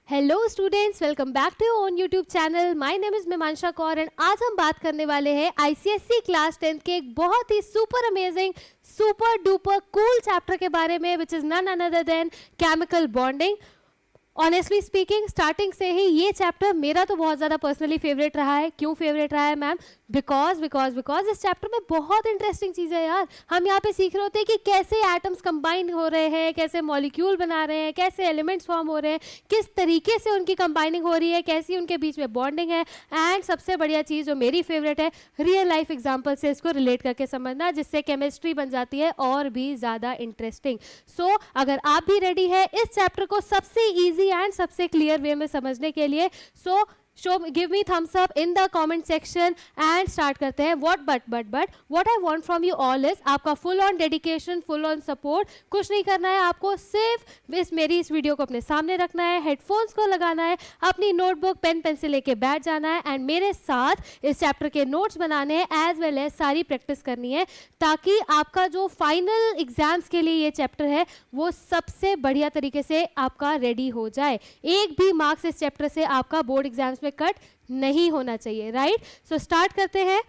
Hello students, welcome back to your own YouTube channel. My name is Mimansha Kaur and आज हम बात करने वाले हैं आईसीएसई क्लास 10 के एक बहुत ही super amazing super duper cool chapter के बारे में, which is none other than chemical bonding. Honestly speaking, starting से ही ये चैप्टर मेरा तो बहुत ज़्यादा पर्सनली फेवरेट रहा है। क्यों फेवरेट रहा है मैम? बिकॉज इस चैप्टर में बहुत इंटरेस्टिंग चीज़ है यार। हम यहाँ पे सीख रहे होते हैं कि कैसे एटम्स कंबाइन हो रहे हैं, कैसे मॉलिक्यूल बना रहे हैं, कैसे एलिमेंट्स फॉर्म हो रहे हैं, किस तरीके से उनकी कंबाइनिंग हो रही है, कैसी उनके बीच में बॉन्डिंग है। एंड सबसे बढ़िया चीज़ जो मेरी फेवरेट है, रियल लाइफ एग्जाम्पल से इसको रिलेट करके समझना, जिससे केमिस्ट्री बन जाती है और भी ज़्यादा इंटरेस्टिंग। सो अगर आप भी रेडी है इस चैप्टर को सबसे ईजी एंड सबसे क्लियर वे में समझने के लिए, सो give me thumbs up in the comment section and start करते हैं। what I want from you all is आपका full on dedication, full on support। कुछ नहीं करना है आपको, सिर्फ मेरी इस वीडियो को अपने सामने रखना है, हेडफोन्स को लगाना है, अपनी नोटबुक पेन पेंसिल लेके बैठ जाना है एंड मेरे साथ इस चैप्टर के नोट्स बनाने हैं एज वेल एज सारी प्रैक्टिस करनी है, ताकि आपका जो फाइनल एग्जाम्स के लिए ये चैप्टर है वो सबसे बढ़िया तरीके से आपका रेडी हो जाए। एक भी मार्क्स इस चैप्टर से आपका बोर्ड एग्जाम्स में कट नहीं होना चाहिए, राइट? सो स्टार्ट करते हैं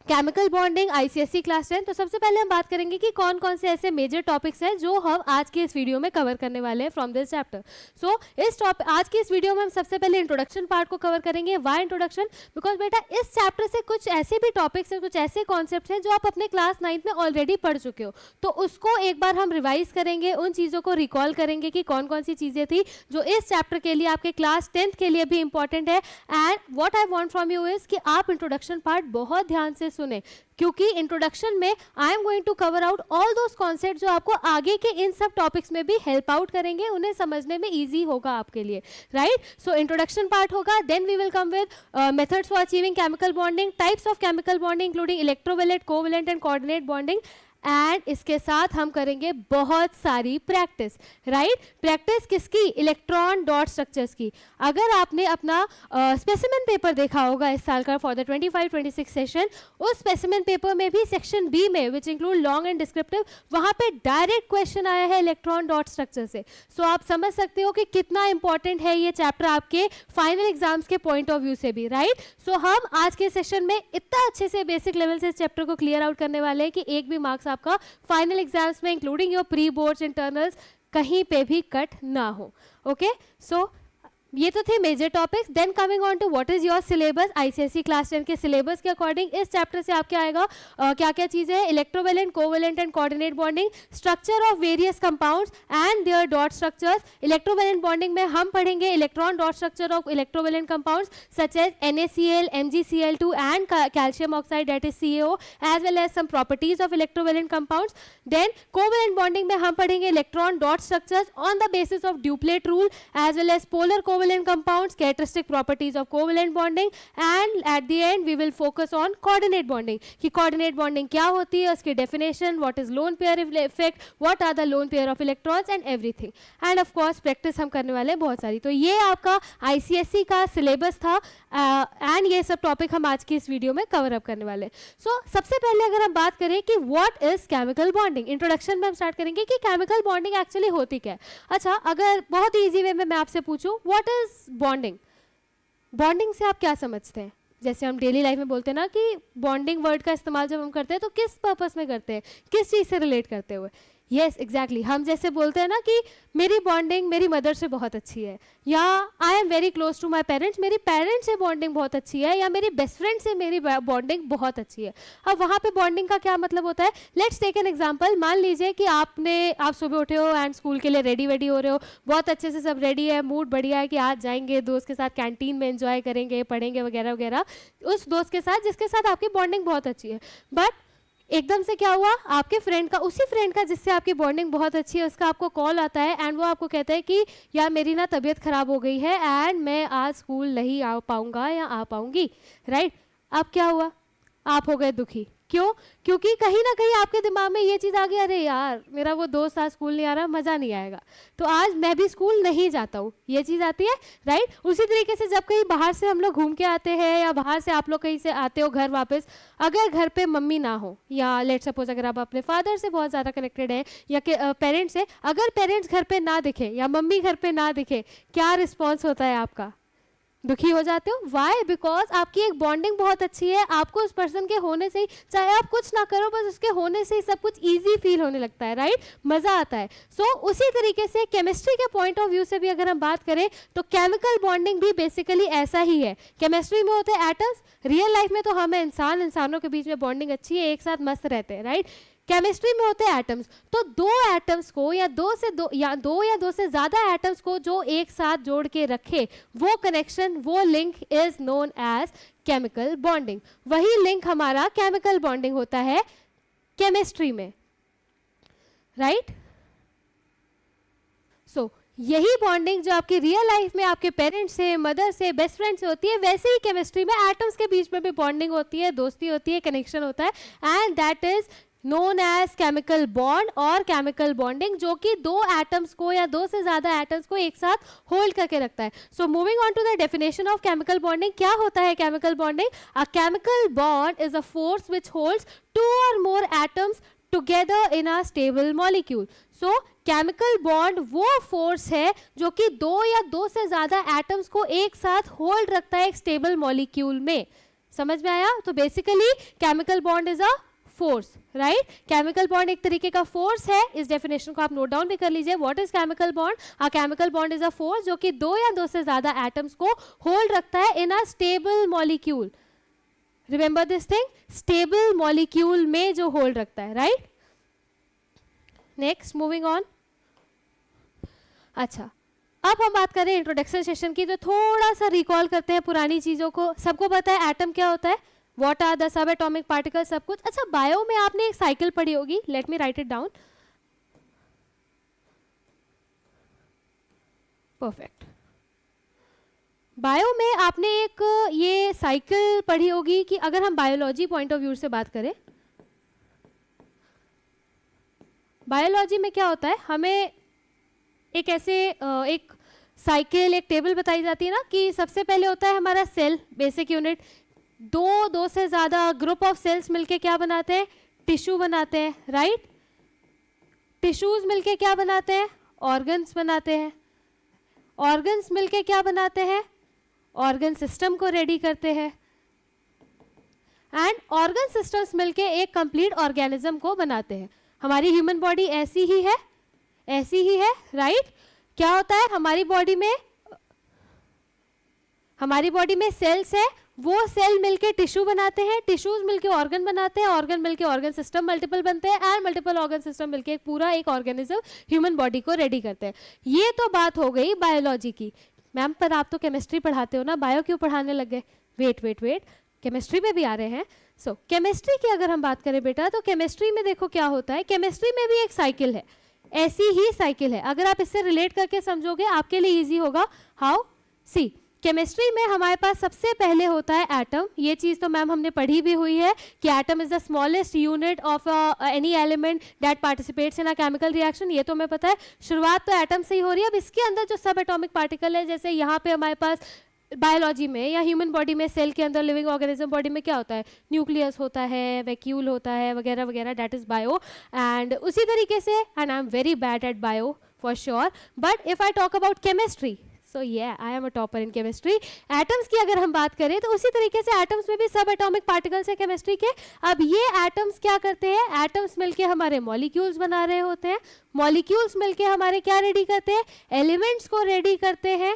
केमिकल बॉन्डिंग आईसीएसई क्लास 10। तो सबसे पहले हम बात करेंगे कि कौन कौन से ऐसे मेजर टॉपिक्स हैं जो हम आज के इस वीडियो में कवर करने वाले हैं फ्रॉम दिस चैप्टर। सो आज की इस वीडियो में हम सबसे पहले इंट्रोडक्शन पार्ट को कवर करेंगे। Why introduction? बिकॉज बेटा इस चैप्टर से कुछ ऐसे भी टॉपिक्स हैं, कुछ ऐसे कॉन्सेप्ट्स हैं जो आप अपने क्लास 9 में ऑलरेडी पढ़ चुके हो, तो उसको एक बार हम रिवाइज करेंगे, उन चीज़ों को रिकॉल करेंगे कि कौन कौन सी चीज़ें थी जो इस चैप्टर के लिए आपके क्लास 10th के लिए भी इंपॉर्टेंट है। And what I want from you is कि आप इंट्रोडक्शन पार्ट बहुत ध्यान से सुने, क्योंकि इंट्रोडक्शन में I am going to cover out all those concept जो आपको आगे के इन सब टॉपिक्स में भी हेल्प आउट करेंगे, उन्हें समझने में इजी होगा आपके लिए, राइट? सो इंट्रोडक्शन पार्ट होगा, then we will come with methods for achieving chemical bonding, types of chemical bonding including electrovalent, covalent and coordinate bonding. And इसके साथ हम करेंगे बहुत सारी प्रैक्टिस, राइट? प्रैक्टिस किसकी? इलेक्ट्रॉन डॉट स्ट्रक्चर्स की। अगर आपने अपना स्पेसिमेन पेपर देखा होगा इस साल का फॉर द 25-26 सेशन, उस स्पेसिमेन पेपर में भी सेक्शन बी में which include long and descriptive, वहाँ पे डायरेक्ट क्वेश्चन आया है इलेक्ट्रॉन डॉट स्ट्रक्चर से। सो आप समझ सकते हो कि कितना इंपॉर्टेंट है ये चैप्टर आपके फाइनल एग्जाम्स के पॉइंट ऑफ व्यू से भी, राइट? सो हम आज के सेशन में इतना अच्छे से बेसिक लेवल से इस चैप्टर को क्लियर आउट करने वाले हैं कि एक भी मार्क्स आपका फाइनल एग्जाम्स में including your pre boards internals कहीं पे भी कट ना हो। ओके, सो ये तो थे major topics. Then coming on to what is your syllabus. ICSE class 10 के सिलेबस के अकॉर्डिंग इस चैप्टर से आपके आएगा क्या क्या चीज़ें हैं? Electrovalent, covalent and coordinate bonding, structure of various compounds and their dot structures. Electrovalent bonding में हम पढ़ेंगे electron dot structure of electrovalent compounds such as NaCl, MgCl2 and calcium oxide that is CaO, as well as some properties of electrovalent compounds. Then covalent bonding में हम पढ़ेंगे electron dot structures on the basis of duplet rule as well as polar covalent compounds, characteristic properties of covalent bonding, and at the end we will focus on coordinate bonding कि coordinate bonding क्या होती है, उसकी definition, what is lone pair effect, what are the lone pair of electrons and everything, and of course practice हम करने वाले हैं बहुत सारी। तो ये आपका ICSE का सिलेबस था एंड ये सब टॉपिक हम आज की इस वीडियो में कवर अप करने वाले हैं। सो सबसे पहले अगर हम बात करें कि what is chemical bonding, introduction में हम स्टार्ट करेंगे कि केमिकल बॉन्डिंग एक्चुअली होती क्या है। अच्छा, अगर बहुत ईजी वे में मैं आपसे पूछूं व्हाट इज बॉन्डिंग, बॉन्डिंग से आप क्या समझते हैं? जैसे हम डेली लाइफ में बोलते हैं ना कि बॉन्डिंग वर्ड का इस्तेमाल जब हम करते हैं तो किस पर्पस में करते हैं, किस चीज़ से रिलेट करते हुए? यस एग्जैक्टली, हम जैसे बोलते हैं ना कि मेरी बॉन्डिंग मेरी मदर से बहुत अच्छी है, या I am very close to my parents, मेरी पेरेंट्स से बॉन्डिंग बहुत अच्छी है, या मेरी बेस्ट फ्रेंड से मेरी बॉन्डिंग बहुत अच्छी है। अब वहाँ पे बॉन्डिंग का क्या मतलब होता है? Let's take an example. मान लीजिए कि आप सुबह उठे हो एंड स्कूल के लिए रेडी हो रहे हो, बहुत अच्छे से सब रेडी है, मूड बढ़िया है कि आज जाएंगे दोस्त के साथ कैंटीन में एंजॉय करेंगे, पढ़ेंगे वगैरह वगैरह, उस दोस्त के साथ जिसके साथ आपकी बॉन्डिंग बहुत अच्छी है। बट एकदम से क्या हुआ, आपके फ्रेंड का, उसी फ्रेंड का जिससे आपकी बॉन्डिंग बहुत अच्छी है, उसका आपको कॉल आता है एंड वो आपको कहता है कि यार मेरी ना तबीयत ख़राब हो गई है एंड मैं आज स्कूल नहीं आ पाऊँगा या आ पाऊँगी, राइट? अब क्या हुआ? आप हो गए दुखी, क्यों? क्योंकि कहीं ना कहीं आपके दिमाग में ये चीज़ आ गई, अरे यार मेरा वो दोस्त आज स्कूल नहीं आ रहा, मज़ा नहीं आएगा, तो आज मैं भी स्कूल नहीं जाता हूँ, ये चीज़ आती है, राइट। उसी तरीके से जब कहीं बाहर से हम लोग घूम के आते हैं या बाहर से आप लोग कहीं से आते हो घर वापस, अगर घर पे मम्मी ना हो या लेट सपोज अगर आप अपने फादर से बहुत ज़्यादा कनेक्टेड है या पेरेंट्स से, अगर पेरेंट्स घर पे ना दिखे या मम्मी घर पे ना दिखे, क्या रिस्पॉन्स होता है आपका? दुखी हो जाते हो। वाई? बिकॉज आपकी एक बॉन्डिंग बहुत अच्छी है, आपको उस पर्सन के होने से ही, चाहे आप कुछ ना करो, बस उसके होने से ही सब कुछ इजी फील होने लगता है, राइट, मज़ा आता है। सो उसी तरीके से केमिस्ट्री के पॉइंट ऑफ व्यू से भी अगर हम बात करें तो केमिकल बॉन्डिंग भी बेसिकली ऐसा ही है। केमिस्ट्री में होते हैं एटम्स, रियल लाइफ में तो हमें इंसानों के बीच में बॉन्डिंग अच्छी है, एक साथ मस्त रहते हैं, राइट। केमिस्ट्री में होते हैं एटम्स, तो दो एटम्स को या दो या दो से ज़्यादा एटम्स को जो एक साथ जोड़ के रखे, वो कनेक्शन, वो link is known as chemical bonding. वही लिंक हमारा केमिकल बॉन्डिंग होता है केमिस्ट्री में, राइट। सो यही बॉन्डिंग जो आपकी रियल लाइफ में आपके पेरेंट्स से, मदर से, बेस्ट फ्रेंड से होती है, वैसे ही केमिस्ट्री में एटम्स के बीच में भी बॉन्डिंग होती है, दोस्ती होती है, कनेक्शन होता है, and that is known as chemical bond और केमिकल बॉन्डिंग, जो कि दो एटम्स को या दो से ज्यादा एटम्स को एक साथ होल्ड करके रखता है। So moving on to the definition of chemical bonding, क्या होता है chemical bonding? A chemical bond is a force which holds two और more atoms together in a stable molecule. So chemical bond वो फोर्स है जो कि दो या दो से ज्यादा एटम्स को एक साथ होल्ड रखता है एक स्टेबल मॉलिक्यूल में। समझ में आया? तो basically chemical bond is a force, right. Chemical bond एक तरीके का फोर्स है, इस डेफिनेशन को आप नोट डाउन भी कर लीजिए। What is chemical bond? A chemical bond is a force जो कि दो या दो से ज्यादा एटम्स को होल्ड रखता है in a stable molecule. Remember this thing, stable molecule में जो होल्ड रखता है, राइट। Next, moving on. अच्छा, अब हम बात करें इंट्रोडक्शन सेशन की, तो थोड़ा सा रिकॉल करते हैं पुरानी चीजों को। सबको पता है एटम क्या होता है, what are the sub atomic particle, सब कुछ। अच्छा, बायो में आपने एक साइकिल पढ़ी होगी, let me right it down. Perfect. Bio में आपने एक ये साइकिल पढ़ी होगी कि अगर हम बायोलॉजी पॉइंट ऑफ व्यू से बात करें, बायोलॉजी में क्या होता है, हमें एक ऐसे एक साइकिल, एक टेबल बताई जाती है ना, कि सबसे पहले होता है हमारा सेल, बेसिक यूनिट। दो से ज्यादा ग्रुप ऑफ सेल्स मिलके क्या बनाते हैं? टिश्यू बनाते हैं, राइट। टिश्यूज मिलके क्या बनाते हैं? ऑर्गन्स बनाते हैं। ऑर्गन्स मिलके क्या बनाते हैं? ऑर्गन सिस्टम को रेडी करते हैं। एंड ऑर्गन सिस्टम्स मिलके एक कंप्लीट ऑर्गेनिज्म को बनाते हैं। हमारी ह्यूमन बॉडी ऐसी ही है, ऐसी ही है, राइट। क्या होता है हमारी बॉडी में सेल्स है, वो सेल मिलके टिश्यू बनाते हैं, टिश्यूज मिलके ऑर्गन बनाते हैं, ऑर्गन मिलके ऑर्गन सिस्टम मल्टीपल बनते हैं, एंड मल्टीपल ऑर्गन सिस्टम मिलके एक पूरा एक ऑर्गेनिज्म ह्यूमन बॉडी को रेडी करते हैं। ये तो बात हो गई बायोलॉजी की। मैम पर आप तो केमिस्ट्री पढ़ाते हो ना, बायो क्यों पढ़ाने लग गए? वेट, केमिस्ट्री में भी आ रहे हैं। सो केमिस्ट्री की अगर हम बात करें बेटा, तो केमिस्ट्री में देखो क्या होता है, केमिस्ट्री में भी एक साइकिल है, ऐसी ही साइकिल है। अगर आप इससे रिलेट करके समझोगे आपके लिए ईजी होगा। हाउ? सी, केमिस्ट्री में हमारे पास सबसे पहले होता है एटम। ये चीज़ तो मैम हमने पढ़ी भी हुई है कि atom is the smallest unit of any element that participates in a chemical reaction. ये तो हमें पता है, शुरुआत तो एटम से ही हो रही है। अब इसके अंदर जो सब एटॉमिक पार्टिकल है, जैसे यहाँ पे हमारे पास बायोलॉजी में या ह्यूमन बॉडी में, सेल के अंदर, लिविंग ऑर्गेनिज्म बॉडी में क्या होता है? न्यूक्लियस होता है, वैक्यूल होता है, वगैरह वगैरह, दैट इज बायो। एंड उसी तरीके से, and I am very bad at bio for sure, but if I talk about chemistry, so yeah, I am a topper in chemistry। Atoms की अगर हम बात करें तो उसी तरीके से एटम्स में भी सब एटॉमिक पार्टिकल्स है केमिस्ट्री के। अब ये एटम्स क्या करते हैं? एटम्स मिलके हमारे मॉलिक्यूल्स बना रहे होते हैं, मॉलिक्यूल्स मिलके हमारे क्या रेडी करते हैं? एलिमेंट्स को रेडी करते हैं,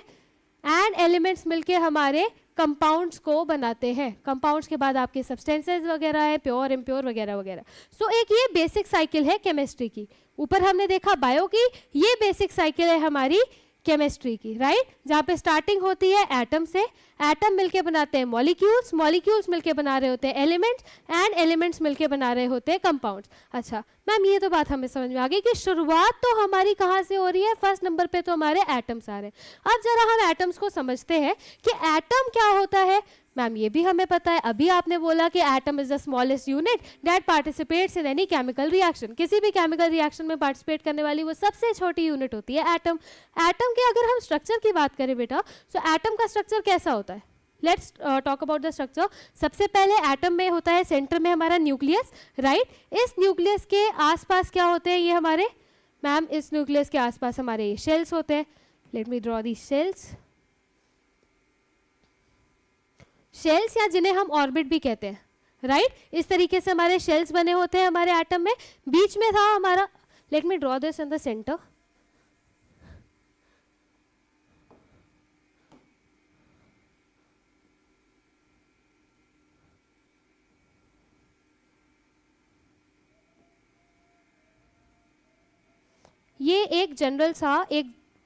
एंड एलिमेंट्स मिलके हमारे कंपाउंड्स को बनाते हैं। कंपाउंड्स के बाद आपके सब्सटेंसेस वगैरह है, प्योर, इम्प्योर वगैरह वगैरह। सो एक ये बेसिक साइकिल है केमिस्ट्री की। ऊपर हमने देखा बायो की, ये बेसिक साइकिल है हमारी केमिस्ट्री की, राइट। जहाँ पे स्टार्टिंग होती है एटम से, एटम मिलके बनाते हैं मॉलिक्यूल्स, मॉलिक्यूल्स मिलके बना रहे होते हैं एलिमेंट्स, एंड एलिमेंट्स मिलके बना रहे होते हैं कंपाउंड्स। अच्छा मैम, ये तो बात हमें समझ में आ गई कि शुरुआत तो हमारी कहाँ से हो रही है? फर्स्ट नंबर पे तो हमारे एटम्स आ रहे हैं। अब जरा हम एटम्स को समझते हैं कि एटम क्या होता है। मैम ये भी हमें पता है, अभी आपने बोला कि atom is the smallest unit that participates in any chemical reaction. किसी भी केमिकल रिएक्शन में पार्टिसिपेट करने वाली वो सबसे छोटी यूनिट होती है एटम। एटम के अगर हम स्ट्रक्चर की बात करें बेटा, तो एटम का स्ट्रक्चर कैसा होता है? Let's talk about the structure. सबसे पहले एटम में होता है सेंटर में हमारा न्यूक्लियस, राइट। इस न्यूक्लियस के आसपास क्या होते हैं? ये हमारे, मैम इस न्यूक्लियस के आसपास हमारे शेल्स होते हैं। Let me draw the shells. Shells या जिन्हें हम ऑर्बिट भी कहते हैं, राइट। इस तरीके से हमारे शेल्स बने होते हैं हमारे एटम में। बीच में था हमारा, let me draw this in the centre. ये एक जनरल सा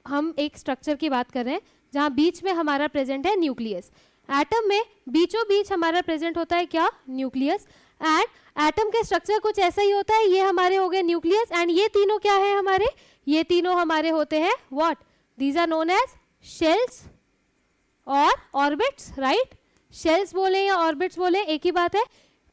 हम एक स्ट्रक्चर की बात कर रहे हैं जहां बीच में हमारा प्रेजेंट है न्यूक्लियस। एटम में बीचों बीच हमारा प्रेजेंट होता है क्या? न्यूक्लियस। एंड एटम के स्ट्रक्चर कुछ ऐसा ही होता है। ये हमारे हो गए न्यूक्लियस, एंड ये तीनों क्या है हमारे? ये तीनों हमारे होते हैं what? These are known as shells और ऑर्बिट्स, राइट। शेल्स बोले या ऑर्बिट्स बोले एक ही बात है।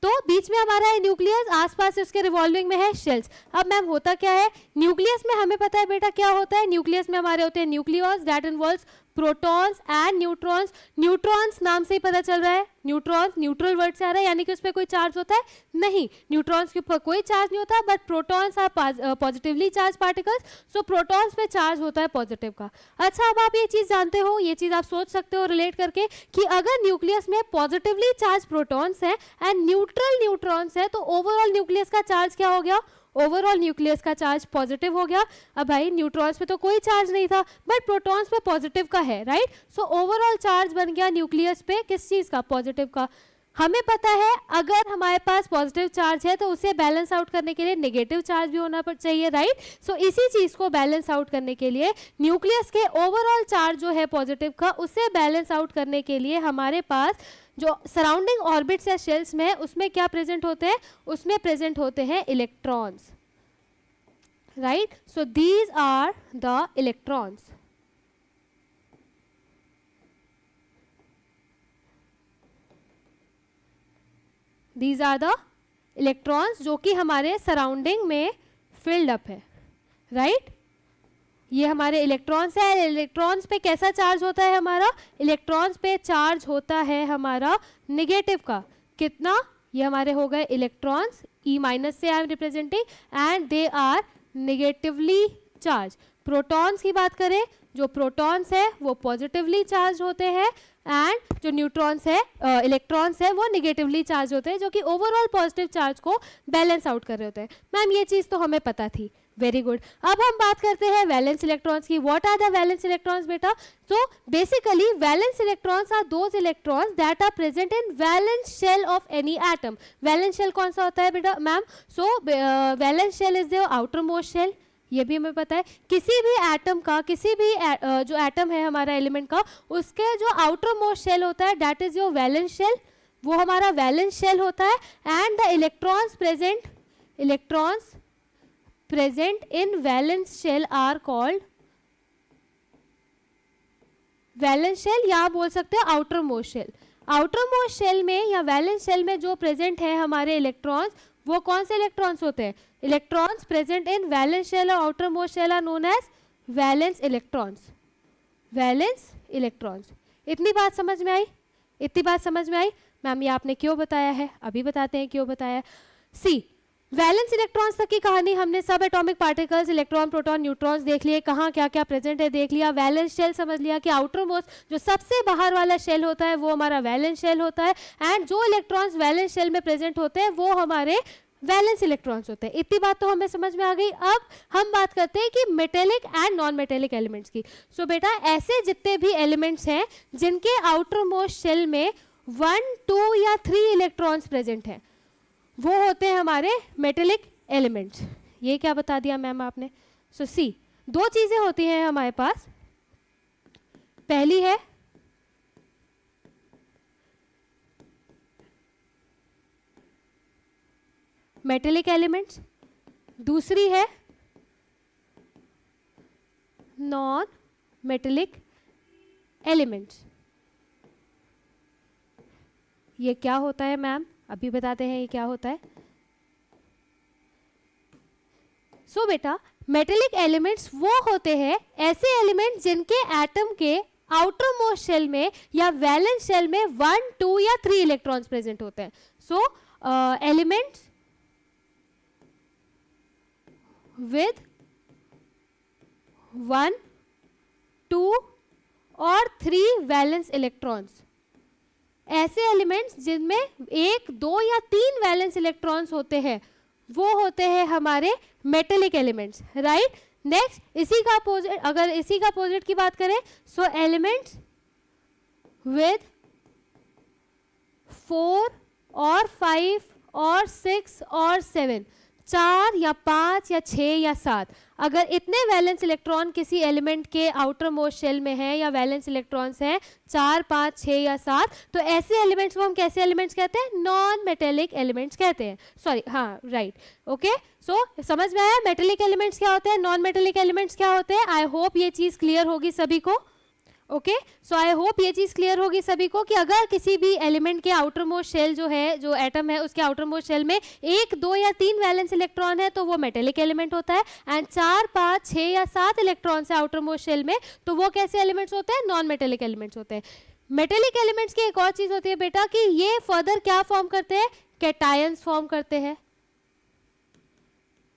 तो बीच में हमारा है न्यूक्लियस, आसपास उसके रिवॉल्विंग में है शेल्स। अब मैम होता क्या है न्यूक्लियस में? हमें पता है बेटा क्या होता है न्यूक्लियस में? हमारे होते हैं nucleus that involves protons and neutrons. Neutrons नाम से ही पता चल रहा है, न्यूट्रॉन्स न्यूट्रल वर्ड से आ रहा है, यानी कि उस पर कोई चार्ज होता है? नहीं, न्यूट्रॉन्स के ऊपर कोई चार्ज नहीं होता, but protons are positively charge particles, so protons पे चार्ज होता है पॉजिटिव का। अच्छा, अब आप ये चीज जानते हो, ये चीज आप सोच सकते हो रिलेट करके कि अगर न्यूक्लियस में पॉजिटिवली चार्ज प्रोटॉन्स है एंड न्यूट्रल न्यूट्रॉन्स है, तो ओवरऑल न्यूक्लियस का चार्ज क्या हो गया? ओवरऑल न्यूक्लियस का चार्ज पॉजिटिव हो गया। अब भाई न्यूट्रॉन्स पे तो कोई चार्ज नहीं था, बट प्रोटॉन्स पे पॉजिटिव का है, राइट। सो ओवरऑल चार्ज बन गया न्यूक्लियस पे किस चीज का? पॉजिटिव का। हमें पता है अगर हमारे पास पॉजिटिव चार्ज है तो उसे बैलेंस आउट करने के लिए नेगेटिव चार्ज भी होना चाहिए, राइट। सो इसी चीज को बैलेंस आउट करने के लिए न्यूक्लियस के ओवरऑल चार्ज जो है पॉजिटिव का, उसे बैलेंस आउट करने के लिए हमारे पास जो सराउंडिंग ऑर्बिट्स या शेल्स में है उसमें क्या प्रेजेंट होते हैं? उसमें प्रेजेंट होते हैं electrons, right. So these are the electrons. These are the electrons जो कि हमारे सराउंडिंग में फिल्ड अप है, राइट। ये हमारे इलेक्ट्रॉन्स है। इलेक्ट्रॉन्स पे कैसा चार्ज होता है हमारा? इलेक्ट्रॉन्स पे चार्ज होता है हमारा नेगेटिव का। कितना? ये हमारे हो गए इलेक्ट्रॉन्स, ई माइनस से I am representing, and they are negatively charge. Protons की बात करें, जो प्रोटॉन्स है वो पॉजिटिवली चार्ज होते हैं, एंड जो न्यूट्रॉन्स है इलेक्ट्रॉन्स है वो नेगेटिवली चार्ज होते हैं, जो कि ओवरऑल पॉजिटिव चार्ज को बैलेंस आउट कर रहे होते हैं। मैम ये चीज़ तो हमें पता थी, वेरी गुड। अब हम बात करते हैं वैलेंस इलेक्ट्रॉन्स की। What are the valence electrons बेटा? So basically valence electrons are those electrons that are present in valence shell of any atom. Valence shell कौन सा होता है बेटा ma'am? So valence shell is the outer most shell, ये भी हमें पता है। किसी भी एटम का, किसी भी जो एटम है हमारा एलिमेंट का, उसके जो आउटर मोस्ट शेल होता है that is your valence shell, वो हमारा वैलेंस शेल होता है। And the electrons present in valence shell are called valence shell, या बोल सकते हैं outer most shell. Outer most shell में या वैलेंस शेल में जो प्रेजेंट है हमारे इलेक्ट्रॉन्स, वो कौन से इलेक्ट्रॉन्स होते हैं? Electrons present in valence shell और outer most shell are known as valence electrons. Valence electrons. इतनी बात समझ में आई? इतनी बात समझ में आई? मैम ये आपने क्यों बताया है, अभी बताते हैं क्यों बताया है। सी, वैलेंस इलेक्ट्रॉन्स तक की कहानी हमने सब atomic particles, electron, proton, neutrons देख लिए, कहाँ क्या क्या प्रेजेंट है देख लिया। वैलेंस शेल समझ लिया कि आउटर मोस्ट जो सबसे बाहर वाला शेल होता है वो हमारा वैलेंस शेल होता है, एंड जो इलेक्ट्रॉन्स वैलेंस शेल में प्रेजेंट होते हैं वो हमारे वैलेंस इलेक्ट्रॉन्स होते हैं। इतनी बात तो हमें समझ में आ गई। अब हम बात करते हैं कि metallic and non metallic elements की। सो बेटा ऐसे जितने भी एलिमेंट्स हैं जिनके आउटर मोस्ट शेल में 1, 2 या 3 इलेक्ट्रॉन्स प्रेजेंट हैं, वो होते हैं हमारे मेटेलिक एलिमेंट्स। ये क्या बता दिया मैम आपने? सो सी, दो चीजें होती हैं हमारे पास। पहली है मेटेलिक एलिमेंट्स, दूसरी है नॉन मेटेलिक एलिमेंट्स। ये क्या होता है मैम, अभी बताते हैं ये क्या होता है। सो बेटा मेटेलिक एलिमेंट्स वो होते हैं, ऐसे एलिमेंट्स जिनके एटम के आउटर मोस्ट शेल में या वैलेंस शेल में 1, 2 या 3 इलेक्ट्रॉन्स प्रेजेंट होते हैं। सो एलिमेंट्स विद 1, 2 और 3 वैलेंस इलेक्ट्रॉन्स, ऐसे एलिमेंट्स जिनमें 1, 2 या 3 वैलेंस इलेक्ट्रॉन्स होते हैं वो होते हैं हमारे मेटेलिक एलिमेंट्स, राइट। नेक्स्ट इसी का अपोजिट, अगर इसी का अपोजिट की बात करें, सो एलिमेंट्स विद 4 और 5 और 6 और 7, 4 या 5 या 6 या 7, अगर इतने वैलेंस इलेक्ट्रॉन किसी एलिमेंट के आउटर मोस्ट शेल में है या वैलेंस इलेक्ट्रॉन्स हैं 4, 5, 6 या 7, तो ऐसे एलिमेंट्स को हम कैसे एलिमेंट्स कहते हैं, नॉन मेटेलिक एलिमेंट्स कहते हैं। सॉरी, हाँ राइट, ओके। सो समझ में आया मेटेलिक एलिमेंट्स क्या होते हैं, नॉन मेटेलिक एलिमेंट्स क्या होते हैं। आई होप ये चीज क्लियर होगी सभी को। ओके, सो आई होप ये चीज क्लियर होगी सभी को कि अगर किसी भी एलिमेंट के आउटर मोस्ट शेल जो है, जो एटम है उसके आउटर मोस्ट शेल में 1, 2 या 3 वैलेंस इलेक्ट्रॉन है तो वो मेटेलिक एलिमेंट होता है, एंड 4, 5, 6 या 7 इलेक्ट्रॉन है आउटर मोस्ट शेल में तो वो कैसे एलिमेंट्स होते हैं, नॉन मेटेलिक एलिमेंट्स होते हैं। मेटेलिक एलिमेंट्स की एक और चीज होती है बेटा कि ये फर्दर क्या फॉर्म करते हैं, कैटायंस फॉर्म करते हैं,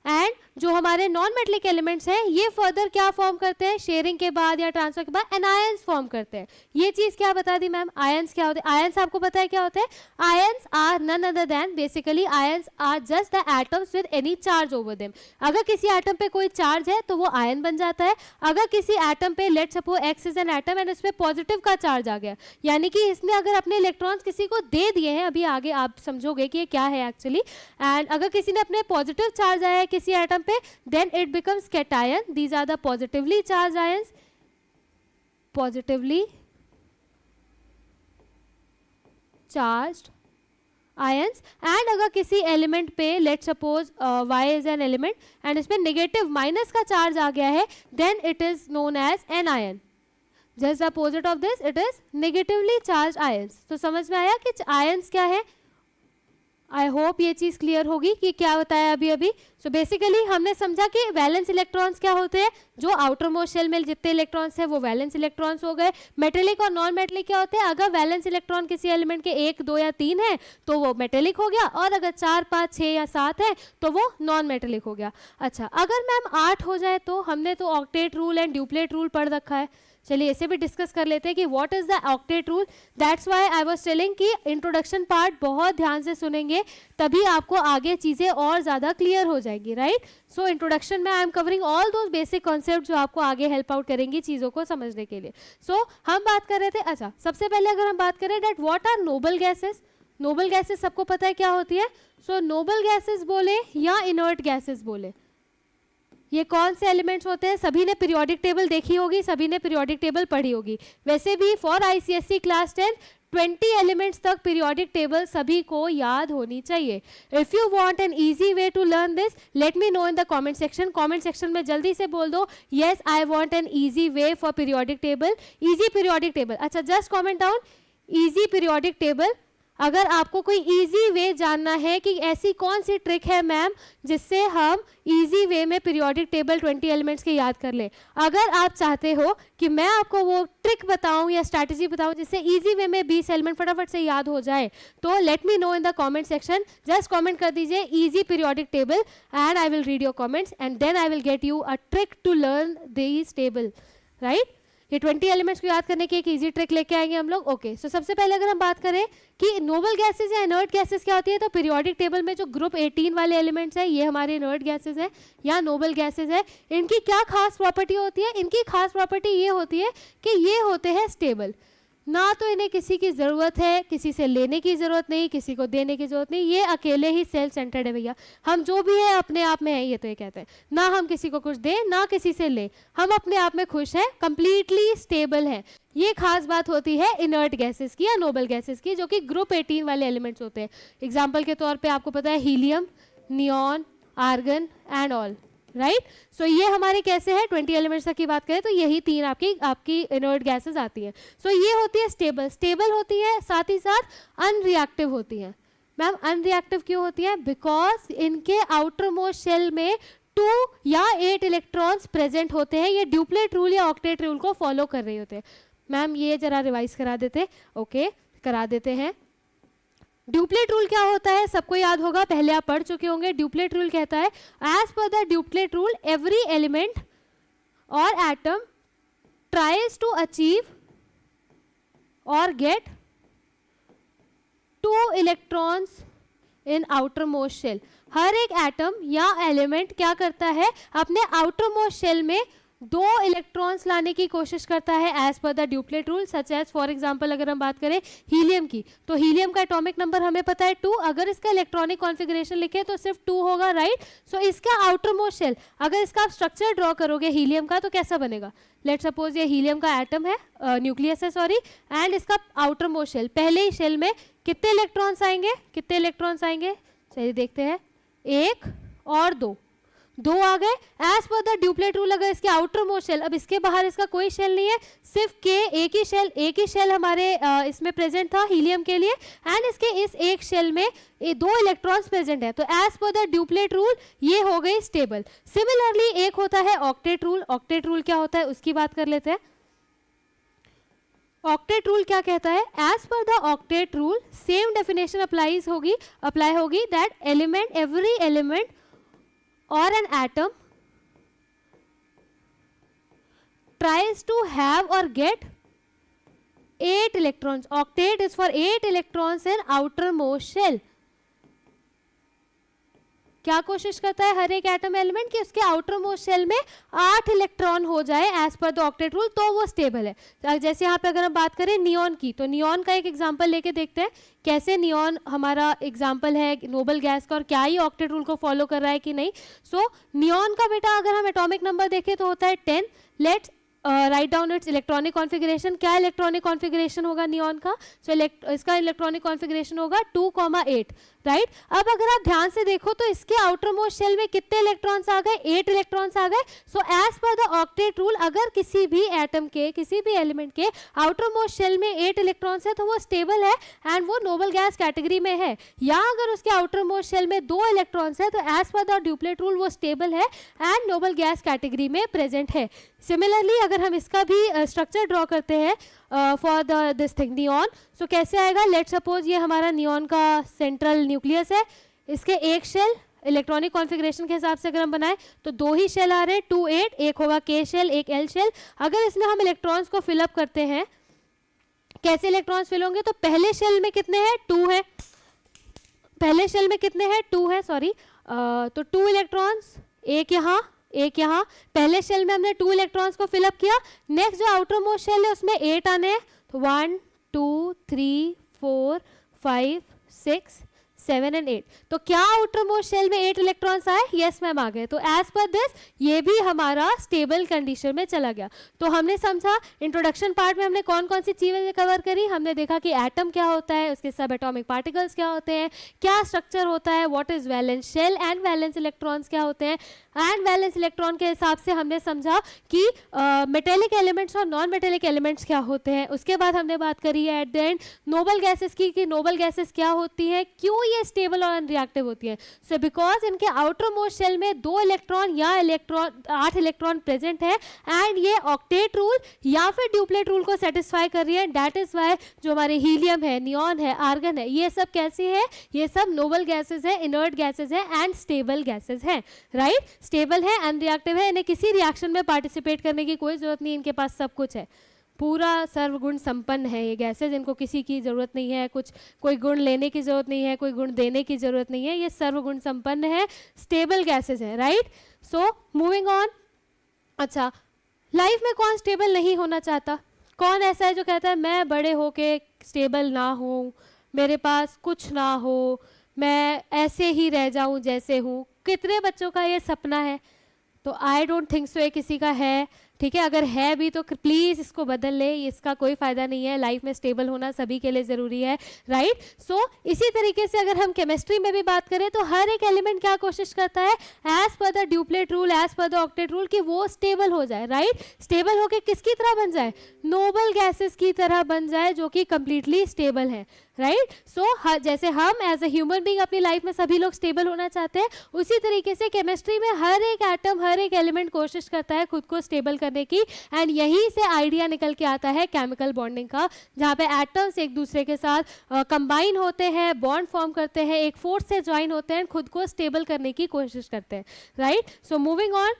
एंड जो हमारे नॉन मेटेलिक एलिमेंट्स हैं ये फर्दर क्या फॉर्म करते हैं, शेयरिंग के बाद या ट्रांसफर के बाद एनायंस फॉर्म करते हैं। ये चीज क्या बता दी मैम, आयंस क्या होते हैं। आयंस आपको पता है क्या होते हैं, ions are none other than, basically ions are just the atoms with any charge over them. अगर किसी एटम पे कोई चार्ज है तो वो आयन बन जाता है। अगर किसी एटम पे let suppose x is an atom and उसमें पॉजिटिव का चार्ज आ गया, यानी कि इसने अगर अपने इलेक्ट्रॉन्स किसी को दे दिए हैं, अभी आगे आप समझोगे कि ये क्या है एक्चुअली, एंड अगर किसी ने अपने पॉजिटिव चार्ज आया है किसी एटम पे, then it becomes cation. These are the positively charged ions, positively charged ions. and अगर किसी एलिमेंट पे let's suppose y is an element and इसमें नेगेटिव माइनस का चार्ज आ गया है, then it is known as an ion. just the opposite of this, it is negatively charged ions. तो समझ में आया कि ions क्या है। आई होप ये चीज क्लियर होगी कि क्या बताया अभी अभी। सो बेसिकली हमने समझा कि वैलेंस इलेक्ट्रॉन्स क्या होते हैं, जो आउटर मोस्ट शेल में जितने इलेक्ट्रॉन्स हैं वो वैलेंस इलेक्ट्रॉन्स हो गए। मेटेलिक और नॉन मेटेलिक क्या होते हैं, अगर वैलेंस इलेक्ट्रॉन किसी एलिमेंट के 1, 2 या 3 है तो वो मेटेलिक हो गया, और अगर 4, 5, 6 या 7 है तो वो नॉन मेटेलिक हो गया। अच्छा, अगर मैम 8 हो जाए तो, हमने तो octet rule and duplet rule पढ़ रखा है, चलिए इसे भी डिस्कस कर लेते हैं कि what is the octet rule. That's why I was telling कि इंट्रोडक्शन पार्ट बहुत ध्यान से सुनेंगे तभी आपको आगे चीजें और ज्यादा क्लियर हो जाएंगी, राइट। सो इंट्रोडक्शन में I am covering all those basic concept जो आपको आगे हेल्प आउट करेंगी चीजों को समझने के लिए। सो हम बात कर रहे थे, अच्छा सबसे पहले अगर हम बात करें that what are noble gases. Noble gases सबको पता है क्या होती है। सो नोबल गैसेस बोले या इनर्ट गैसेस बोले, ये कौन से एलिमेंट्स होते हैं। सभी ने पीरियोडिक टेबल देखी होगी, सभी ने पीरियोडिक टेबल पढ़ी होगी। वैसे भी फॉर आईसीएससी क्लास 10 20 एलिमेंट्स तक पीरियोडिक टेबल सभी को याद होनी चाहिए। If you want an easy way to learn this, let me know in the comment section. Comment section में जल्दी से बोल दो yes I want an easy way for periodic table. Easy periodic table, अच्छा just comment down easy periodic table. अगर आपको कोई easy way जानना है कि ऐसी कौन सी ट्रिक है मैम जिससे हम इजी वे में पीरियोडिक टेबल 20 एलिमेंट्स के याद कर ले, अगर आप चाहते हो कि मैं आपको वो ट्रिक बताऊं या स्ट्रैटेजी बताऊं जिससे इजी वे में 20 एलिमेंट फटाफट से याद हो जाए, तो let me know in the comment section. Just comment कर दीजिए easy periodic table and I will read your comments and then I will get you a trick to learn this table, right. ये 20 elements को याद करने की एक easy trick लेके आएंगे हम लोग। ओके, सो सबसे पहले अगर हम बात करें कि नोबल गैसेस या इनर्ट गैसेस क्या होती है, तो पीरियोडिक टेबल में जो ग्रुप 18 वाले एलिमेंट्स हैं ये हमारे इनर्ट गैसेस हैं या नोबल गैसेस है। इनकी क्या खास प्रॉपर्टी होती है, इनकी खास प्रॉपर्टी ये होती है कि ये होते हैं स्टेबल, ना तो इन्हें किसी की ज़रूरत है, किसी से लेने की ज़रूरत नहीं, किसी को देने की ज़रूरत नहीं, ये अकेले ही सेल्फ सेंटर्ड है भैया। हम जो भी है अपने आप में है, ये तो ये कहते हैं, ना हम किसी को कुछ दें ना किसी से ले, हम अपने आप में खुश हैं, कंप्लीटली स्टेबल है। ये खास बात होती है इनर्ट गैसेस की या नोबल गैसेस की, जो कि ग्रुप 18 वाले एलिमेंट्स होते हैं। एग्जाम्पल के तौर पर आपको पता है helium, neon, argon and all, right. So ये हमारे कैसे है 20 एलिमेंट्स तक की बात करें तो यही 3 आपकी इनर्ट गैसेस आती हैं। सो ये होती है स्टेबल, स्टेबल होती है, साथ ही साथ अनरिएक्टिव होती हैं। मैम अनरिएक्टिव क्यों होती है? बिकॉज इनके आउटर मोस्ट शेल में 2 या 8 इलेक्ट्रॉन्स प्रेजेंट होते हैं। ये ड्यूप्लेट रूल या ऑक्टेट रूल को फॉलो कर रहे होते हैं। मैम ये जरा रिवाइज करा देते, ओके करा देते हैं। ड्यूप्लेट रूल क्या होता है? सबको याद होगा, पहले आप पढ़ चुके होंगे। ड्यूप्लेट रूल कहता है as per the duplet rule every element और एटम ट्राइज टू अचीव और get 2 electrons in outer most shell. हर एक एटम या एलिमेंट क्या करता है? अपने आउटर मोस्ट शेल में 2 इलेक्ट्रॉन्स लाने की कोशिश करता है as per the duplet rule. Such as for example अगर हम बात करें हीलियम की, तो हीलियम का एटॉमिक नंबर हमें पता है 2। अगर इसका इलेक्ट्रॉनिक कॉन्फ़िगरेशन लिखे तो सिर्फ 2 होगा, राइट। सो इसका आउटर मोस्ट शेल, अगर इसका आप स्ट्रक्चर ड्रॉ करोगे हीलियम का तो कैसा बनेगा? लेट सपोज ये हीलियम का एटम है, न्यूक्लियस है सॉरी, एंड इसका आउटर मोस्ट शेल, पहले ही शेल में कितने इलेक्ट्रॉन्स आएंगे? कितने इलेक्ट्रॉन्स आएंगे? चलिए देखते हैं, 1 और 2 आ गए। As per the duplet rule अगर इसके आउटर मोस्ट शेल, अब इसके बाहर इसका कोई शेल नहीं है, सिर्फ के एक ही शेल हमारे इसमें प्रेजेंट था हीलियम के लिए, एंड इसके इस एक शेल में 2 इलेक्ट्रॉन्स प्रेजेंट है। तो as per the duplet rule ये हो गई स्टेबल। सिमिलरली एक होता है ऑक्टेट रूल। ऑक्टेट रूल क्या होता है उसकी बात कर लेते हैं। ऑक्टेट रूल क्या कहता है? As per the octet rule same definition apply होगी that element, every element or an atom tries to have or get 8 electrons. Octet is for 8 electrons in outermost shell. क्या कोशिश करता है हर एक एटम एलिमेंट कि उसके आउटर मोस्ट शेल में 8 electron हो जाए as per the octet rule, तो वो स्टेबल है। जैसे यहाँ पे अगर हम बात करें नियॉन की, तो नियॉन का एक एग्जांपल लेके देखते हैं कैसे नियॉन हमारा एग्जांपल है नोबल गैस का, और क्या ही ऑक्टेट रूल को फॉलो कर रहा है कि नहीं। सो नियॉन का बेटा अगर हम एटॉमिक नंबर देखें तो होता है 10। Let's write down it's electronic configuration. क्या इलेक्ट्रॉनिक कॉन्फ़िगरेशन होगा नियॉन का? सो इसका इलेक्ट्रॉनिक कॉन्फ़िगरेशन होगा 2,8, राइट। अब अगर आप ध्यान से देखो तो इसके आउटर मोस्ट शेल में कितने इलेक्ट्रॉन्स आ गए? 8 इलेक्ट्रॉन्स आ गए। So as per the octet rule अगर किसी भी एटम के, किसी भी एलिमेंट के आउटर मोस्ट शेल में 8 इलेक्ट्रॉन्स है तो वो स्टेबल है एंड वो नोबल गैस कैटेगरी में है। या अगर उसके आउटर मोस्ट शेल में 2 इलेक्ट्रॉन्स है तो as per the duplet rule वो स्टेबल है एंड नोबल गैस कैटेगरी में प्रेजेंट है। सिमिलरली अगर हम इसका भी स्ट्रक्चर ड्रॉ करते हैं for this thing neon, so कैसे आएगा? लेट सपोज ये हमारा नियॉन का सेंट्रल न्यूक्लियस है, इसके एक शेल इलेक्ट्रॉनिक कॉन्फ़िगरेशन के हिसाब से अगर हम बनाएं तो 2 ही शेल आ रहे हैं, 2, 8, एक होगा के शेल, एक एल शेल। अगर इसमें हम इलेक्ट्रॉन्स को फिलअप करते हैं, कैसे इलेक्ट्रॉन्स फिल होंगे? तो पहले शेल में कितने हैं? 2 है। पहले शेल में कितने हैं? 2 है, सॉरी। तो 2 इलेक्ट्रॉन्स, एक यहाँ एक यहाँ। पहले शेल में हमने 2 इलेक्ट्रॉन्स को फिलअप किया। नेक्स्ट जो आउटर मोस्ट शेल है उसमें 8 आने हैं, तो 1, 2, 3, 4, 5, 6, 7 एंड 8। तो क्या आउटर मोस्ट शेल में 8 इलेक्ट्रॉन्स आए? यस मैम आ गए। तो एज पर दिस ये भी हमारा स्टेबल कंडीशन में चला गया। तो हमने समझा इंट्रोडक्शन पार्ट में हमने कौन कौन सी चीजें कवर करी। हमने देखा कि एटम क्या होता है, उसके सब एटॉमिक पार्टिकल्स क्या होते हैं, क्या स्ट्रक्चर होता है, what is valence shell and valence electrons क्या होते हैं, एंड वैलेंस इलेक्ट्रॉन के हिसाब से हमने समझा कि मेटेलिक एलिमेंट्स और नॉन मेटेलिक एलिमेंट्स क्या होते हैं। उसके बाद हमने बात करी है eight the and noble gases की, कि नोबल गैसेस क्या होती हैं, क्यों ये स्टेबल और अनरिएक्टिव होती हैं। सो बिकॉज इनके आउटर मोस्ट शेल में 2 इलेक्ट्रॉन या 8 इलेक्ट्रॉन प्रेजेंट है एंड ये ऑक्टेट रूल या फिर ड्यूप्लेट रूल को सेटिस्फाई कर रही है। दैट इज वाई जो हमारे हीलियम है, नियॉन है, आर्गन है, ये सब कैसी है? ये सब नोबल गैसेस है, इनर्ट गैसेस है एंड स्टेबल गैसेस हैं, राइट। स्टेबल है, अनरिएक्टिव है, इन्हें किसी रिएक्शन में पार्टिसिपेट करने की कोई जरूरत नहीं, इनके पास सब कुछ है, पूरा सर्वगुण संपन्न है ये गैसेज। इनको किसी की जरूरत नहीं है, कुछ कोई गुण लेने की जरूरत नहीं है, कोई गुण देने की जरूरत नहीं है, ये सर्वगुण संपन्न है, स्टेबल गैसेज है, राइट। So moving on. अच्छा, लाइफ में कौन स्टेबल नहीं होना चाहता? कौन ऐसा है जो कहता है मैं बड़े होके स्टेबल ना हूँ, मेरे पास कुछ ना हो, मैं ऐसे ही रह जाऊँ जैसे हूँ? कितने बच्चों का ये सपना है? तो आई डोंट थिंक सो ये किसी का है। ठीक है, अगर है भी तो प्लीज इसको बदल ले, इसका कोई फायदा नहीं है, लाइफ में स्टेबल होना सभी के लिए जरूरी है, राइट। सो इसी तरीके से अगर हम केमिस्ट्री में भी बात करें तो हर एक एलिमेंट क्या कोशिश करता है, as per the duplet rule, as per the octet rule, कि वो स्टेबल हो जाए, राइट। स्टेबल होके किसकी तरह बन जाए, नोबल गैसेस की तरह बन जाए जो कि कंप्लीटली स्टेबल है, राइट। सो जैसे हम एज अ ह्यूमन बीइंग अपनी लाइफ में सभी लोग स्टेबल होना चाहते हैं, उसी तरीके से केमिस्ट्री में हर एक एटम, हर एक एलिमेंट कोशिश करता है खुद को स्टेबल करने की, एंड यहीं से आइडिया निकल के आता है केमिकल बॉन्डिंग का, जहाँ पे एटम्स एक दूसरे के साथ कंबाइन होते हैं, बॉन्ड फॉर्म करते हैं, एक फोर्स से ज्वाइन होते हैं, खुद को स्टेबल करने की कोशिश करते हैं, right. So moving on,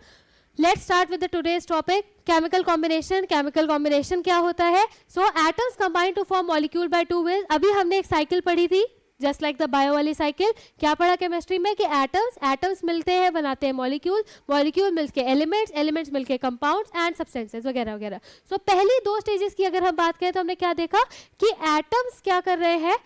let's start with the today's topic, chemical combination. Chemical combination क्या होता है, so atoms combine to form molecule by two ways. अभी हमने एक साइकिल पढ़ी थी, जस्ट लाइक द बायो वाली साइकिल। क्या पढ़ा केमिस्ट्री में कि एटम्स मिलते हैं, बनाते हैं मॉलिक्यूल, मॉलिक्यूल मिलके एलिमेंट्स, एलिमेंट्स मिलके कंपाउंड्स एंड सब्सटेंसेस वगैरह वगैरह। सो पहली दो स्टेजेस की अगर हम बात करें तो हमने क्या देखा कि एटम्स क्या कर रहे हैं,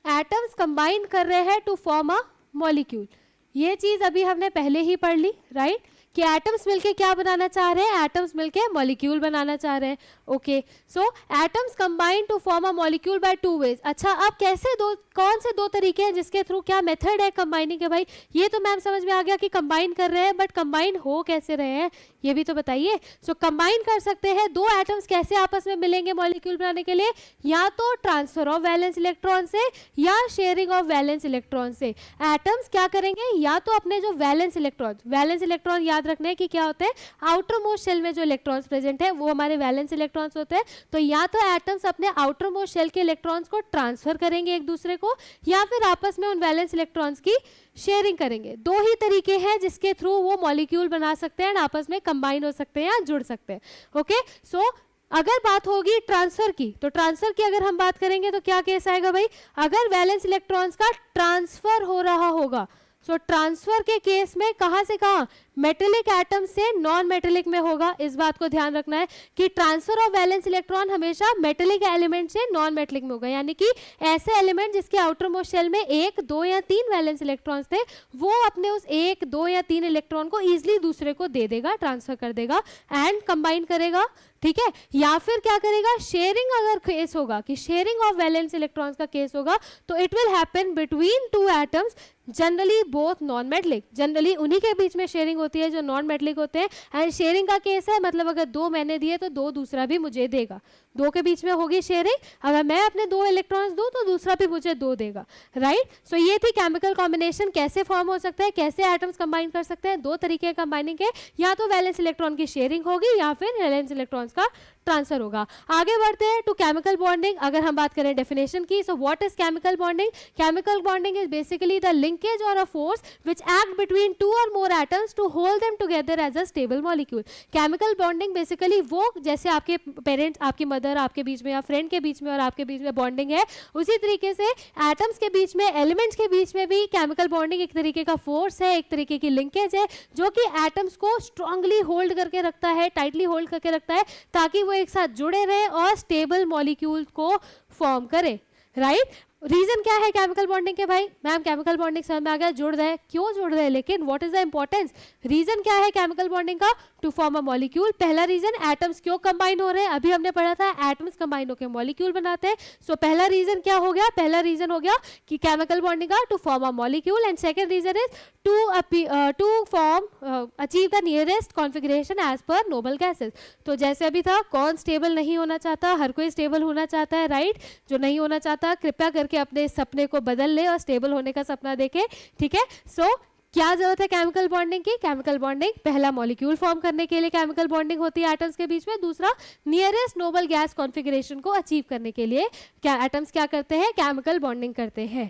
एटम्स कंबाइन कर रहे हैं टू फॉर्म अ मॉलिक्यूल। ये चीज अभी हमने पहले ही पढ़ ली, राइट, कि एटम्स मिलके क्या बनाना चाह रहे हैं, एटम्स मिलके मॉलिक्यूल बनाना चाह रहे हैं, okay. So atoms combine to form a molecule by two ways. अच्छा, अब कैसे कौन से दो तरीके हैं जिसके थ्रू, क्या मेथड है कंबाइनिंग के, भाई ये तो मैम समझ में आ गया कि कंबाइन कर रहे हैं, बट कंबाइन हो कैसे रहे हैं ये भी तो बताइए। सो कंबाइन कर सकते हैं, दो एटम्स कैसे आपस में मिलेंगे मॉलिक्यूल बनाने के लिए, या तो ट्रांसफर ऑफ वैलेंस इलेक्ट्रॉन से या शेयरिंग ऑफ वैलेंस इलेक्ट्रॉन से। एटम्स क्या करेंगे, या तो अपने जो वैलेंस इलेक्ट्रॉन याद रखना है कि क्या होते हैं, आउटर मोस्ट शेल में जो इलेक्ट्रॉन्स प्रेजेंट है वो हमारे वैलेंस इलेक्ट्रॉन्स होते हैं, तो या तो एटम्स अपने आउटर मोस्ट शेल के इलेक्ट्रॉन्स को ट्रांसफर करेंगे एक दूसरे को, या फिर आपस में उन वैलेंस इलेक्ट्रॉन्स की शेयरिंग करेंगे। दो ही तरीके हैं जिसके थ्रू वो मॉलिक्यूल बना सकते हैं, आपस में कंबाइन हो सकते हैं या जुड़ सकते हैं, ओके। सो अगर बात होगी ट्रांसफर की, तो ट्रांसफर की अगर हम बात करेंगे तो क्या केस आएगा भाई, अगर वैलेंस इलेक्ट्रॉन्स का ट्रांसफर हो रहा होगा, सो ट्रांसफर के केस में कहां से कहां, मेटेलिक एटम से नॉन मेटेलिक में होगा। इस बात को ध्यान रखना है कि ट्रांसफर ऑफ वैलेंस इलेक्ट्रॉन हमेशा मेटेलिक एलिमेंट से नॉन मेटेलिक में होगा, यानी कि ऐसे एलिमेंट जिसके आउटर मोस्ट शेल में एक, दो या तीन वैलेंस इलेक्ट्रॉन्स थे, वो अपने उस एक, दो या तीन इलेक्ट्रॉन को इजिली दूसरे को दे देगा, ट्रांसफर कर देगा एंड कंबाइन करेगा, ठीक है। या फिर क्या करेगा, शेयरिंग अगर केस होगा, कि शेयरिंग ऑफ वैलेंस इलेक्ट्रॉन्स का केस होगा, तो it will happen between two atoms, generally both non metallic, generally उन्हीं के बीच में शेयरिंग होती है जो नॉन मेटलिक होते हैं। एंड शेयरिंग का केस है, मतलब अगर दो मैंने दिए तो दो दूसरा भी मुझे देगा, दो के बीच में होगी शेयरिंग, अगर मैं अपने दो इलेक्ट्रॉन्स दूं तो दूसरा भी मुझे दो देगा, राइट। सो ये थी केमिकल कॉम्बिनेशन, कैसे फॉर्म हो सकता है, कैसे एटम्स कंबाइन कर सकते हैं, दो तरीके कंबाइनिंग के, या तो वैलेंस इलेक्ट्रॉन की शेयरिंग होगी या फिर वैलेंस इलेक्ट्रॉन्स का ट्रांसफर होगा। आगे बढ़ते हैं टू केमिकल बॉन्डिंग। अगर हम बात करें डेफिनेशन की, so what is chemical bonding, chemical bonding is basically the linkage और a force which act between two और more atoms to hold them together as a stable molecule. Chemical bonding basically वो, जैसे आपके parents, आपकी mother, आपके बीच में, या friend के बीच में और आपके बीच में बॉन्डिंग है, उसी तरीके से एटम्स के बीच में, एलिमेंट्स के बीच में भी केमिकल बॉन्डिंग एक तरीके का फोर्स है, एक तरीके की लिंकेज है, जो कि एटम्स को स्ट्रांगली होल्ड करके रखता है, टाइटली होल्ड करके रखता है, ताकि वो एक साथ जुड़े रहे और स्टेबल मॉलिक्यूल को फॉर्म करे, राइट। रीजन क्या है केमिकल बॉन्डिंग के, भाई मैम केमिकल बॉन्डिंग समझ में आ गया, जुड़ रहे, क्यों जुड़ रहे, लेकिन what is the importance, reason क्या है केमिकल बॉन्डिंग का, टू फॉर्म अ मॉलिक्यूल। पहला रीजन, एटम्स क्यों कंबाइन हो रहे हैं, अभी हमने पढ़ा था एटम्स कंबाइन होकर मॉलिक्यूल बनाते हैं। सो पहला रीजन क्या हो गया, पहला रीजन हो गया कि केमिकल बॉन्डिंग का to form a molecule, and second reason is to form achieve the nearest configuration as per noble gases. तो जैसे अभी था, कौन स्टेबल नहीं होना चाहता, हर कोई स्टेबल होना चाहता है, राइट। जो नहीं होना चाहता कृपया करके अपने सपने को बदल ले और स्टेबल होने का सपना देखे, ठीक है। सो क्या जरूरत है केमिकल बॉन्डिंग की, केमिकल बॉन्डिंग पहला मॉलिक्यूल फॉर्म करने के लिए केमिकल बॉन्डिंग होती है एटम्स के बीच में, दूसरा नियरेस्ट नोबल गैस कॉन्फिगरेशन को अचीव करने के लिए क्या एटम्स क्या करते हैं, केमिकल बॉन्डिंग करते हैं,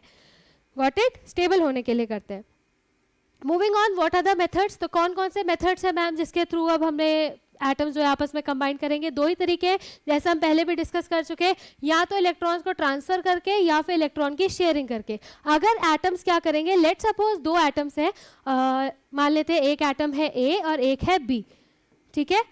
गॉट इट, स्टेबल होने के लिए करते हैं। Moving on, what are the methods, तो कौन कौन से मेथड्स है मैम जिसके थ्रू अब हमने एटम्स जो है आपस में कंबाइन करेंगे, दो ही तरीके हैं, जैसे हम पहले भी डिस्कस कर चुके हैं, या तो इलेक्ट्रॉन्स को ट्रांसफर करके या फिर इलेक्ट्रॉन की शेयरिंग करके। अगर एटम्स क्या करेंगे, लेट सपोज दो एटम्स हैं, मान लेते हैं एक एटम है ए और एक है बी, ठीक है,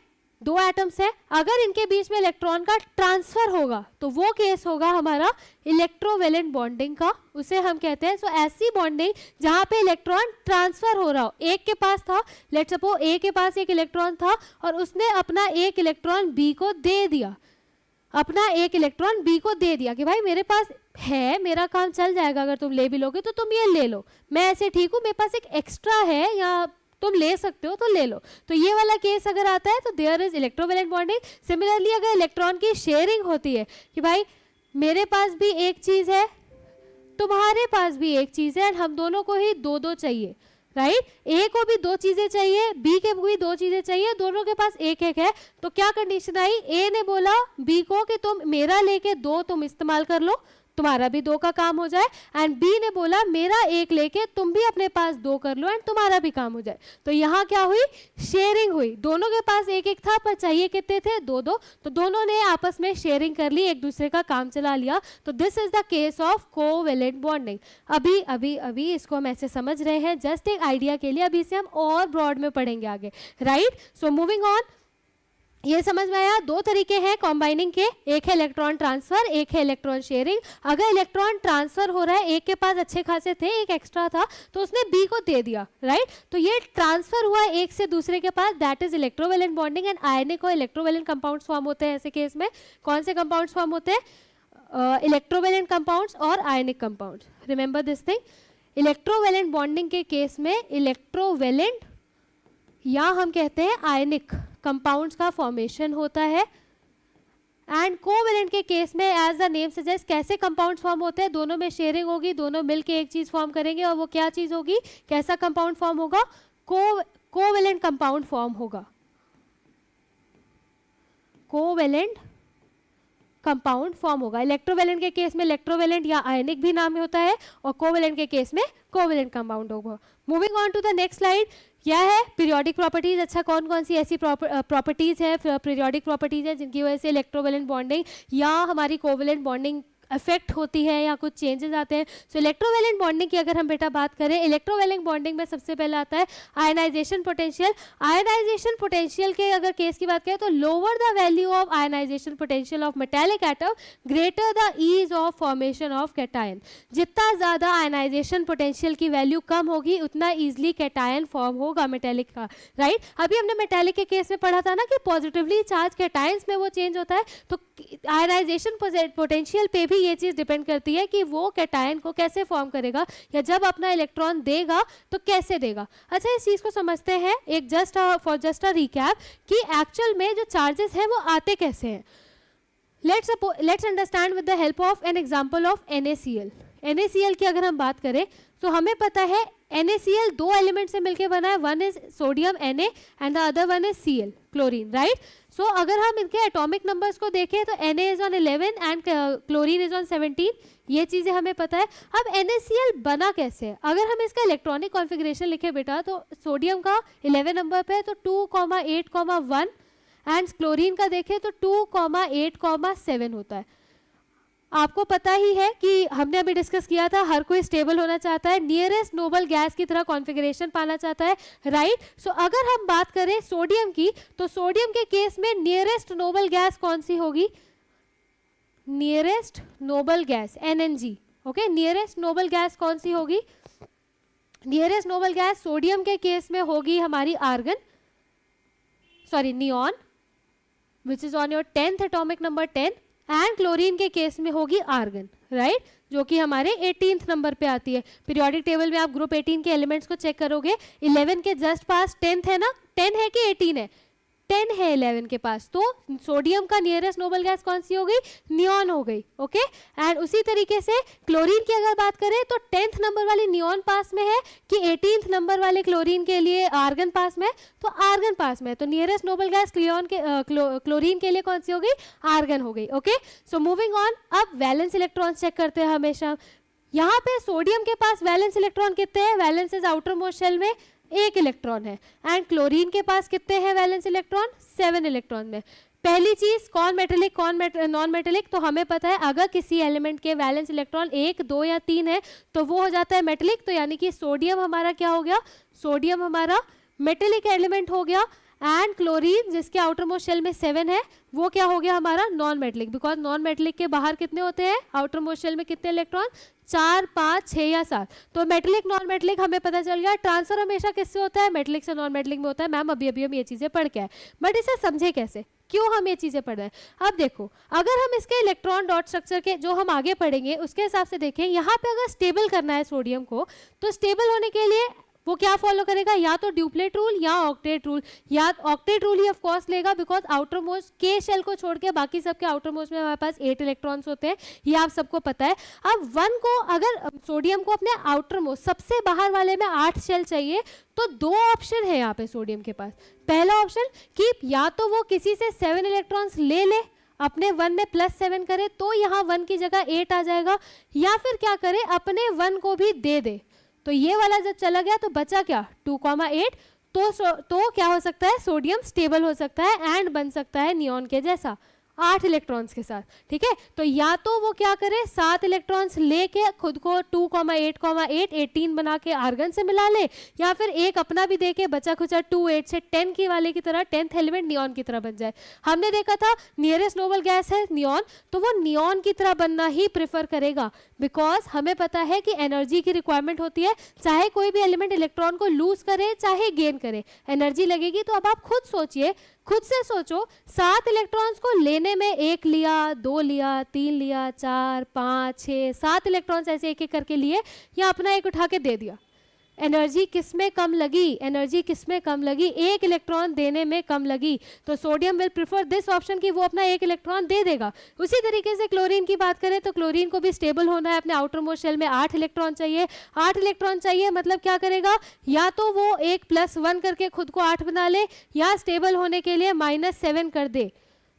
दो एटम्स है, अगर इनके बीच में इलेक्ट्रॉन का ट्रांसफर होगा तो वो केस होगा हमारा इलेक्ट्रोवैलेंट बॉन्डिंग का, उसे हम कहते हैं। सो ऐसी बॉन्डिंग जहां पे इलेक्ट्रॉन ट्रांसफर हो रहा हो, एक के पास था, लेट्स सपोज ए के पास एक इलेक्ट्रॉन था और उसने अपना एक इलेक्ट्रॉन बी को दे दिया, अपना एक इलेक्ट्रॉन बी को दे दिया कि भाई मेरे पास है, मेरा काम चल जाएगा, अगर तुम ले भी लोगे तो तुम ये ले लो, मैं ऐसे ठीक हूँ, मेरे पास एक एक्स्ट्रा है या तुम ले सकते हो तो ले लो। तो ये वाला केस अगर आता है तो there is electrovalent bonding. Similarly अगर इलेक्ट्रॉन की शेयरिंग होती है कि भाई मेरे पास भी एक चीज है, तुम्हारे पास भी एक चीज है, हम दोनों को ही दो दो चाहिए, राइट? ए को भी दो चीजें चाहिए, बी के भी दो चीजें चाहिए, दोनों के पास एक एक है, तो क्या कंडीशन आई? ए ने बोला बी को कि तुम मेरा लेके दो तुम इस्तेमाल कर लो, तुम्हारा भी दो का काम हो जाए, एंड बी ने बोला मेरा एक लेके तुम भी अपने पास दो कर लो एंड तुम्हारा भी काम हो जाए। तो यहाँ क्या हुई? शेयरिंग हुई, दोनों के पास एक एक था पर चाहिए कितने थे? दो दो, तो दोनों ने आपस में शेयरिंग कर ली, एक दूसरे का काम चला लिया। तो this is the case of covalent bonding. अभी अभी अभी इसको हम ऐसे समझ रहे हैं जस्ट एक आइडिया के लिए, अभी इसे हम और ब्रॉड में पढ़ेंगे आगे, राइट? सो मूविंग ऑन, ये समझ में आया? दो तरीके हैं कॉम्बाइनिंग के, एक है इलेक्ट्रॉन ट्रांसफर, एक है इलेक्ट्रॉन शेयरिंग। अगर इलेक्ट्रॉन ट्रांसफर हो रहा है, एक के पास अच्छे खासे थे, एक एक्स्ट्रा था, तो उसने बी को दे दिया, राइट? तो ये ट्रांसफर हुआ एक से दूसरे के पास, that is electrovalent bonding. And ionic और इलेक्ट्रोवैलेंट कंपाउंड्स फॉर्म होते हैं ऐसे केस में। कौन से कंपाउंड्स फॉर्म होते हैं? इलेक्ट्रोवैलेंट कंपाउंड्स और ionic compounds. Remember this thing, electrovalent bonding के केस में इलेक्ट्रोवैलेंट या हम कहते हैं आयनिक कंपाउंड्स का फॉर्मेशन होता है। एंड कोवैलेंट के केस में एज द नेम सजेस्ट कैसे कंपाउंड्स फॉर्म होते हैं? दोनों में शेयरिंग होगी, दोनों मिलके एक चीज फॉर्म करेंगे, और वो क्या चीज होगी? कैसा कंपाउंड फॉर्म होगा? कोवैलेंट कंपाउंड फॉर्म होगा, कोवैलेंट कंपाउंड फॉर्म होगा। इलेक्ट्रोवैलेंट के केस में इलेक्ट्रोवैलेंट या आयनिक भी नाम होता है, और कोवैलेंट के केस में कोवैलेंट कंपाउंड होगा। Moving on to the next slide, यह है पीरियोडिक प्रॉपर्टीज। अच्छा, कौन कौन सी ऐसी प्रॉपर्टीज है, पीरियोडिक प्रॉपर्टीज है जिनकी वजह से इलेक्ट्रोवैलेंट बॉन्डिंग या हमारी कोवैलेंट बॉन्डिंग इफेक्ट होती है या कुछ चेंजेस आते हैं? सो इलेक्ट्रोवैलेंट बॉन्डिंग की अगर हम बेटा बात करें, इलेक्ट्रोवैलेंट बॉन्डिंग में सबसे पहले आता है आयनाइजेशन पोटेंशियल। आयनाइजेशन पोटेंशियल के अगर केस की बात करें तो lower the value of ionization potential of metallic atom greater the ease of formation of cation. जितना ज्यादा आयनाइजेशन पोटेंशियल की वैल्यू कम होगी उतना ईजिली कैटायन फॉर्म होगा मेटालिक का, राइट? अभी हमने मेटालिक के केस में पढ़ा था ना कि पॉजिटिवली चार्ज कैटायंस में वो चेंज होता है, तो आयनाइजेशन पोटेंशियल पे भी ये चीज डिपेंड करती है कि वो कैटायन को कैसे फॉर्म करेगा या जब अपना इलेक्ट्रॉन देगा तो कैसे देगा। अच्छा, इस चीज को समझते हैं एक जस्ट अ रिकैप कि एक्चुअल में जो चार्जेस हैं वो आते कैसे हैं। Let's understand with the help of an example of NaCl। NaCl की अगर हम बात करें तो हमें पता है NaCl दो एलिमेंट से मिलकर बना है, one is sodium Na and the other one is Cl, chlorine, right? So अगर हम इनके एटॉमिक नंबर्स को देखें तो Na is on 11 and chlorine is on 17, ये चीजें हमें पता है। अब NaCl बना कैसे है? अगर हम इसका इलेक्ट्रॉनिक कॉन्फ़िगरेशन लिखे बेटा तो सोडियम का 11 नंबर पे है तो 2,8,1 एंड क्लोरीन का देखें तो 2,8,7 होता है। आपको पता ही है कि हमने अभी डिस्कस किया था, हर कोई स्टेबल होना चाहता है, नियरेस्ट नोबल गैस की तरह कॉन्फ़िगरेशन पाना चाहता है, राइट? सो अगर हम बात करें सोडियम की तो सोडियम के केस में नियरेस्ट नोबल गैस कौन सी होगी? Nearest noble gas NNG, okay? Nearest noble gas कौन सी होगी? नियरेस्ट नोबल गैस सोडियम के केस में होगी हमारी argon, sorry neon, which is on your 10th atomic number 10, and chlorine के केस में होगी आर्गन, राइट? जो कि हमारे 18th नंबर पे आती है। पीरियोडिक टेबल में आप ग्रुप 18 के एलिमेंट्स को चेक करोगे, 11 के जस्ट पास 10th है ना, 10 है कि 18 है? 10 है 11 के पास, तो सोडियम का नियरेस्ट नोबल गैस कौन सी हो गई? नियॉन हो गई, ओके? एंड उसी तरीके से क्लोरीन की अगर बात करें तो 10th नंबर वाली नियॉन पास में है कि 18th नंबर वाले क्लोरीन के लिए आर्गन पास में है? तो आर्गन पास में है, तो नियरेस्ट नोबल गैस क्लोरीन के लिए कौन सी हो गई? आर्गन हो गई, ओके? सो मूविंग ऑन, अब वैलेंस इलेक्ट्रॉन चेक करते हैं हमेशा। यहाँ पे सोडियम के पास वैलेंस इलेक्ट्रॉन कितने हैं? Valence is outer most shell में एक इलेक्ट्रॉन है, एंड क्लोरीन के पास कितने हैं वैलेंस इलेक्ट्रॉन? 7 इलेक्ट्रॉन में। पहली चीज कौन मेटेलिक कौन नॉन मेटेलिक, तो हमें पता है अगर किसी एलिमेंट के वैलेंस इलेक्ट्रॉन 1, 2 या 3 है तो वो हो जाता है मेटेलिक। तो यानी कि सोडियम हमारा क्या हो गया? सोडियम हमारा मेटेलिक एलिमेंट हो गया। एंड क्लोरीन जिसके आउटर मोस्ट शेल में 7 है वो क्या हो गया हमारा non metallic, because non metallic के बाहर कितने होते हैं आउटर मोस्ट शेल में कितने इलेक्ट्रॉन, 4, 5, 6 या 7। तो मेटलिक नॉन मेटलिक हमें पता चल गया। ट्रांसफर हमेशा किससे होता है, मेटलिक से नॉन मेटलिक में होता है। मैम अभी अभी हम ये चीजें पढ़ के आए, बट इसे समझे कैसे, क्यों हम ये चीजें पढ़ रहे हैं। अब देखो अगर हम इसके इलेक्ट्रॉन डॉट स्ट्रक्चर के जो हम आगे पढ़ेंगे उसके हिसाब से देखें, यहाँ पे अगर स्टेबल करना है सोडियम को, तो स्टेबल होने के लिए वो क्या फॉलो करेगा, या तो ड्यूप्लेट रूल या ऑक्टेट रूल, या octet rule he of course लेगा, बिकॉज आउटर मोस्ट के शेल को छोड़ के बाकी सबके आउटर मोस्ट में हमारे पास 8 इलेक्ट्रॉन्स होते हैं, ये आप सबको पता है। अब 1 को अगर सोडियम को अपने आउटर मोस्ट सबसे बाहर वाले में 8 शेल चाहिए, तो 2 ऑप्शन है यहाँ पे सोडियम के पास। पहला ऑप्शन कि या तो वो किसी से 7 इलेक्ट्रॉन्स ले ले, अपने 1 में +7 करे तो यहाँ 1 की जगह 8 आ जाएगा, या फिर क्या करे अपने 1 को भी दे दे। तो ये वाला जब चला गया तो बचा क्या 2,8, तो क्या हो सकता है, सोडियम स्टेबल हो सकता है एंड बन सकता है नियॉन के जैसा 8 इलेक्ट्रॉन्स के साथ। ठीक है, तो या तो वो क्या करे 7 इलेक्ट्रॉन्स लेके खुद को 2,8,8 18 बना के आर्गन से मिला ले, या फिर एक अपना भी देके बचा खुचा 2, 8 से 10 की वाले की तरह 10th एलिमेंट नियॉन की तरह बन जाए। हमने देखा था नियरेस्ट नोबल गैस है नियॉन, तो वो नियॉन की तरह बनना ही प्रेफर करेगा, बिकॉज हमें पता है कि एनर्जी की रिक्वायरमेंट होती है, चाहे कोई भी एलिमेंट इलेक्ट्रॉन को लूज करे चाहे गेन करे, एनर्जी लगेगी। तो अब आप खुद सोचिए, खुद से सोचो, 7 इलेक्ट्रॉन्स को लेने में 1 लिया, 2 लिया, 3 लिया, 4, 5, 6, 7 इलेक्ट्रॉन्स ऐसे एक एक करके लिए, या अपना एक उठा के दे दिया, एनर्जी किसमें कम लगी, एनर्जी किसमें कम लगी, 1 इलेक्ट्रॉन देने में कम लगी। तो sodium will prefer this option कि वो अपना 1 इलेक्ट्रॉन दे देगा। उसी तरीके से क्लोरीन की बात करें तो क्लोरीन को भी स्टेबल होना है, अपने आउटर मोस्ट शेल में 8 इलेक्ट्रॉन चाहिए। 8 इलेक्ट्रॉन चाहिए मतलब क्या करेगा, या तो वो 1 + 1 करके खुद को 8 बना ले, या स्टेबल होने के लिए -7 कर दे,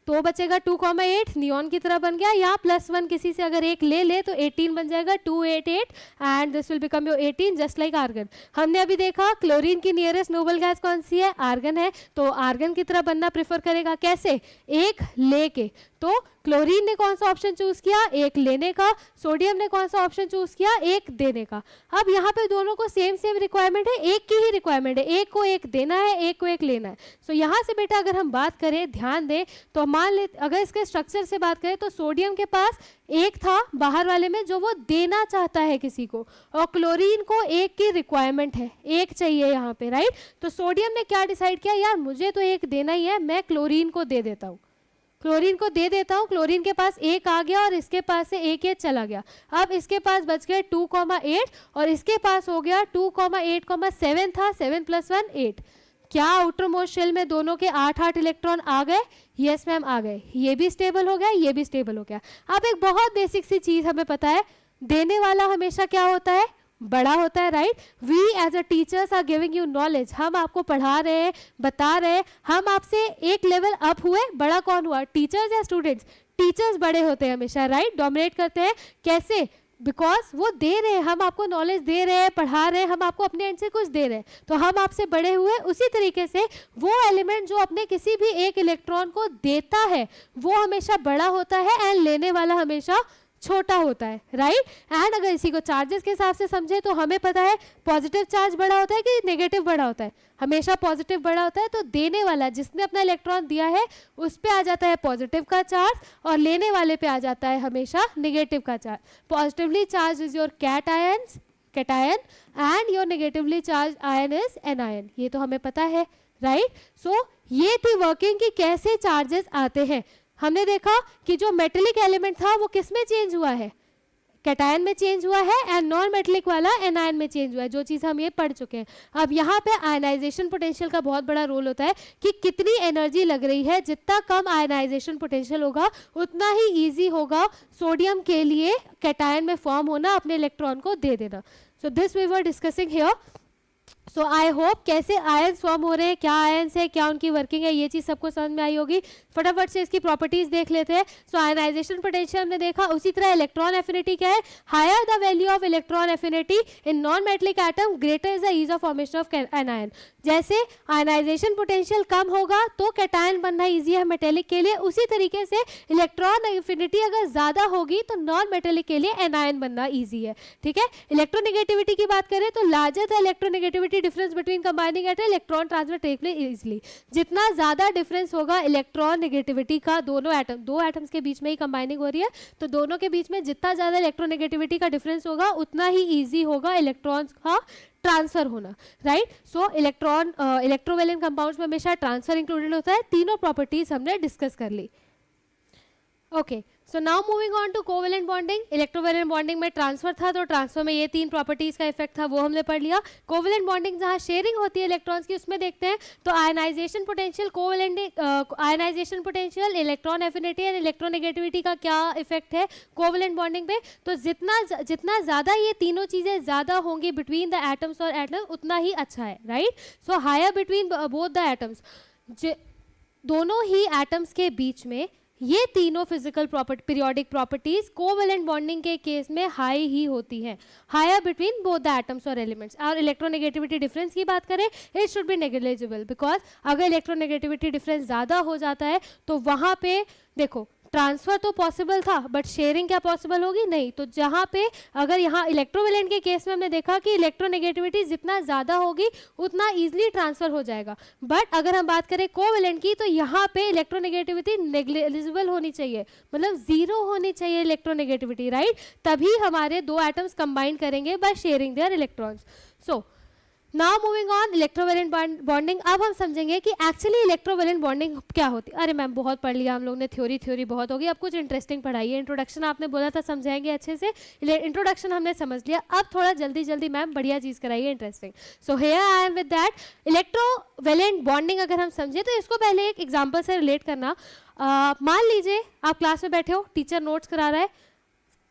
तो बचेगा 2,8 नियॉन की तरह बन गया, या +1 किसी से अगर 1 ले ले तो 18 बन जाएगा, 288 and this will become your 18 just like argon. हमने अभी देखा क्लोरीन की नियरेस्ट नोबल गैस कौन सी है, आर्गन है, तो आर्गन की तरह बनना प्रेफर करेगा। कैसे, 1 लेके। तो क्लोरीन ने कौन सा ऑप्शन चूज किया, 1 लेने का, सोडियम ने कौन सा ऑप्शन चूज किया, 1 देने का। अब यहाँ पे दोनों को सेम रिक्वायरमेंट है, 1 की ही रिक्वायरमेंट है, 1 को 1 देना है, 1 को 1 लेना है। सो यहाँ से बेटा अगर हम बात करें, ध्यान दें, तो मान ले अगर इसके स्ट्रक्चर से बात करें तो सोडियम के पास 1 था बाहर वाले में जो वो देना चाहता है किसी को, और क्लोरीन को 1 की रिक्वायरमेंट है, 1 चाहिए यहाँ पे, राइट। तो सोडियम ने क्या डिसाइड किया, यार मुझे तो 1 देना ही है, मैं क्लोरीन को दे देता हूँ, क्लोरीन को दे देता हूँ। क्लोरीन के पास 1 आ गया और इसके पास से 1 चला गया। अब इसके पास बच गए 2,8 और इसके पास हो गया 2,8,7 था, 7 + 1 8। क्या आउटर मोस्ट शेल में दोनों के 8 इलेक्ट्रॉन आ गए, यस मैम आ गए, ये भी स्टेबल हो गया, ये भी स्टेबल हो गया। अब एक बहुत बेसिक सी चीज हमें पता है, देने वाला हमेशा क्या होता है, बड़ा होता है, right. We as a teachers are giving you knowledge, हम आपको पढ़ा रहे हैं, बता रहे हैं, हम आपसे एक लेवल अप हुए, बड़ा कौन हुआ, टीचर्स या स्टूडेंट्स, टीचर्स बड़े होते हैं हमेशा, राइट, डोमिनेट करते हैं। कैसे, बिकॉज वो दे रहे हैं, हम आपको नॉलेज दे रहे हैं, पढ़ा रहे हैं, हम आपको अपने एंड से कुछ दे रहे हैं, तो हम आपसे बड़े हुए। उसी तरीके से वो एलिमेंट जो अपने किसी भी एक इलेक्ट्रॉन को देता है वो हमेशा बड़ा होता है एंड लेने वाला हमेशा छोटा होता है, राइट। एंड अगर इसी को चार्जेस के हिसाब से समझे तो हमें पता है पॉजिटिव चार्ज बड़ा होता है कि नेगेटिव बड़ा होता है, हमेशा पॉजिटिव बड़ा होता है। तो देने वाला जिसने अपना इलेक्ट्रॉन दिया है उस पे आ जाता है पॉजिटिव का चार्ज, और लेने वाले पे आ जाता है हमेशा नेगेटिव का charge. Positively charge is your cation and your negatively charge ion is anion, ये तो हमें पता है, राइट। सो ये थी वर्किंग की कैसे चार्जेस आते हैं। हमने देखा कि जो मेटेलिक एलिमेंट था वो किस में चेंज हुआ है, कैटायन में चेंज हुआ है, एंड नॉन मेटेलिक वाला एनायन में चेंज हुआ है, जो चीज़ हम ये पढ़ चुके हैं। अब यहाँ पे आयनाइजेशन पोटेंशियल का बहुत बड़ा रोल होता है कि कितनी एनर्जी लग रही है, जितना कम आयनाइजेशन पोटेंशियल होगा उतना ही ईजी होगा सोडियम के लिए कैटायन में फॉर्म होना, अपने इलेक्ट्रॉन को दे देना। So this we were discussing here. So I hope कैसे आयंस फॉर्म हो रहे हैं, क्या आयंस है, क्या उनकी वर्किंग है, ये चीज़ सबको समझ में आई होगी। फटाफट से इसकी प्रॉपर्टीज देख लेते हैं। सो आयनाइजेशन पोटेंशियल हमने देखा, उसी तरह इलेक्ट्रॉन एफिनिटी क्या है, higher the value of electron affinity in non metallic atom greater is the ease of formation of anion. जैसे आयनाइजेशन पोटेंशियल कम होगा तो कैटायन बनना ईजी है मेटेलिक के लिए, उसी तरीके से इलेक्ट्रॉन एफिनिटी अगर ज़्यादा होगी तो नॉन मेटेलिक के लिए एनायन बनना ईजी है, ठीक है। इलेक्ट्रोनेगेटिविटी की बात करें तो larger the electronegativity electronegativity difference between combining at electron transfer take place easily. जितना ज्यादा डिफरेंस होगा इलेक्ट्रॉन नेगेटिविटी का, दो एटम्स के बीच में ही कंबाइनिंग हो रही है, तो दोनों के बीच में जितना ज्यादा इलेक्ट्रोनेगेटिविटी का डिफरेंस होगा उतना ही ईजी होगा इलेक्ट्रॉन्स का ट्रांसफर होना, राइट। सो इलेक्ट्रोवेलेंट कंपाउंड्स में हमेशा ट्रांसफर इंक्लूडेड होता है। तीनों प्रॉपर्टीज हमने डिस्कस कर ली। Okay, so now moving on to covalent bonding. Electrovalent bonding में ट्रांसफर था, तो ट्रांसफर में ये 3 प्रॉपर्टीज का इफेक्ट था, वो हमने पढ़ लिया। कोवेलेंट बॉन्डिंग जहाँ शेयरिंग होती है इलेक्ट्रॉन्स की, उसमें देखते हैं तो ionization potential, ionization potential, electron affinity and electronegativity का क्या इफेक्ट है कोवेलेंट बॉन्डिंग पे। तो जितना ज्यादा ये तीनों चीजें ज्यादा होंगी बिटवीन द एटम्स और एटम, उतना ही अच्छा है, right. So higher between both the atoms, दोनों ही एटम्स के बीच में ये तीनों physical periodic properties covalent bonding के केस में हाई ही होती हैं, higher between both the atoms और एलिमेंट्स। और इलेक्ट्रोनेगेटिविटी डिफरेंस की बात करें, it should be negligible, because अगर इलेक्ट्रोनेगेटिविटी डिफरेंस ज़्यादा हो जाता है तो वहाँ पे देखो ट्रांसफर तो पॉसिबल था, बट शेयरिंग क्या पॉसिबल होगी? नहीं। तो जहाँ पे अगर यहाँ इलेक्ट्रोवेलेंट के केस में हमने देखा कि इलेक्ट्रोनेगेटिविटी जितना ज़्यादा होगी उतना ईजिली ट्रांसफर हो जाएगा, बट अगर हम बात करें कोवेलेंट की, तो यहाँ पे इलेक्ट्रोनेगेटिविटी नेग्लिजिबल होनी चाहिए, मतलब जीरो होनी चाहिए इलेक्ट्रोनेगेटिविटी, राइट। तभी हमारे दो एटम्स कंबाइन करेंगे by sharing their electrons. So now moving on electrovalent bonding. अब हम समझेंगे कि एक्चुअली इलेक्ट्रोवेलेंट बॉन्डिंग क्या होती है। अरे मैम बहुत पढ़ लिया हम लोग ने, थ्योरी बहुत होगी, अब कुछ इंटरेस्टिंग पढ़ाइए। इंट्रोडक्शन आपने बोला था समझाएंगे अच्छे से, इंट्रोडक्शन हमने समझ लिया, अब थोड़ा जल्दी मैम बढ़िया चीज़ कराइए, interesting. So here I am with that electrovalent bonding. अगर हम समझे तो इसको पहले एक एग्जाम्पल से रिलेट करना। मान लीजिए आप क्लास में बैठे हो, टीचर नोट्स करा रहा है,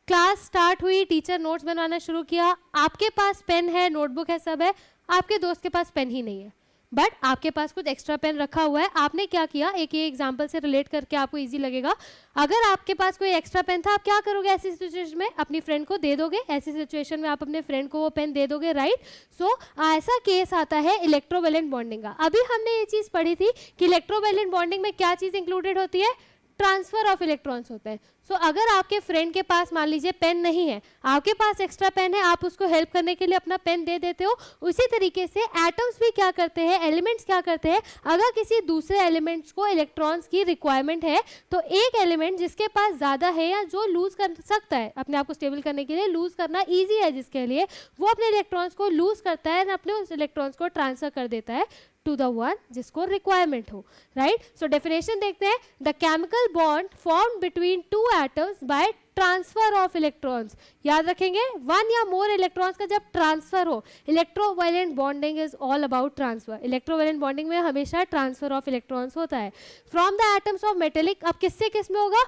क्लास स्टार्ट हुई, टीचर नोट्स बनवाना शुरू किया, आपके पास पेन है, नोटबुक है, सब है, आपके दोस्त के पास पेन ही नहीं है, बट आपके पास कुछ एक्स्ट्रा पेन रखा हुआ है। आपने क्या किया, एक ये एग्जांपल से रिलेट करके आपको इजी लगेगा। अगर आपके पास कोई एक्स्ट्रा पेन था, आप क्या करोगे ऐसी सिचुएशन में? अपनी फ्रेंड को दे दोगे। ऐसी सिचुएशन में आप अपने फ्रेंड को वो पेन दे दोगे, राइट। सो ऐसा केस आता है इलेक्ट्रोवेलेंट बॉन्डिंग का। अभी हमने ये चीज़ पढ़ी थी कि इलेक्ट्रोवेलेंट बॉन्डिंग में क्या चीज़ इंक्लूडेड होती है? ट्रांसफर ऑफ इलेक्ट्रॉन्स होते हैं। सो अगर आपके फ्रेंड के पास मान लीजिए पेन नहीं है, आपके पास एक्स्ट्रा पेन है, आप उसको हेल्प करने के लिए अपना पेन दे देते हो। उसी तरीके से एटम्स भी क्या करते हैं, एलिमेंट्स क्या करते हैं, अगर किसी दूसरे एलिमेंट्स को इलेक्ट्रॉन्स की रिक्वायरमेंट है, तो एक एलिमेंट जिसके पास ज़्यादा है या जो लूज कर सकता है अपने आप को स्टेबल करने के लिए, लूज करना ईजी है जिसके लिए, वो अपने इलेक्ट्रॉन्स को लूज करता है और अपने उस इलेक्ट्रॉन्स को ट्रांसफर कर देता है टू द वन जिसको रिक्वायरमेंट हो, राइट। सो डेफिनेशन देखते हैं, the chemical bond form between two atoms by transfer of electrons. याद रखेंगे, वन या मोर इलेक्ट्रॉन्स का जब ट्रांसफर हो, electrovalent bonding is all about transfer. Electrovalent bonding में हमेशा ट्रांसफर ऑफ इलेक्ट्रॉन्स होता है from the atoms of metallic. अब किससे किस में होगा?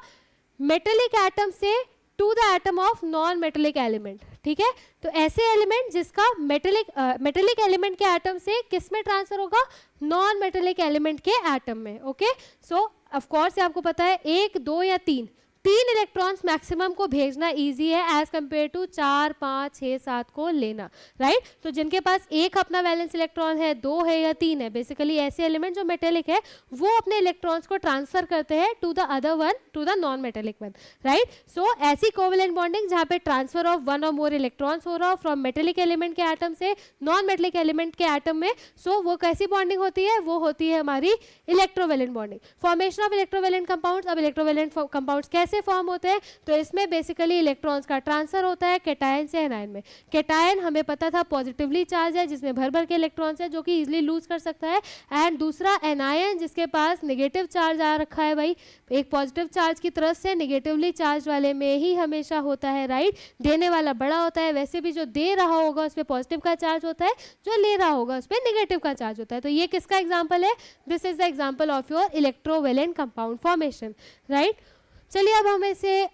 मेटेलिक एटम से to the atom of non metallic element, ठीक है। तो ऐसे एलिमेंट जिसका मेटेलिक एलिमेंट के एटम से किस में ट्रांसफर होगा? नॉन मेटेलिक एलिमेंट के एटम में, ओके। सो ऑफ कोर्स आपको पता है 1, 2 या 3 इलेक्ट्रॉन्स मैक्सिमम को भेजना इजी है एज कंपेयर टू 4, 5, 6, 7 को लेना, राइट। तो जिनके पास एक अपना वैलेंस इलेक्ट्रॉन है, 2 है या 3 है, बेसिकली ऐसे एलिमेंट जो मेटेलिक है वो अपने इलेक्ट्रॉन्स को ट्रांसफर करते हैं to the other one, to the non metallic one, right. So ऐसी कोवेलेंट बॉन्डिंग जहाँ पे ट्रांसफर ऑफ वन और मोर इलेक्ट्रॉन्स हो रहा हो फ्रॉम मेटेलिक एलिमेंट के एटम से नॉन मेटेलिक एलिमेंट के एटम में, सो वो कैसी बॉन्डिंग होती है? वो होती है हमारी electrovalent bonding. Formation of electrovalent compounds. अब इलेक्ट्रोवेलेंट कंपाउंड्स कैसे फॉर्म होते हैं? तो इसमें बेसिकली इलेक्ट्रॉन्स का ट्रांसफर होता है कैटायन से एनायन में। कैटायन हमें पता था पॉजिटिवली चार्ज है, जिसमें भर के इलेक्ट्रॉन्स है, जो कि इजीली लूज कर सकता है, एंड दूसरा एनायन जिसके पास नेगेटिव चार्ज आ रखा है। भाई एक पॉजिटिव चार्ज की तरफ से नेगेटिवली चार्ज वाले में ही हमेशा होता है, राइट। देने वाला बड़ा होता है, वैसे भी जो दे रहा होगा उस पर पॉजिटिव का चार्ज होता है, जो ले रहा होगा उस पर नेगेटिव का चार्ज होता है। तो ये किसका एग्जाम्पल है? This is the example of your electrovalent compound formation, right. चलिए अब हम इसे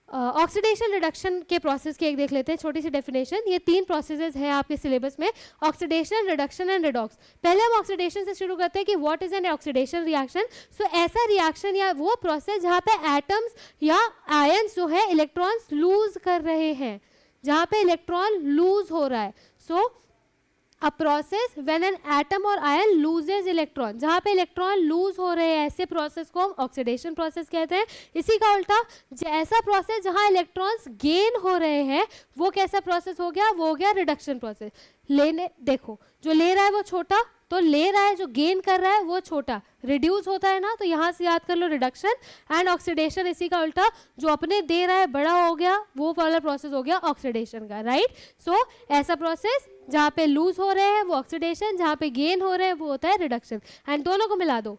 ऑक्सीडेशन रिडक्शन के प्रोसेस की एक देख लेते हैं, छोटी सी डेफिनेशन। ये 3 प्रोसेसेस हैं आपके सिलेबस में, ऑक्सीडेशन, रिडक्शन एंड रिडॉक्स। पहले हम ऑक्सीडेशन से शुरू करते हैं कि what is an oxidation reaction. सो ऐसा रिएक्शन या वो प्रोसेस जहाँ पे एटम्स या आयंस जो है इलेक्ट्रॉन्स लूज कर रहे हैं, जहाँ पे इलेक्ट्रॉन लूज हो रहा है। So a process when an atom और आयन लूजेज इलेक्ट्रॉन, जहाँ पे इलेक्ट्रॉन लूज हो रहे हैं ऐसे प्रोसेस को हम ऑक्सीडेशन प्रोसेस कहते हैं। इसी का उल्टा ऐसा प्रोसेस जहाँ इलेक्ट्रॉन्स गेन हो रहे हैं वो कैसा प्रोसेस हो गया, वो हो गया रिडक्शन प्रोसेस। लेने देखो, जो ले रहा है वो छोटा, तो ले रहा है, जो गेन कर रहा है वो छोटा, रिड्यूस होता है ना, तो यहाँ से याद कर लो रिडक्शन। एंड ऑक्सीडेशन इसी का उल्टा, जो अपने दे रहा है बड़ा हो गया, वो वाला प्रोसेस हो गया ऑक्सीडेशन का, राइट। सो ऐसा प्रोसेस जहाँ पे लूज हो रहे हैं वो ऑक्सीडेशन, जहाँ पे गेन हो रहे हैं वो होता है रिडक्शन। एंड दोनों को मिला दो,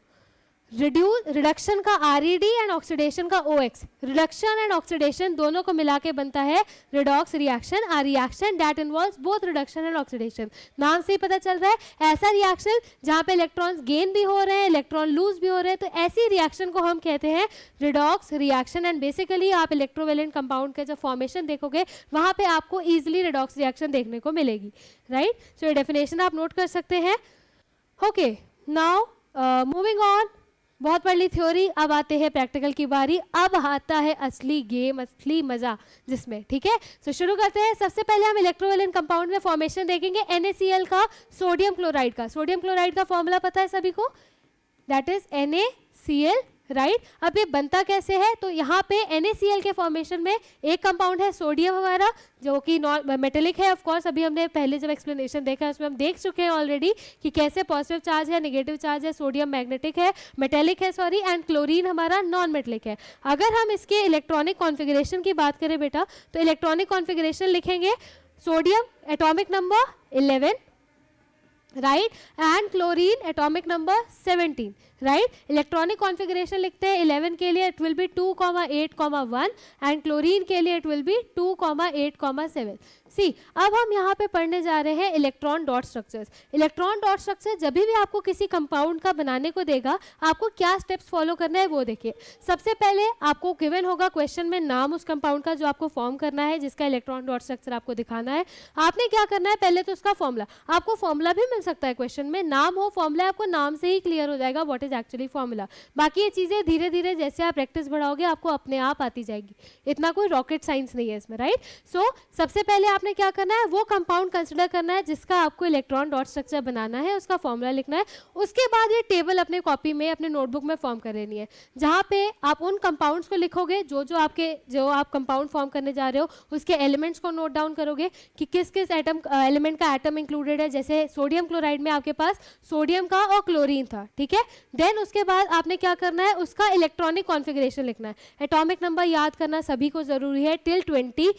रिडक्शन का RED एंड ऑक्सीडेशन का OX, रिडक्शन एंड ऑक्सीडेशन दोनों को मिला के बनता है redox reaction, a reaction that involves both reduction and oxidation. नाम से ही पता चल रहा है ऐसा रिएक्शन जहाँ पे इलेक्ट्रॉन्स गेन भी हो रहे हैं, इलेक्ट्रॉन लूज भी हो रहे हैं, तो ऐसी रिएक्शन को हम कहते हैं रिडॉक्स रिएक्शन। एंड बेसिकली आप इलेक्ट्रोवेलेंट कंपाउंड का जब फॉर्मेशन देखोगे वहाँ पे आपको ईजिली रिडॉक्स रिएक्शन देखने को मिलेगी, राइट। सो ये डेफिनेशन आप नोट कर सकते हैं। ओके, नाउ मूविंग ऑन, बहुत पढ़ ली थ्योरी, अब आते हैं प्रैक्टिकल की बारी। अब आता है असली गेम, असली मजा जिसमें, ठीक है। तो शुरू करते हैं। सबसे पहले हम इलेक्ट्रोवेलेंट कंपाउंड में फॉर्मेशन देखेंगे NaCl का, सोडियम क्लोराइड का। सोडियम क्लोराइड का फॉर्मूला पता है सभी को, दैट इज NaCl, राइट। अब ये बनता कैसे है, तो यहाँ पे NaCl के फॉर्मेशन में एक कंपाउंड है सोडियम हमारा, जो कि मेटेलिक है। ऑफ कोर्स अभी हमने पहले जब एक्सप्लेनेशन देखा है उसमें हम देख चुके हैं ऑलरेडी कि कैसे पॉजिटिव चार्ज है, नेगेटिव चार्ज है, सोडियम मैग्नेटिक है, मेटेलिक है सॉरी, एंड क्लोरीन हमारा नॉन मेटेलिक है। अगर हम इसके इलेक्ट्रॉनिक कॉन्फ़िगरेशन की बात करें बेटा, तो इलेक्ट्रॉनिक कॉन्फ़िगरेशन लिखेंगे sodium atomic number 11, right, and chlorine atomic number 17, right. Electronic configuration लिखते हैं 11 के लिए it will be 2,8,1 and chlorine के लिए इट विल बी 2,8,7। सी, अब हम यहाँ पे पढ़ने जा रहे हैं electron dot structures. Electron dot structure जब भी आपको किसी कंपाउंड का बनाने को देगा, आपको क्या स्टेप्स फॉलो करना है वो देखिए। सबसे पहले आपको गिवन होगा क्वेश्चन में नाम उस कंपाउंड का जो आपको फॉर्म करना है, जिसका इलेक्ट्रॉन डॉट स्ट्रक्चर आपको दिखाना है। आपने क्या करना है, पहले तो उसका फॉर्मूला, आपको फॉर्मूला भी मिल सकता है क्वेश्चन में, नाम हो फॉर्मूला, आपको नाम से ही क्लियर हो जाएगा व्हाट इज एक्चुअली फॉर्मूला। बाकी ये चीज़ें धीरे धीरे जैसे आप प्रैक्टिस बढ़ाओगे आपको अपने आप आती जाएगी, इतना कोई रॉकेट साइंस नहीं है इसमें, राइट। सो सबसे पहले आपने क्या करना है, वो कंपाउंड कंसिडर करना है जिसका आपको इलेक्ट्रॉन डॉट स्ट्रक्चर बनाना है, उसका फॉर्मूला लिखना है। उसके बाद ये टेबल अपने कॉपी में, अपने नोटबुक में फॉर्म कर लेनी है, जहाँ पे आप उन कंपाउंड्स को लिखोगे जो आप कंपाउंड फॉर्म करने जा रहे हो, उसके एलिमेंट्स को नोट डाउन करोगे कि किस किस एलिमेंट का एटम इंक्लूडेड है। जैसे सोडियम क्लोराइड में आपके पास सोडियम का और क्लोरीन था, ठीक है। देन उसके बाद आपने क्या करना है, उसका इलेक्ट्रॉनिक कॉन्फ़िगरेशन लिखना है। एटॉमिक नंबर याद करना सभी को जरूरी है टिल 20,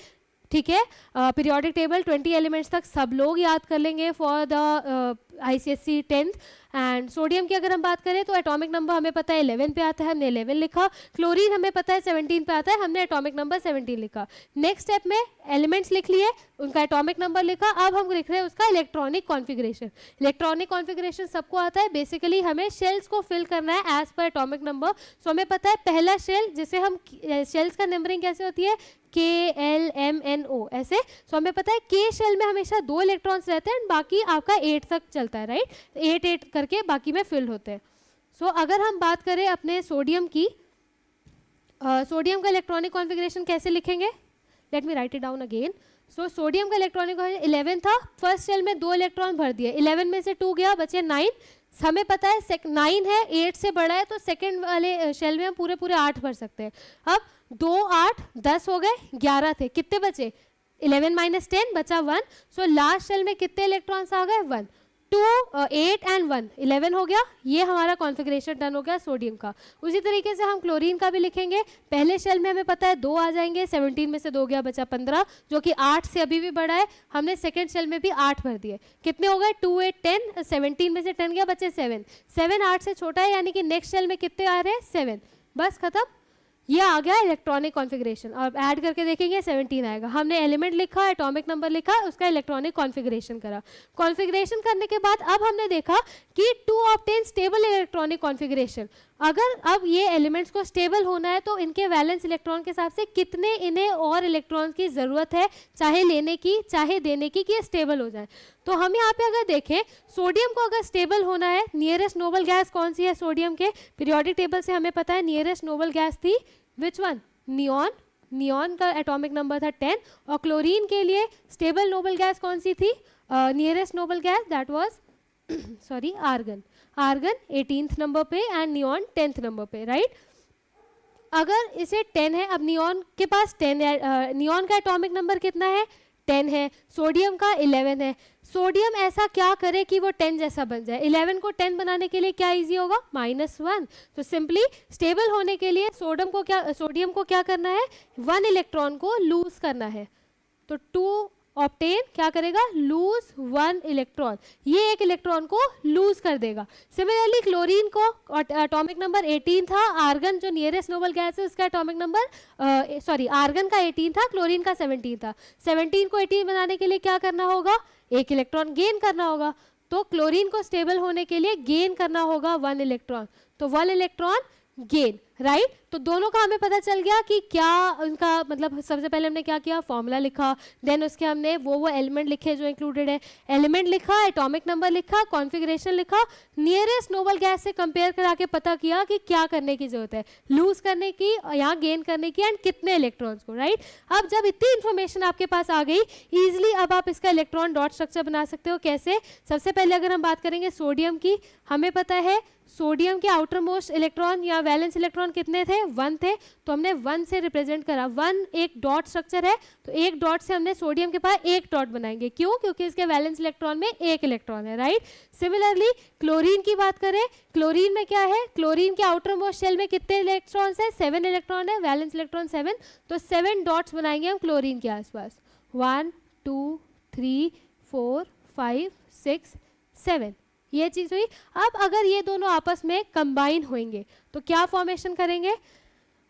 ठीक है। पीरियोडिक टेबल 20 एलिमेंट्स तक सब लोग याद कर लेंगे for the ICSE 10th। And sodium की अगर हम बात करें तो एटॉमिक नंबर हमें पता है 11 पे आता है, हमने 11 लिखा। क्लोरीन हमें पता है 17 पे आता है, हमने एटॉमिक नंबर 17 लिखा। नेक्स्ट स्टेप में एलिमेंट्स लिख लिए, उनका एटॉमिक नंबर लिखा। अब हम लिख रहे हैं उसका इलेक्ट्रॉनिक कॉन्फ़िगरेशन। इलेक्ट्रॉनिक कॉन्फ़िगरेशन सबको आता है, बेसिकली हमें शेल्स को फिल करना है एज पर एटॉमिक नंबर। सो हमें पता है पहला शेल, जिसे हम शेल्स का नंबरिंग कैसे होती है, KLMNO ऐसे। सो हमें पता है K शेल में हमेशा 2 इलेक्ट्रॉन्स रहते हैं, बाकी आपका 8 तक चलता है, राइट। 8 करके बाकी में फिल होते हैं। सो अगर हम बात करें अपने सोडियम की, सोडियम का इलेक्ट्रॉनिक कॉन्फ़िगरेशन कैसे लिखेंगे, let me right it down again. So sodium का इलेक्ट्रॉनिक 11 था, फर्स्ट शेल में 2 इलेक्ट्रॉन भर दिए, 11 में से 2 गया, बचे 9। हमें पता है 9 है, 8 से बड़ा है, तो सेकंड वाले शेल में हम पूरे 8 भर सकते हैं। अब 2 8 10 हो गए, 11 थे, कितने बचे, 11 - 10 बचा 1। सो लास्ट शेल में कितने इलेक्ट्रॉन्स आ गए, 1, 2 8 एंड 1 11 हो गया। ये हमारा कॉन्फ़िगरेशन डन हो गया सोडियम का। उसी तरीके से हम क्लोरीन का भी लिखेंगे। पहले शेल में हमें पता है 2 आ जाएंगे, 17 में से 2 गया, बचा 15, जो कि 8 से अभी भी बड़ा है। हमने सेकंड शेल में भी 8 भर दिए, कितने हो गए, 2 8 10, 17 में से 10 गया, बचे 7, 7 8 से छोटा है, यानी कि नेक्स्ट शेल में कितने आ रहे हैं, 7, बस खत्म। ये आ गया इलेक्ट्रॉनिक कॉन्फ़िगरेशन। और ऐड करके देखेंगे 17 आएगा। हमने एलिमेंट लिखा, एटॉमिक नंबर लिखा, उसका इलेक्ट्रॉनिक कॉन्फ़िगरेशन करा। कॉन्फ़िगरेशन करने के बाद अब हमने देखा कि to obtain stable electronic configuration, अगर अब ये एलिमेंट्स को स्टेबल होना है तो इनके वैलेंस इलेक्ट्रॉन के हिसाब से कितने इन्हें और इलेक्ट्रॉन्स की ज़रूरत है, चाहे लेने की चाहे देने की, कि ये स्टेबल हो जाए। तो हम यहाँ पे अगर देखें, सोडियम को अगर स्टेबल होना है, नियरेस्ट नोबल गैस कौन सी है सोडियम के, पीरियोडिक टेबल से हमें पता है नियरेस्ट नोबल गैस थी विच वन, नियॉन, नियॉन का एटॉमिक नंबर था 10 और क्लोरीन के लिए स्टेबल नोबल गैस कौन सी थी, nearest noble gas that was sorry argon, argon 18th number पे एंड नियॉन 10th नंबर पे, राइट। अगर इसे 10 है, अब नियॉन के पास 10 है, नियॉन का एटॉमिक नंबर कितना है 10 है, सोडियम का 11 है। सोडियम ऐसा क्या करे कि वो 10 जैसा बन जाए, 11 को 10 बनाने के लिए क्या इजी होगा, -1। तो सिंपली स्टेबल होने के लिए सोडियम को क्या करना है, 1 इलेक्ट्रॉन को लूज करना है। तो टू ऑप्टेन क्या करेगा, लूज 1 इलेक्ट्रॉन, ये एक इलेक्ट्रॉन को लूज कर देगा। सिमिलरली क्लोरीन को एटॉमिक नंबर 18 था, आर्गन जो नियरेस्ट नोबल गैस है उसका एटॉमिक नंबर सॉरी आर्गन का 18 था, क्लोरीन का 17 था। 17 को 18 बनाने के लिए क्या करना होगा, एक इलेक्ट्रॉन गेन करना होगा। तो क्लोरीन को स्टेबल होने के लिए गेन करना होगा 1 इलेक्ट्रॉन, तो 1 इलेक्ट्रॉन गेन, राइट। तो दोनों का हमें पता चल गया कि क्या उनका मतलब, सबसे पहले हमने क्या किया, फॉर्मूला लिखा, देन उसके हमने वो एलिमेंट लिखे जो इंक्लूडेड है, एलिमेंट लिखा, एटॉमिक नंबर लिखा, कॉन्फ़िगरेशन लिखा, नियरेस्ट नोबल गैस से कंपेयर करा के पता किया कि क्या करने की जरूरत है, लूज करने की, यहाँ गेन करने की, एंड कितने इलेक्ट्रॉन्स को, राइट। अब जब इतनी इन्फॉर्मेशन आपके पास आ गई, ईजिली अब आप इसका इलेक्ट्रॉन डॉट स्ट्रक्चर बना सकते हो। कैसे, सबसे पहले अगर हम बात करेंगे सोडियम की, हमें पता है सोडियम के आउटर मोस्ट इलेक्ट्रॉन या वैलेंस इलेक्ट्रॉन कितने थे, 1 थे, तो हमने 1 से रिप्रेजेंट करा, 1 एक डॉट स्ट्रक्चर है, तो एक डॉट से हमने सोडियम के पास एक डॉट बनाएंगे, क्यों, क्योंकि इसके वैलेंस इलेक्ट्रॉन में एक इलेक्ट्रॉन है, राइट। सिमिलरली क्लोरीन की बात करें, क्लोरीन में क्या है, क्लोरीन के आउटर मोस्ट शेल में कितने इलेक्ट्रॉन्स है, 7 इलेक्ट्रॉन है, वैलेंस इलेक्ट्रॉन 7, तो 7 डॉट्स बनाएंगे हम क्लोरीन के आसपास, 1 2 3 4 5 6 7, ये चीज हुई। अब अगर ये दोनों आपस में कंबाइन होंगे तो क्या फॉर्मेशन करेंगे,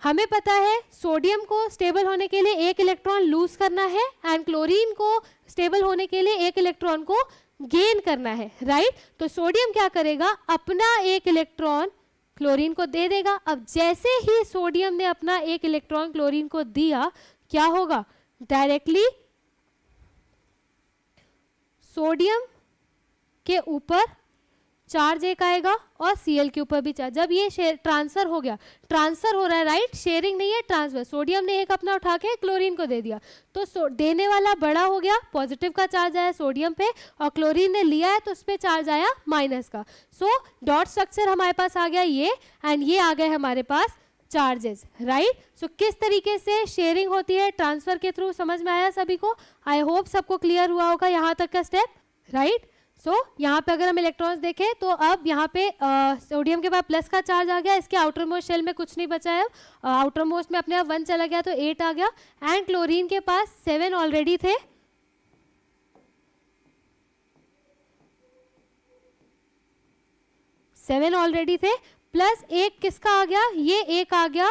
हमें पता है सोडियम को स्टेबल होने के लिए एक इलेक्ट्रॉन लूज करना है एंड क्लोरीन को स्टेबल होने के लिए एक इलेक्ट्रॉन को गेन करना है, राइट। तो सोडियम क्या करेगा, अपना एक इलेक्ट्रॉन क्लोरीन को दे देगा। अब जैसे ही सोडियम ने अपना एक इलेक्ट्रॉन क्लोरीन को दिया, क्या होगा, डायरेक्टली सोडियम के ऊपर चार्ज एक आएगा और Cl के ऊपर भी चार्ज। जब ये ट्रांसफर हो गया, ट्रांसफर हो रहा है, राइट, शेयरिंग नहीं है, ट्रांसफर, सोडियम ने एक अपना उठा के क्लोरीन को दे दिया, तो देने वाला बड़ा हो गया, पॉजिटिव का चार्ज आया सोडियम पे, और क्लोरीन ने लिया है तो उस पर चार्ज आया माइनस का। सो डॉट स्ट्रक्चर हमारे पास आ गया ये, एंड ये आ गए हमारे पास चार्जेस, राइट। सो किस तरीके से शेयरिंग होती है, ट्रांसफर के थ्रू, समझ में आया सभी को, आई होप सबको क्लियर हुआ होगा यहाँ तक का स्टेप, राइट। सो यहाँ पे अगर हम इलेक्ट्रॉन्स देखें तो अब यहाँ पे सोडियम के बाद प्लस का चार्ज आ गया, इसके आउटर मोस्ट शेल में कुछ नहीं बचा है, आउटर मोस्ट में अपने आप 1 चला गया तो 8 आ गया, एंड क्लोरीन के पास 7 ऑलरेडी थे, 7 ऑलरेडी थे, प्लस एक किसका आ गया, ये एक आ गया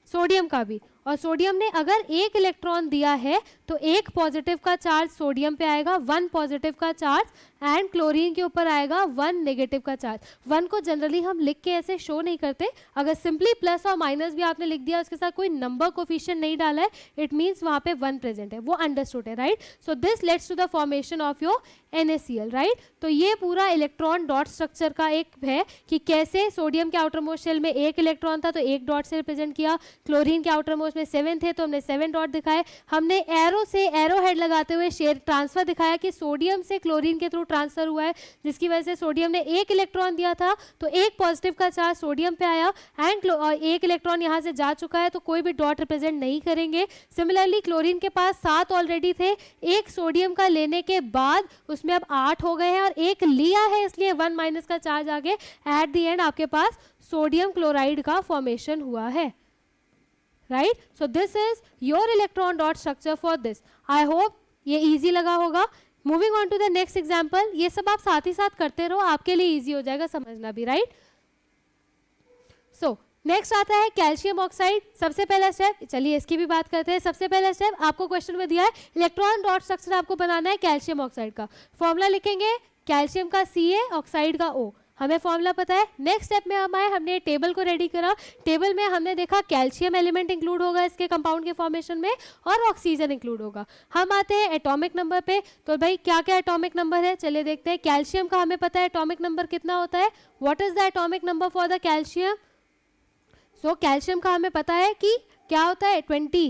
सोडियम का भी, और सोडियम ने अगर एक इलेक्ट्रॉन दिया है तो एक पॉजिटिव का चार्ज सोडियम पे आएगा, 1 पॉजिटिव का चार्ज, एंड क्लोरीन के ऊपर आएगा 1 नेगेटिव का चार्ज। 1 को जनरली हम लिख के ऐसे शो नहीं करते, अगर सिंपली प्लस और माइनस भी आपने लिख दिया, उसके साथ कोई नंबर कोफिशिएंट नहीं डाला है, इट मीन्स वहाँ पे 1 प्रेजेंट है, वो अंडरस्टूड है, right. So this let's to the formation of your NaCl, right. तो ये पूरा इलेक्ट्रॉन डॉट स्ट्रक्चर का एक है कि कैसे सोडियम के आउटर मोस्ट शेल में एक इलेक्ट्रॉन था तो एक डॉट से रिप्रेजेंट किया, क्लोरीन के आउटर मोस्ट में 7 थे तो हमने 7 डॉट दिखाए, हमने एरो से एरो हेड लगाते हुए शेयर ट्रांसफर दिखाया कि सोडियम से क्लोरीन के थ्रू ट्रांसफर हुआ है, जिसकी वजह से सोडियम ने एक इलेक्ट्रॉन दिया था तो एक पॉजिटिव का चार्ज सोडियम पे आया, एंड एक इलेक्ट्रॉन यहाँ से जा चुका है तो कोई भी डॉट रिप्रेजेंट नहीं करेंगे। सिमिलरली क्लोरीन के पास 7 ऑलरेडी थे, एक सोडियम का लेने के बाद उसमें अब 8 हो गए हैं, और एक लिया है इसलिए 1 माइनस का चार्ज आगे, एट द एंड आपके पास सोडियम क्लोराइड का फॉर्मेशन हुआ है, right. So this is your electron dot structure for this. I hope ये इजी लगा होगा। Moving on to the next example, ये सब आप साथ ही साथ करते रहो, आपके लिए इजी हो जाएगा समझना भी, राइट। सो नेक्स्ट आता है कैल्शियम ऑक्साइड। सबसे पहला स्टेप, चलिए इसकी भी बात करते हैं। सबसे पहला स्टेप आपको क्वेश्चन में दिया है इलेक्ट्रॉन डॉट स्ट्रक्चर आपको बनाना है कैल्शियम ऑक्साइड का। फॉर्मूला लिखेंगे कैल्शियम का Ca, ऑक्साइड का O, हमें फॉर्मूला पता है। नेक्स्ट स्टेप में हम आए, हमने टेबल को रेडी करा, टेबल में हमने देखा कैल्शियम एलिमेंट इंक्लूड होगा इसके कंपाउंड के फॉर्मेशन में, और ऑक्सीजन इंक्लूड होगा। हम आते हैं एटॉमिक नंबर पे, तो भाई क्या क्या एटॉमिक नंबर है, चलिए देखते हैं। कैल्शियम का हमें पता है एटॉमिक नंबर कितना होता है, what is the atomic number for the calcium. So calcium का हमें पता है कि क्या होता है 20,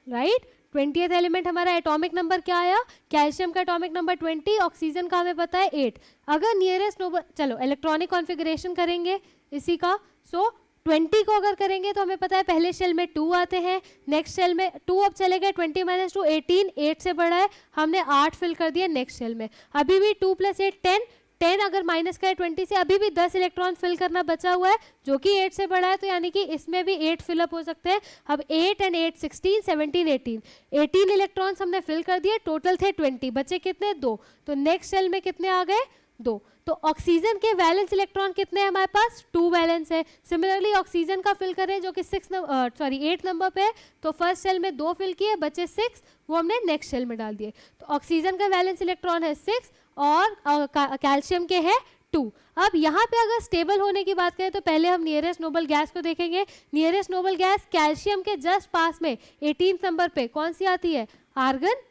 राइट। 20th एलिमेंट हमारा एटॉमिक नंबर क्या आया, कैल्शियम का एटॉमिक नंबर 20, ऑक्सीजन का हमें पता है 8। अगर नियरेस्ट नोबल, चलो इलेक्ट्रॉनिक कॉन्फ़िगरेशन करेंगे इसी का, सो 20 को अगर करेंगे तो हमें पता है पहले शेल में 2 आते हैं, नेक्स्ट शेल में 2 अब चले गए, 20 - 2 18, 8 से बड़ा है, हमने 8 फिल कर दिया नेक्स्ट शेल में। अभी भी 2 + 8 10, 10 अगर माइनस करें 20 से, अभी भी 10 इलेक्ट्रॉन फिल करना बचा हुआ है जो कि 8 से बड़ा है, तो यानी कि इसमें भी 8 फिलअप हो सकते हैं। अब 8 और 8 16 17 18, 18 इलेक्ट्रॉन्स हमने फिल कर दिए, टोटल थे 20, बचे कितने 2, तो नेक्स्ट शेल में कितने आ गए 2। तो ऑक्सीजन के वैलेंस इलेक्ट्रॉन कितने हैं हमारे पास, 2 वैलेंस है। सिमिलरली ऑक्सीजन का फिल करें जो कि 8 नंबर पे है, तो फर्स्ट शेल में 2 फिल किए, बचे 6, वो हमने नेक्स्ट शेल में डाल दिए। तो ऑक्सीजन का वैलेंस इलेक्ट्रॉन है 6 और कैल्शियम के है 2। अब यहाँ पे अगर स्टेबल होने की बात करें तो पहले हम नियरेस्ट नोबल गैस को देखेंगे। नियरेस्ट नोबल गैस कैल्शियम के जस्ट पास में 18th नंबर पे कौन सी आती है, आर्गन।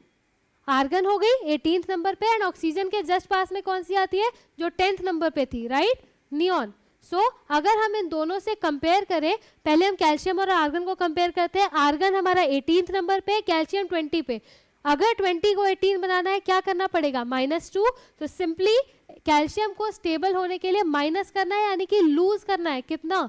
आर्गन हो गई 18th नंबर पे, एंड ऑक्सीजन के जस्ट पास में कौन सी आती है जो 10th नंबर पे थी, राइट, नियॉन। सो अगर हम इन दोनों से कंपेयर करें, पहले हम कैल्शियम और आर्गन को कंपेयर करते हैं। आर्गन हमारा 18th नंबर पे, कैल्शियम 20 पे। अगर 20 को 18 बनाना है क्या करना पड़ेगा, -2। तो सिंपली कैल्शियम को स्टेबल होने के लिए माइनस करना है, यानी कि लूज करना है कितना,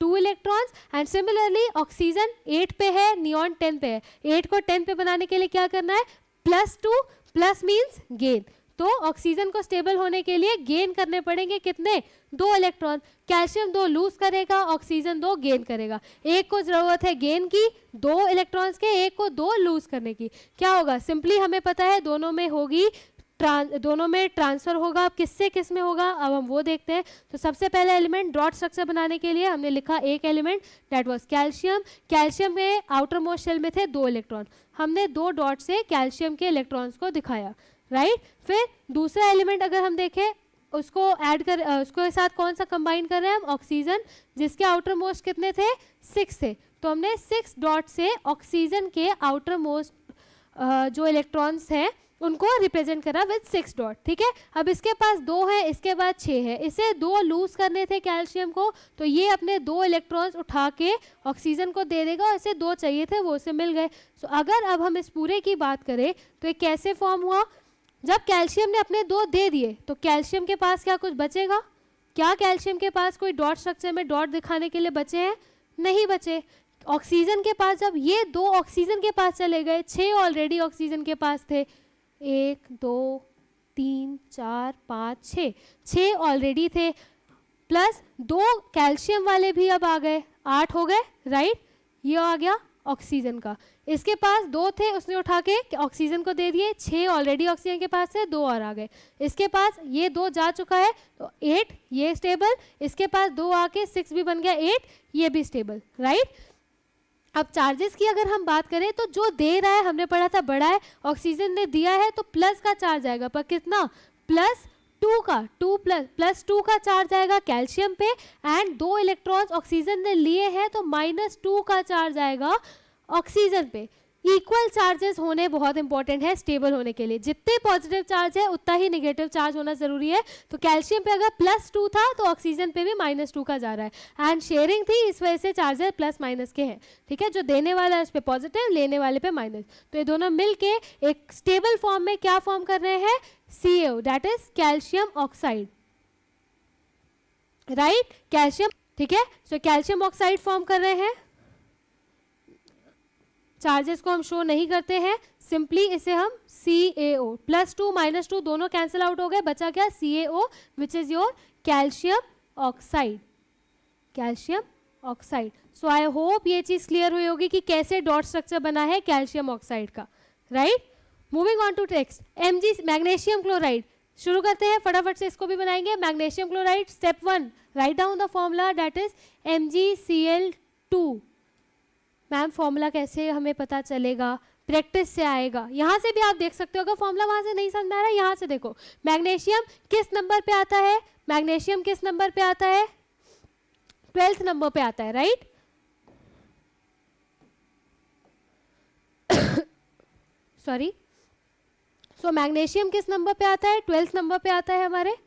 2 इलेक्ट्रॉन्स। एंड सिमिलरली ऑक्सीजन 8 पे है, नियॉन 10 पे है। 8 को 10 पे बनाने के लिए क्या करना है, +2, प्लस मीन्स गेन। तो ऑक्सीजन को स्टेबल होने के लिए गेन करने पड़ेंगे कितने, 2 इलेक्ट्रॉन। कैल्शियम 2 लूज करेगा, ऑक्सीजन 2 गेन करेगा। एक को जरूरत है गेन की 2 इलेक्ट्रॉन्स के, एक को 2 लूज करने की। क्या होगा, सिंपली हमें पता है दोनों में होगी, दोनों में ट्रांसफर होगा। अब किससे किस में होगा, अब हम वो देखते हैं। तो सबसे पहले एलिमेंट डॉट स्ट्रक्चर बनाने के लिए हमने लिखा एक element, that was calcium. Calcium में आउटर मोस्ट शेल में थे 2 इलेक्ट्रॉन, हमने 2 डॉट से कैल्शियम के इलेक्ट्रॉन्स को दिखाया, राइट। फिर दूसरा एलिमेंट अगर हम देखें, उसको ऐड कर, उसको साथ कौन सा कंबाइन कर रहे हैं हम, ऑक्सीजन, जिसके आउटर मोस्ट कितने थे 6 थे। तो हमने 6 डॉट से ऑक्सीजन के आउटर मोस्ट जो इलेक्ट्रॉन्स हैं उनको रिप्रेजेंट करा विद 6 डॉट, ठीक है। अब इसके पास 2 है, इसके बाद 6 है, इसे 2 लूज करने थे कैल्शियम को, तो ये अपने 2 इलेक्ट्रॉन्स उठा के ऑक्सीजन को दे देगा, और इसे 2 चाहिए थे वो उसे मिल गए। सो अगर अब हम इस पूरे की बात करें तो ये कैसे फॉर्म हुआ, जब कैल्शियम ने अपने 2 दे दिए तो कैल्शियम के पास क्या कुछ बचेगा, क्या कैल्शियम के पास कोई डॉट स्ट्रक्चर में डॉट दिखाने के लिए बचे हैं, नहीं बचे। ऑक्सीजन के पास जब ये 2 ऑक्सीजन के पास चले गए, 6 ऑलरेडी ऑक्सीजन के पास थे, 1 2 3 4 5 6 ऑलरेडी थे, प्लस 2 कैल्शियम वाले भी अब आ गए, 8 हो गए, राइट। ये आ गया ऑक्सीजन का, इसके पास 2 थे, उसने उठा के ऑक्सीजन को दे दिए, 6 ऑलरेडी ऑक्सीजन के पास से 2 और आ गए। इसके पास ये 2 जा चुका है तो 8, ये स्टेबल, इसके पास 2 आके 6 भी बन गया, 8 ये भी स्टेबल, राइट। अब चार्जेस की अगर हम बात करें तो जो दे रहा है हमने पढ़ा था बड़ा है, ऑक्सीजन ने दिया है तो प्लस का चार्ज आएगा, पर कितना, +2 का, +2 का चार्ज आएगा कैल्शियम पे, एंड 2 इलेक्ट्रॉन्स ऑक्सीजन ने लिए हैं तो -2 का चार्ज आएगा ऑक्सीजन पे। इक्वल चार्जेस होने बहुत इंपॉर्टेंट है स्टेबल होने के लिए, जितने पॉजिटिव चार्ज है उतना ही नेगेटिव चार्ज होना जरूरी है। तो कैल्शियम पे अगर +2 था तो ऑक्सीजन पे भी -2 का जा रहा है, एंड शेयरिंग थी, इस वजह से चार्जेस प्लस माइनस के हैं, ठीक है। जो देने वाला है उस पर पॉजिटिव, लेने वाले पे माइनस, तो ये दोनों मिलके एक स्टेबल फॉर्म में क्या फॉर्म कर रहे हैं, CaO, that is calcium oxide, right, calcium, ठीक है। सो कैल्शियम ऑक्साइड फॉर्म कर रहे हैं। चार्जेस को हम शो नहीं करते हैं, सिंपली इसे हम CaO, +2 -2 दोनों कैंसिल आउट हो गए, बचा क्या CaO, which is your calcium oxide, calcium oxide. So I hope ये चीज क्लियर हुई होगी कि कैसे डॉट स्ट्रक्चर बना है कैल्शियम ऑक्साइड का, right. Moving on to text, Mg magnesium chloride, शुरू करते हैं फटाफट से, इसको भी बनाएंगे। Magnesium chloride, step 1, write down the formula, that is MgCl2। Ma'am formula कैसे हमें पता चलेगा, प्रैक्टिस से आएगा, यहाँ से भी आप देख सकते हो। अगर फॉर्मूला वहाँ से नहीं समझ में आ रहा है, यहाँ से देखो। मैग्नीशियम किस नंबर पे आता है, मैग्नीशियम किस नंबर पे आता है, 12th नंबर पे आता है, राइट। सॉरी, सो मैग्नीशियम किस नंबर पे आता है, 12th नंबर पे आता है हमारे,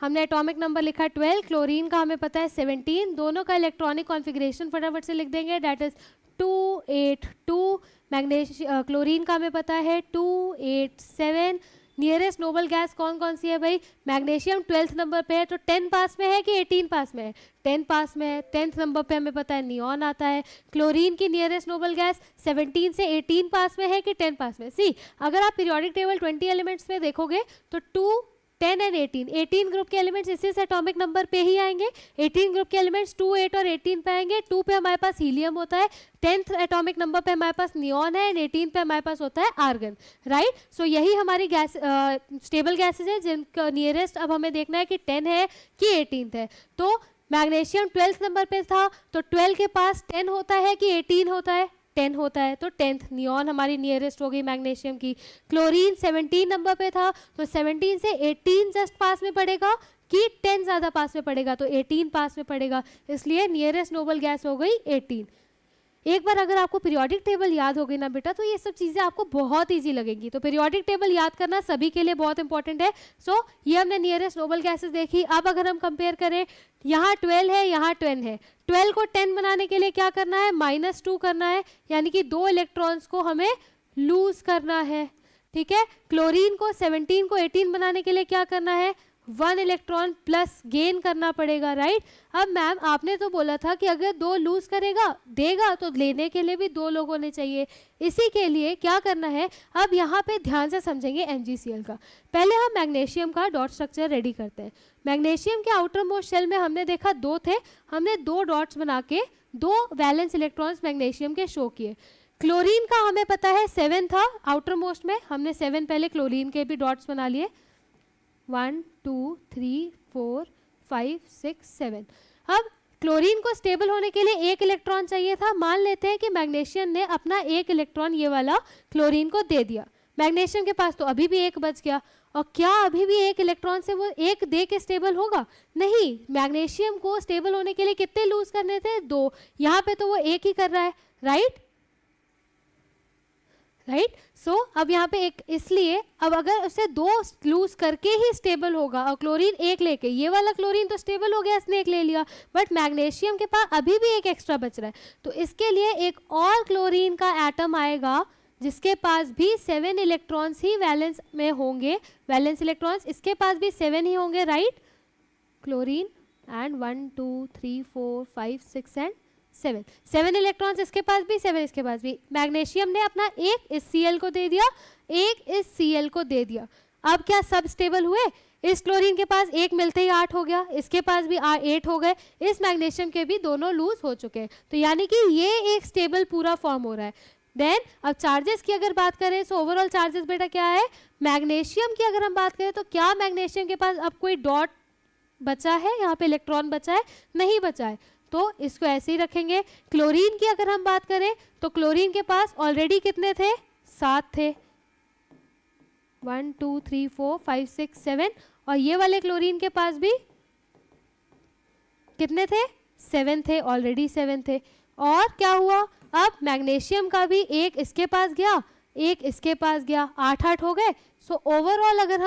हमने एटॉमिक नंबर लिखा 12, क्लोरीन का हमें पता है 17, दोनों का इलेक्ट्रॉनिक कॉन्फ़िगरेशन फटाफट से लिख देंगे, दैट इज 282, क्लोरीन का हमें पता है 287। नियरेस्ट नोबल गैस कौन कौन सी है भाई? मैग्नीशियम 12th नंबर पे है, तो 10 पास में है कि 18 पास में है? 10 पास में है। 10th नंबर पे हमें पता है नियॉन आता है। क्लोरीन की नियरेस्ट नोबल गैस 17 से 18 पास में है कि 10 पास में? सी, अगर आप पीरियोडिक टेबल 20 एलिमेंट्स में देखोगे तो 2, 10 एंड 18 ग्रुप के एलिमेंट्स इसी से एटॉमिक नंबर पे ही आएंगे। 18 ग्रुप के एलिमेंट्स 2, 8 और 18 पे आएंगे। 2 पे हमारे पास हीलियम होता है, 10th एटॉमिक नंबर पे हमारे पास नियॉन है, एंड 18 पे हमारे पास होता है आर्गन, राइट। सो यही हमारी गैस स्टेबल गैसेज है जिनका नियरेस्ट अब हमें देखना है कि 10 है कि 18 है। तो मैग्नीशियम 12th नंबर पे था, तो 12 के पास 10 होता है कि 18 होता है? 10 होता है, तो 10th नियॉन हमारी नियरेस्ट हो गई मैग्नीशियम की। क्लोरीन 17 नंबर पे था, तो 17 से 18 जस्ट पास में पड़ेगा कि 10 ज़्यादा पास में पड़ेगा? तो 18 पास में पड़ेगा, इसलिए नियरेस्ट नोबल गैस हो गई 18। एक बार अगर आपको पीरियोडिक टेबल याद हो गई ना बेटा, तो ये सब चीज़ें आपको बहुत इजी लगेंगी। तो पीरियोडिक टेबल याद करना सभी के लिए बहुत इंपॉर्टेंट है। सो ये हमने नियरेस्ट नोबल गैसेस देखी। अब अगर हम कंपेयर करें, यहाँ 12 है, यहाँ 10 है। 12 को 10 बनाने के लिए क्या करना है? -2 करना है, यानी कि 2 इलेक्ट्रॉन्स को हमें लूज करना है, ठीक है। क्लोरीन को 17 को 18 बनाने के लिए क्या करना है? 1 इलेक्ट्रॉन प्लस गेन करना पड़ेगा, राइट। अब मैम आपने तो बोला था कि अगर 2 लूज करेगा देगा तो लेने के लिए भी 2 लोग होने चाहिए। इसी के लिए क्या करना है, अब यहाँ पे ध्यान से समझेंगे MgCl का। पहले हम मैग्नीशियम का डॉट स्ट्रक्चर रेडी करते हैं। मैग्नीशियम के आउटर मोस्ट शेल में हमने देखा 2 थे, हमने 2 डॉट्स बना के 2 वैलेंस इलेक्ट्रॉन्स मैग्नीशियम के शो किए। क्लोरीन का हमें पता है 7 था आउटर मोस्ट में, हमने 7 पहले क्लोरीन के भी डॉट्स बना लिए। 1 2 3 4 5 6 7। अब क्लोरीन को स्टेबल होने के लिए 1 इलेक्ट्रॉन चाहिए था। मान लेते हैं कि मैग्नीशियम ने अपना 1 इलेक्ट्रॉन ये वाला क्लोरीन को दे दिया। मैग्नीशियम के पास तो अभी भी 1 बच गया, और क्या अभी भी 1 इलेक्ट्रॉन से वो 1 दे के स्टेबल होगा? नहीं, मैग्नीशियम को स्टेबल होने के लिए कितने लूज करने थे? 2। यहाँ पे तो वो 1 ही कर रहा है, राइट। सो अब यहाँ पे 1, इसलिए अब अगर उसे 2 लूज करके ही स्टेबल होगा, और क्लोरीन 1 लेके, ये वाला क्लोरीन तो स्टेबल हो गया, इसने 1 ले लिया, बट मैग्नीशियम के पास अभी भी 1 एक्स्ट्रा बच रहा है। तो इसके लिए एक और क्लोरीन का एटम आएगा जिसके पास भी 7 इलेक्ट्रॉन्स ही वैलेंस में होंगे। वैलेंस इलेक्ट्रॉन्स इसके पास भी 7 ही होंगे, right. Chlorine and 1 2 3 4 5 6 and 7 electrons इसके पास भी, 7 इसके पास भी। मैग्नीशियम ने अपना 1 इस Cl को दे दिया, 1 इस Cl को दे दिया। अब क्या सब स्टेबल हुए? इस क्लोरीन के पास 1 मिलते ही 8 हो गया, इसके पास भी 8 हो गए, इस मैग्नीशियम के भी दोनों लूज हो चुके हैं। तो यानी कि ये एक स्टेबल पूरा फॉर्म हो रहा है। देन अब चार्जेस की अगर बात करें, सो ओवरऑल चार्जेस बेटा क्या है? मैग्नीशियम की अगर हम बात करें तो क्या मैग्नीशियम के पास अब कोई डॉट बचा है? यहाँ पे इलेक्ट्रॉन बचा है? नहीं बचा है, तो इसको ऐसे ही रखेंगे। क्लोरीन की अगर हम बात करें तो क्लोरीन के पास ऑलरेडी कितने थे? 7 थे। 1 2 3 4 5 6 7। और ये वाले क्लोरीन के पास भी कितने थे? 7 थे, ऑलरेडी 7 थे। और क्या हुआ? अब मैग्नीशियम का भी 1 इसके पास गया, 1 इसके पास गया, 8 हो गए। सो ओवरऑल अगर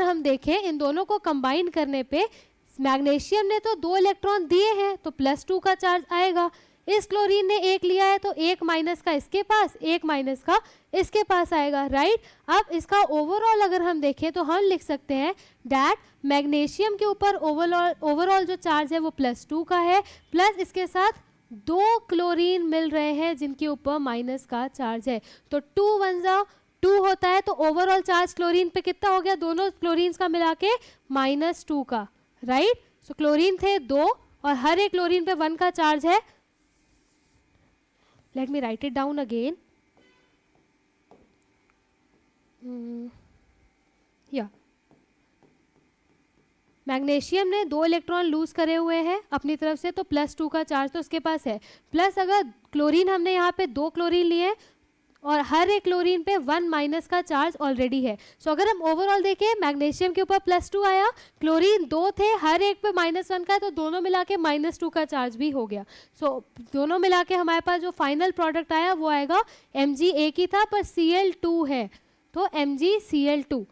हम देखें इन दोनों को कंबाइन करने पे, मैग्नीशियम ने तो 2 इलेक्ट्रॉन दिए हैं तो +2 का चार्ज आएगा। इस क्लोरीन ने 1 लिया है तो 1 माइनस का इसके पास, 1 माइनस का इसके पास आएगा, राइट। अब इसका ओवरऑल अगर हम देखें तो हम लिख सकते हैं दैट मैग्नीशियम के ऊपर ओवरऑल जो चार्ज है वो +2 का है, प्लस इसके साथ 2 क्लोरीन मिल रहे हैं जिनके ऊपर माइनस का चार्ज है। तो 2 1 2 होता है, तो ओवरऑल चार्ज क्लोरीन पे कितना हो गया? दोनों क्लोरीन्स का मिला के -2 का, राइट। सो क्लोरीन थे 2 और हर एक क्लोरीन पे 1 का चार्ज है। Let me right it down again. या मैग्नीशियम ने 2 इलेक्ट्रॉन लूज करे हुए हैं अपनी तरफ से, तो +2 का चार्ज तो उसके पास है। प्लस अगर क्लोरीन हमने यहाँ पे 2 क्लोरीन लिए और हर एक क्लोरीन पे 1 माइनस का चार्ज ऑलरेडी है। सो अगर हम ओवरऑल देखें, मैग्नीशियम के ऊपर +2 आया, क्लोरीन 2 थे, हर एक पे -1 का है, तो दोनों मिला के -2 का चार्ज भी हो गया। सो दोनों मिला के हमारे पास जो फाइनल प्रोडक्ट आया वो आएगा Mg एक ही था पर Cl2 है, तो MgCl2।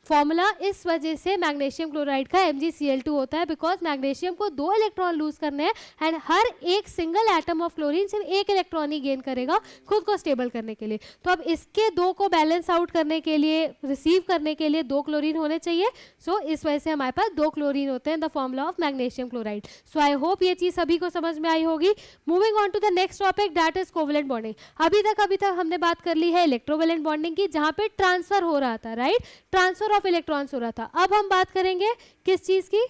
फॉर्मूला इस वजह से मैग्नीशियम क्लोराइड का MgCl2 होता है, बिकॉज मैग्नीशियम को 2 इलेक्ट्रॉन लूज करने हैं एंड हर एक सिंगल एटम ऑफ क्लोरीन सिर्फ 1 इलेक्ट्रॉन ही गेन करेगा खुद को स्टेबल करने के लिए। तो अब इसके 2 को बैलेंस आउट करने के लिए, रिसीव करने के लिए 2 क्लोरीन होने चाहिए। सो इस वजह से हमारे पास 2 क्लोरीन होते हैं the formula of magnesium chloride. So I hope ये चीज सभी को समझ में आई होगी। Moving on to the next topic, that is covalent bonding. अभी तक हमने बात कर ली है इलेक्ट्रोवेलेंट बॉन्डिंग की, जहां पे ट्रांसफर हो रहा था, राइट, ट्रांसफर ऑफ इलेक्ट्रॉन्स हो रहा था। अब हम बात करेंगे किस चीज की?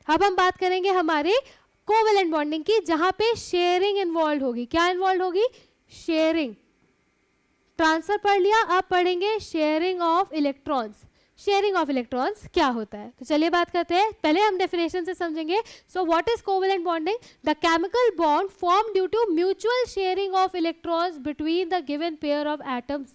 अब हम बात करेंगे हमारे कोवेलेंट बॉन्डिंग की, जहां पे शेयरिंग इन्वॉल्व होगी। क्या इन्वॉल्व होगी? शेयरिंग। ट्रांसफर पढ़ लिया, अब पढ़ेंगे sharing of electrons. Sharing of electrons क्या होता है? तो चलिए बात करते हैं। पहले हम डेफिनेशन से समझेंगे। So what is covalent bonding? The chemical bond form due to mutual sharing of electrons between the given pair of atoms.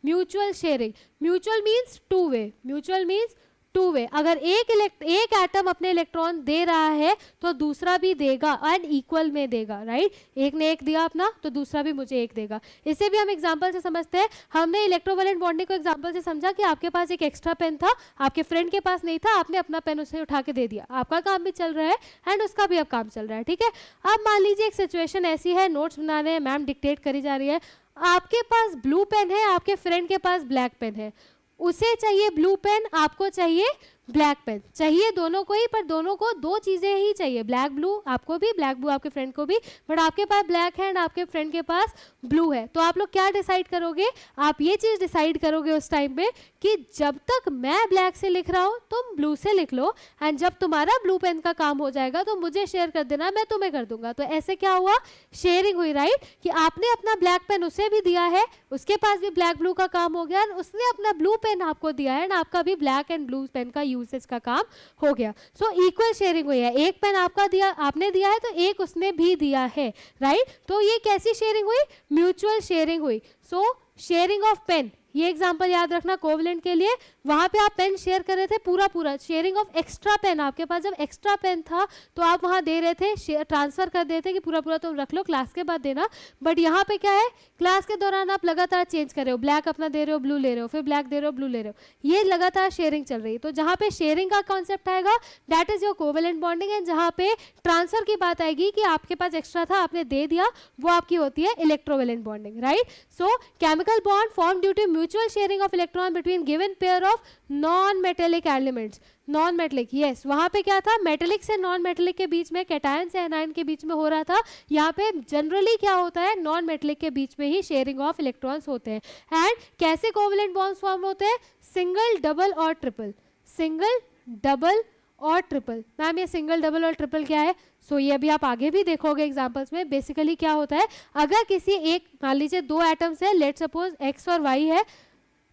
Mutual sharing, mutual means two way, mutual means two way. अगर एक atom अपने electron दे रहा है तो दूसरा भी देगा and equal में देगा, राइट। एक ने एक दिया अपना तो दूसरा भी मुझे एक देगा। इसे भी हम एग्जांपल से समझते हैं। हमने इलेक्ट्रोवेलेंट बॉन्डिंग को एग्जांपल से समझा कि आपके पास एक एक्स्ट्रा पेन था, आपके फ्रेंड के पास नहीं था, आपने अपना पेन उसे उठा के दे दिया, आपका काम भी चल रहा है एंड उसका भी अब काम चल रहा है, ठीक है। अब मान लीजिए एक सिचुएशन ऐसी है, नोट्स बना रहे हैं, मैम डिक्टेट करी जा रही है, आपके पास ब्लू पेन है, आपके फ्रेंड के पास ब्लैक पेन है। उसे चाहिए ब्लू पेन, आपको चाहिए ब्लैक पेन। चाहिए दोनों को ही, पर दोनों को 2 चीजें ही चाहिए, ब्लैक ब्लू, आपको भी ब्लैक ब्लू, आपके फ्रेंड को भी। बट आपके पास ब्लैक है एंड आपके फ्रेंड के पास ब्लू है। तो आप लोग क्या डिसाइड करोगे? आप ये चीज डिसाइड करोगे उस टाइम पे कि जब तक मैं ब्लैक से लिख रहा हूं तुम ब्लू से लिख लो, एंड जब तुम्हारा ब्लू पेन का काम हो जाएगा तो मुझे शेयर कर देना, मैं तुम्हें कर दूंगा। तो ऐसे क्या हुआ? शेयरिंग हुई, राइट। कि आपने अपना ब्लैक पेन उसे भी दिया है, उसके पास भी ब्लैक ब्लू का काम हो गया, उसने अपना ब्लू पेन आपको दिया है एंड आपका भी ब्लैक एंड ब्लू पेन का यूसेज का काम हो गया। सो इक्वल शेयरिंग हुई है। एक पेन आपका दिया, आपने दिया है, तो एक उसने भी दिया है, राइट। तो ये कैसी शेयरिंग हुई? म्यूचुअल शेयरिंग हुई। सो शेयरिंग ऑफ पेन, ये एग्जांपल याद रखना कोवेलेंट के लिए। वहां पे आप पेन शेयर कर रहे थे पूरा। शेयरिंग ऑफ एक्स्ट्रा पेन, आपके पास जब एक्स्ट्रा पेन था तो आप वहां दे रहे थे, ट्रांसफर कर देते कि पूरा तुम रख लो, क्लास के बाद देना। बट यहाँ पे क्या है? क्लास के दौरान आप लगातार चेंज कर रहे हो, ब्लैक अपना दे रहे हो, ब्लू ले रहे हो, फिर ब्लैक दे रहे हो, ब्लू ले रहे हो, ये लगातार शेयरिंग चल रही है। तो जहाँ पे शेयरिंग का कॉन्सेप्ट आएगा that is your covalent bonding, and जहाँ पे ट्रांसफर की बात आएगी कि आपके पास एक्स्ट्रा था, आपने दे दिया, वो आपकी होती है electrovalent bonding, right. So chemical bond form due to mutual sharing of electron between given pair of non metallic elements. Non metallic, yes, वहां पे क्या था? मेटेलिक से नॉन मेटेलिक के बीच में, कैटायन से एनायन के बीच में हो रहा था। यहाँ पे जनरली क्या होता है? नॉन मेटेलिक के बीच में ही शेयरिंग ऑफ इलेक्ट्रॉन्स होते हैं। एंड कैसे कोवेलेंट बॉन्ड्स फॉर्म होते हैं? सिंगल, डबल और ट्रिपल। सिंगल, डबल और ट्रिपल। मैम ये सिंगल, डबल और ट्रिपल क्या है? सो ये अभी आप आगे भी देखोगे एग्जांपल्स में। बेसिकली क्या होता है? अगर किसी एक, मान लीजिए 2 एटम्स है, लेट सपोज एक्स और वाई है,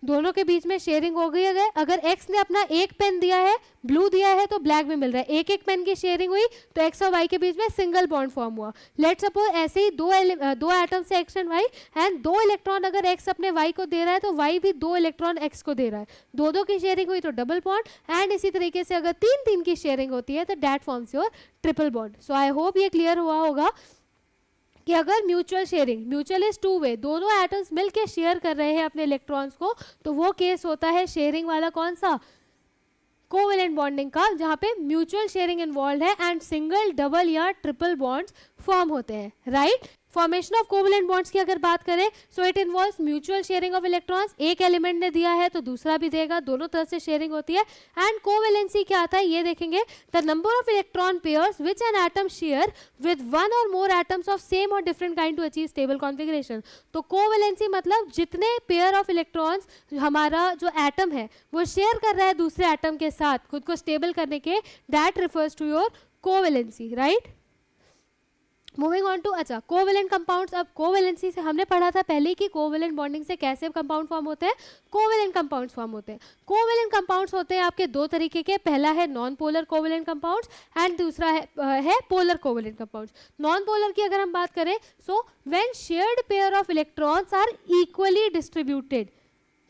दोनों के बीच में शेयरिंग हो गई है। अगर एक्स ने अपना एक पेन दिया है, ब्लू दिया है, तो ब्लैक भी मिल रहा है, एक पेन की शेयरिंग हुई, तो एक्स और वाई के बीच में सिंगल बॉन्ड फॉर्म हुआ। लेट सपोज ऐसे ही दो एटम से X and Y, and 2 electron अगर एक्स अपने वाई को दे रहा है तो वाई भी 2 इलेक्ट्रॉन एक्स को दे रहा है, दो की शेयरिंग हुई तो डबल बॉन्ड। एंड इसी तरीके से अगर 3 की शेयरिंग होती है तो that forms your triple bond. So I hope ये क्लियर हुआ होगा कि अगर mutual sharing, mutual is two way, दोनों एटम्स मिलके शेयर कर रहे हैं अपने इलेक्ट्रॉन्स को, तो वो केस होता है शेयरिंग वाला कौन सा? कोवेलेंट बॉन्डिंग का, जहां पे म्यूचुअल शेयरिंग इन्वॉल्व है एंड सिंगल, डबल या ट्रिपल बॉन्ड्स फॉर्म होते हैं, right. Formation of covalent bonds की अगर बात करें, so it involves mutual sharing of electrons. एक एलिमेंट ने दिया है तो दूसरा भी देगा, दोनों तरफ से शेयरिंग होती है। एंड कोवेलेंसी क्या आता है ये देखेंगे, the number of electron pairs which an atom share with 1 और मोर एटम्स ऑफ सेम और different kind to achieve stable configuration. तो कोवेलेंसी मतलब जितने पेयर ऑफ इलेक्ट्रॉन्स हमारा जो एटम है वो शेयर कर रहा है दूसरे एटम के साथ खुद को स्टेबल करने के, that refers to your covalency, right. Moving on to, अच्छा, कोवेलेंट कंपाउंड्स। अब कोवेलेंसी से हमने पढ़ा था पहले कि कोवेलेंट बॉन्डिंग से कैसे कंपाउंड फॉर्म होते हैं, कोवेलेंट कंपाउंड्स फॉर्म होते हैं। कोवेलेंट कंपाउंड्स होते हैं आपके 2 तरीके के, पहला है non polar covalent compounds and दूसरा है polar covalent compounds. Non polar की अगर हम बात करें, so when shared pair of electrons are equally distributed,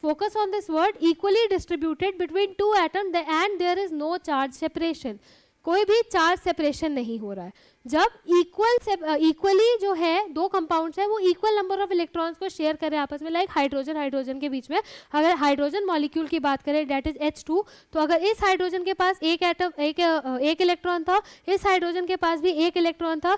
focus on this word, equally distributed between 2 atoms and there is no charge separation, कोई भी charge separation नहीं हो रहा है। जब इक्वली जो है दो कंपाउंड्स है वो इक्वल नंबर ऑफ इलेक्ट्रॉन्स को शेयर करें आपस में, लाइक हाइड्रोजन हाइड्रोजन के बीच में। अगर हाइड्रोजन मॉलिक्यूल की बात करें डेट इज H2, तो अगर इस हाइड्रोजन के पास एक इलेक्ट्रॉन था, इस हाइड्रोजन के पास भी एक इलेक्ट्रॉन था,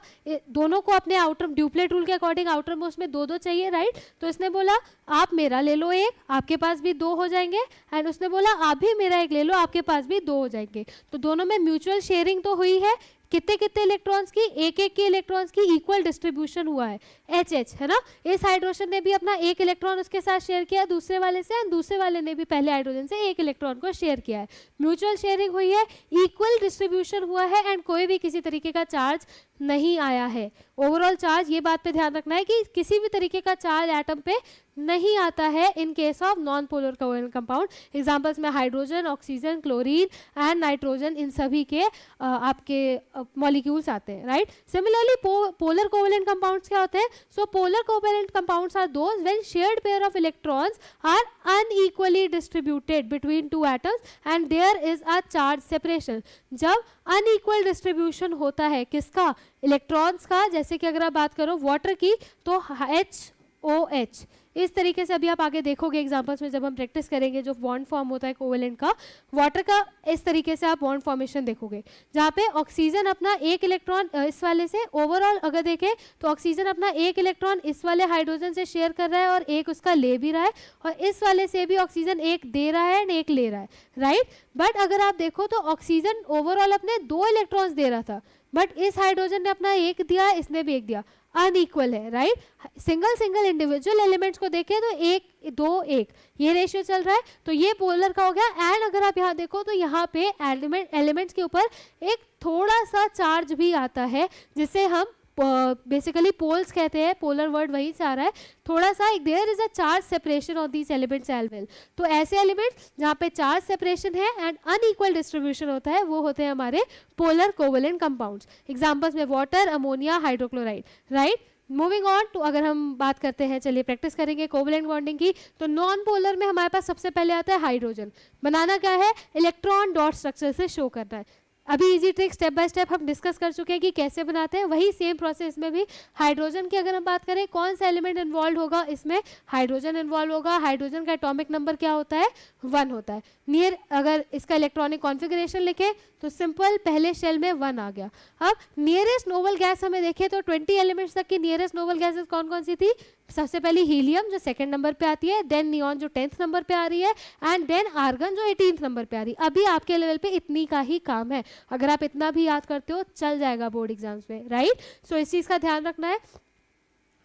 दोनों को अपने आउटर ड्यूप्लेट रूल के अकॉर्डिंग आउटर मोस्ट में दो दो चाहिए, राइट। तो इसने बोला आप मेरा ले लो एक, आपके पास भी दो हो जाएंगे, एंड उसने बोला आप भी मेरा एक ले लो, आपके पास भी दो हो जाएंगे। तो दोनों में म्यूचुअल शेयरिंग तो हुई है, कितने कितने इलेक्ट्रॉन्स की, एक एक के इलेक्ट्रॉन्स की इक्वल डिस्ट्रीब्यूशन हुआ है, HH है ना। इस हाइड्रोजन ने भी अपना एक इलेक्ट्रॉन उसके साथ शेयर किया दूसरे वाले से, एंड दूसरे वाले ने भी पहले हाइड्रोजन से एक इलेक्ट्रॉन को शेयर किया है। म्यूचुअल शेयरिंग हुई है, इक्वल डिस्ट्रीब्यूशन हुआ है, एंड कोई भी किसी तरीके का चार्ज नहीं आया है। ओवरऑल चार्ज, ये बात पे ध्यान रखना है कि किसी भी तरीके का चार्ज एटम पे नहीं आता है in case of non polar covalent compound. Examples में hydrogen, oxygen, chlorine and nitrogen, इन सभी के आपके मॉलिक्यूल्स आते हैं, right. Similarly polar covalent compounds क्या होते हैं? So polar covalent compounds are those when shared pair of electrons are unequally distributed between two atoms and there is a charge separation. जब अनइक्वल डिस्ट्रीब्यूशन होता है किसका? Electrons का। जैसे कि अगर आप बात करो वाटर की तो HOH, इस तरीके से अभी आप आगे देखोगे एग्जांपल्स में जब हम प्रैक्टिस करेंगे, जो बॉन्ड फॉर्म होता है कोवेलेंट का वाटर का, इस तरीके से आप बॉन्ड फॉर्मेशन देखोगे, जहाँ पे ऑक्सीजन अपना एक इलेक्ट्रॉन इस वाले से, ओवरऑल अगर देखें तो ऑक्सीजन अपना एक इलेक्ट्रॉन इस वाले हाइड्रोजन से शेयर कर रहा है और एक उसका ले भी रहा है, और इस वाले से भी ऑक्सीजन एक दे रहा है एंड एक ले रहा है, राइट। बट अगर आप देखो तो ऑक्सीजन ओवरऑल अपने दो इलेक्ट्रॉन्स दे रहा था, बट इस हाइड्रोजन ने अपना एक दिया, इसने भी एक दिया, अनइक्वल है, राइट। सिंगल इंडिविजुअल एलिमेंट्स को देखें तो 1 2 1 ये रेशियो चल रहा है, तो ये पोलर का हो गया। एंड अगर आप यहाँ देखो तो यहाँ पे एलिमेंट्स के ऊपर एक थोड़ा सा चार्ज भी आता है, जिसे हम बेसिकली पोल्स कहते हैं, पोलर वर्ड वहीं से आ रहा है, थोड़ा सा there is a charge separation of these elements as well. तो ऐसे एलिमेंट्स जहाँ पे चार्ज सेपरेशन है एंड अनइक्वल डिस्ट्रीब्यूशन होता है, वो होते हैं हमारे पोलर कोवेलेंट कंपाउंड्स। एग्जांपल्स में water, ammonia, hydrochloride, right. Moving on to, अगर हम बात करते हैं, चलिए प्रैक्टिस करेंगे कोवेलेंट बॉन्डिंग की, तो नॉन पोलर में हमारे पास सबसे पहले आता है हाइड्रोजन। बनाना क्या है? इलेक्ट्रॉन डॉट स्ट्रक्चर से शो करना है। अभी easy trick step by step हम डिस्कस कर चुके हैं कि कैसे बनाते हैं, वही सेम प्रोसेस में भी हाइड्रोजन की अगर हम बात करें, कौन सा एलिमेंट इन्वॉल्व होगा इसमें? हाइड्रोजन इन्वॉल्व होगा। हाइड्रोजन का एटॉमिक नंबर क्या होता है? 1 होता है। नियर अगर इसका इलेक्ट्रॉनिक कॉन्फ़िगरेशन लिखें तो सिंपल पहले शेल में 1 आ गया। अब नियरेस्ट नोबल गैस हमें देखें तो 20 एलिमेंट्स तक की नियरेस्ट नोबल गैसेस कौन कौन सी थी? सबसे पहली हीलियम जो 2nd नंबर पे आती है, देन नियॉन जो 10th नंबर पे आ रही है, एंड देन आर्गन जो 18th नंबर पे आ रही है। अभी आपके लेवल पे इतनी का ही काम है, अगर आप इतना भी याद करते हो चल जाएगा बोर्ड एग्जाम्स में, राइट। सो इस चीज़ का ध्यान रखना है।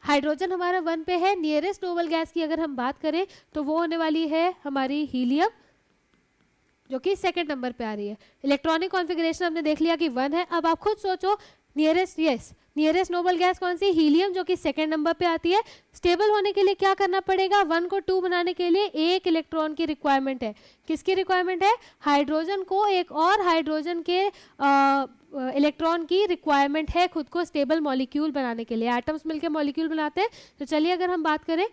हाइड्रोजन हमारा 1 पे है। नियरेस्ट नोबल गैस की अगर हम बात करें तो वो होने वाली है हमारी हीलियम, जो कि 2nd नंबर पे आ रही है। इलेक्ट्रॉनिक कॉन्फ़िगरेशन हमने देख लिया कि 1 है। अब आप खुद सोचो नियरेस्ट नोबल गैस कौन सी? हीलियम, जो कि 2nd नंबर पे आती है। स्टेबल होने के लिए क्या करना पड़ेगा? 1 को 2 बनाने के लिए एक इलेक्ट्रॉन की रिक्वायरमेंट है। किसकी रिक्वायरमेंट है? हाइड्रोजन को एक और हाइड्रोजन के इलेक्ट्रॉन की रिक्वायरमेंट है खुद को स्टेबल मॉलिक्यूल बनाने के लिए। एटम्स मिलकर मॉलिक्यूल बनाते हैं। तो चलिए अगर हम बात करें,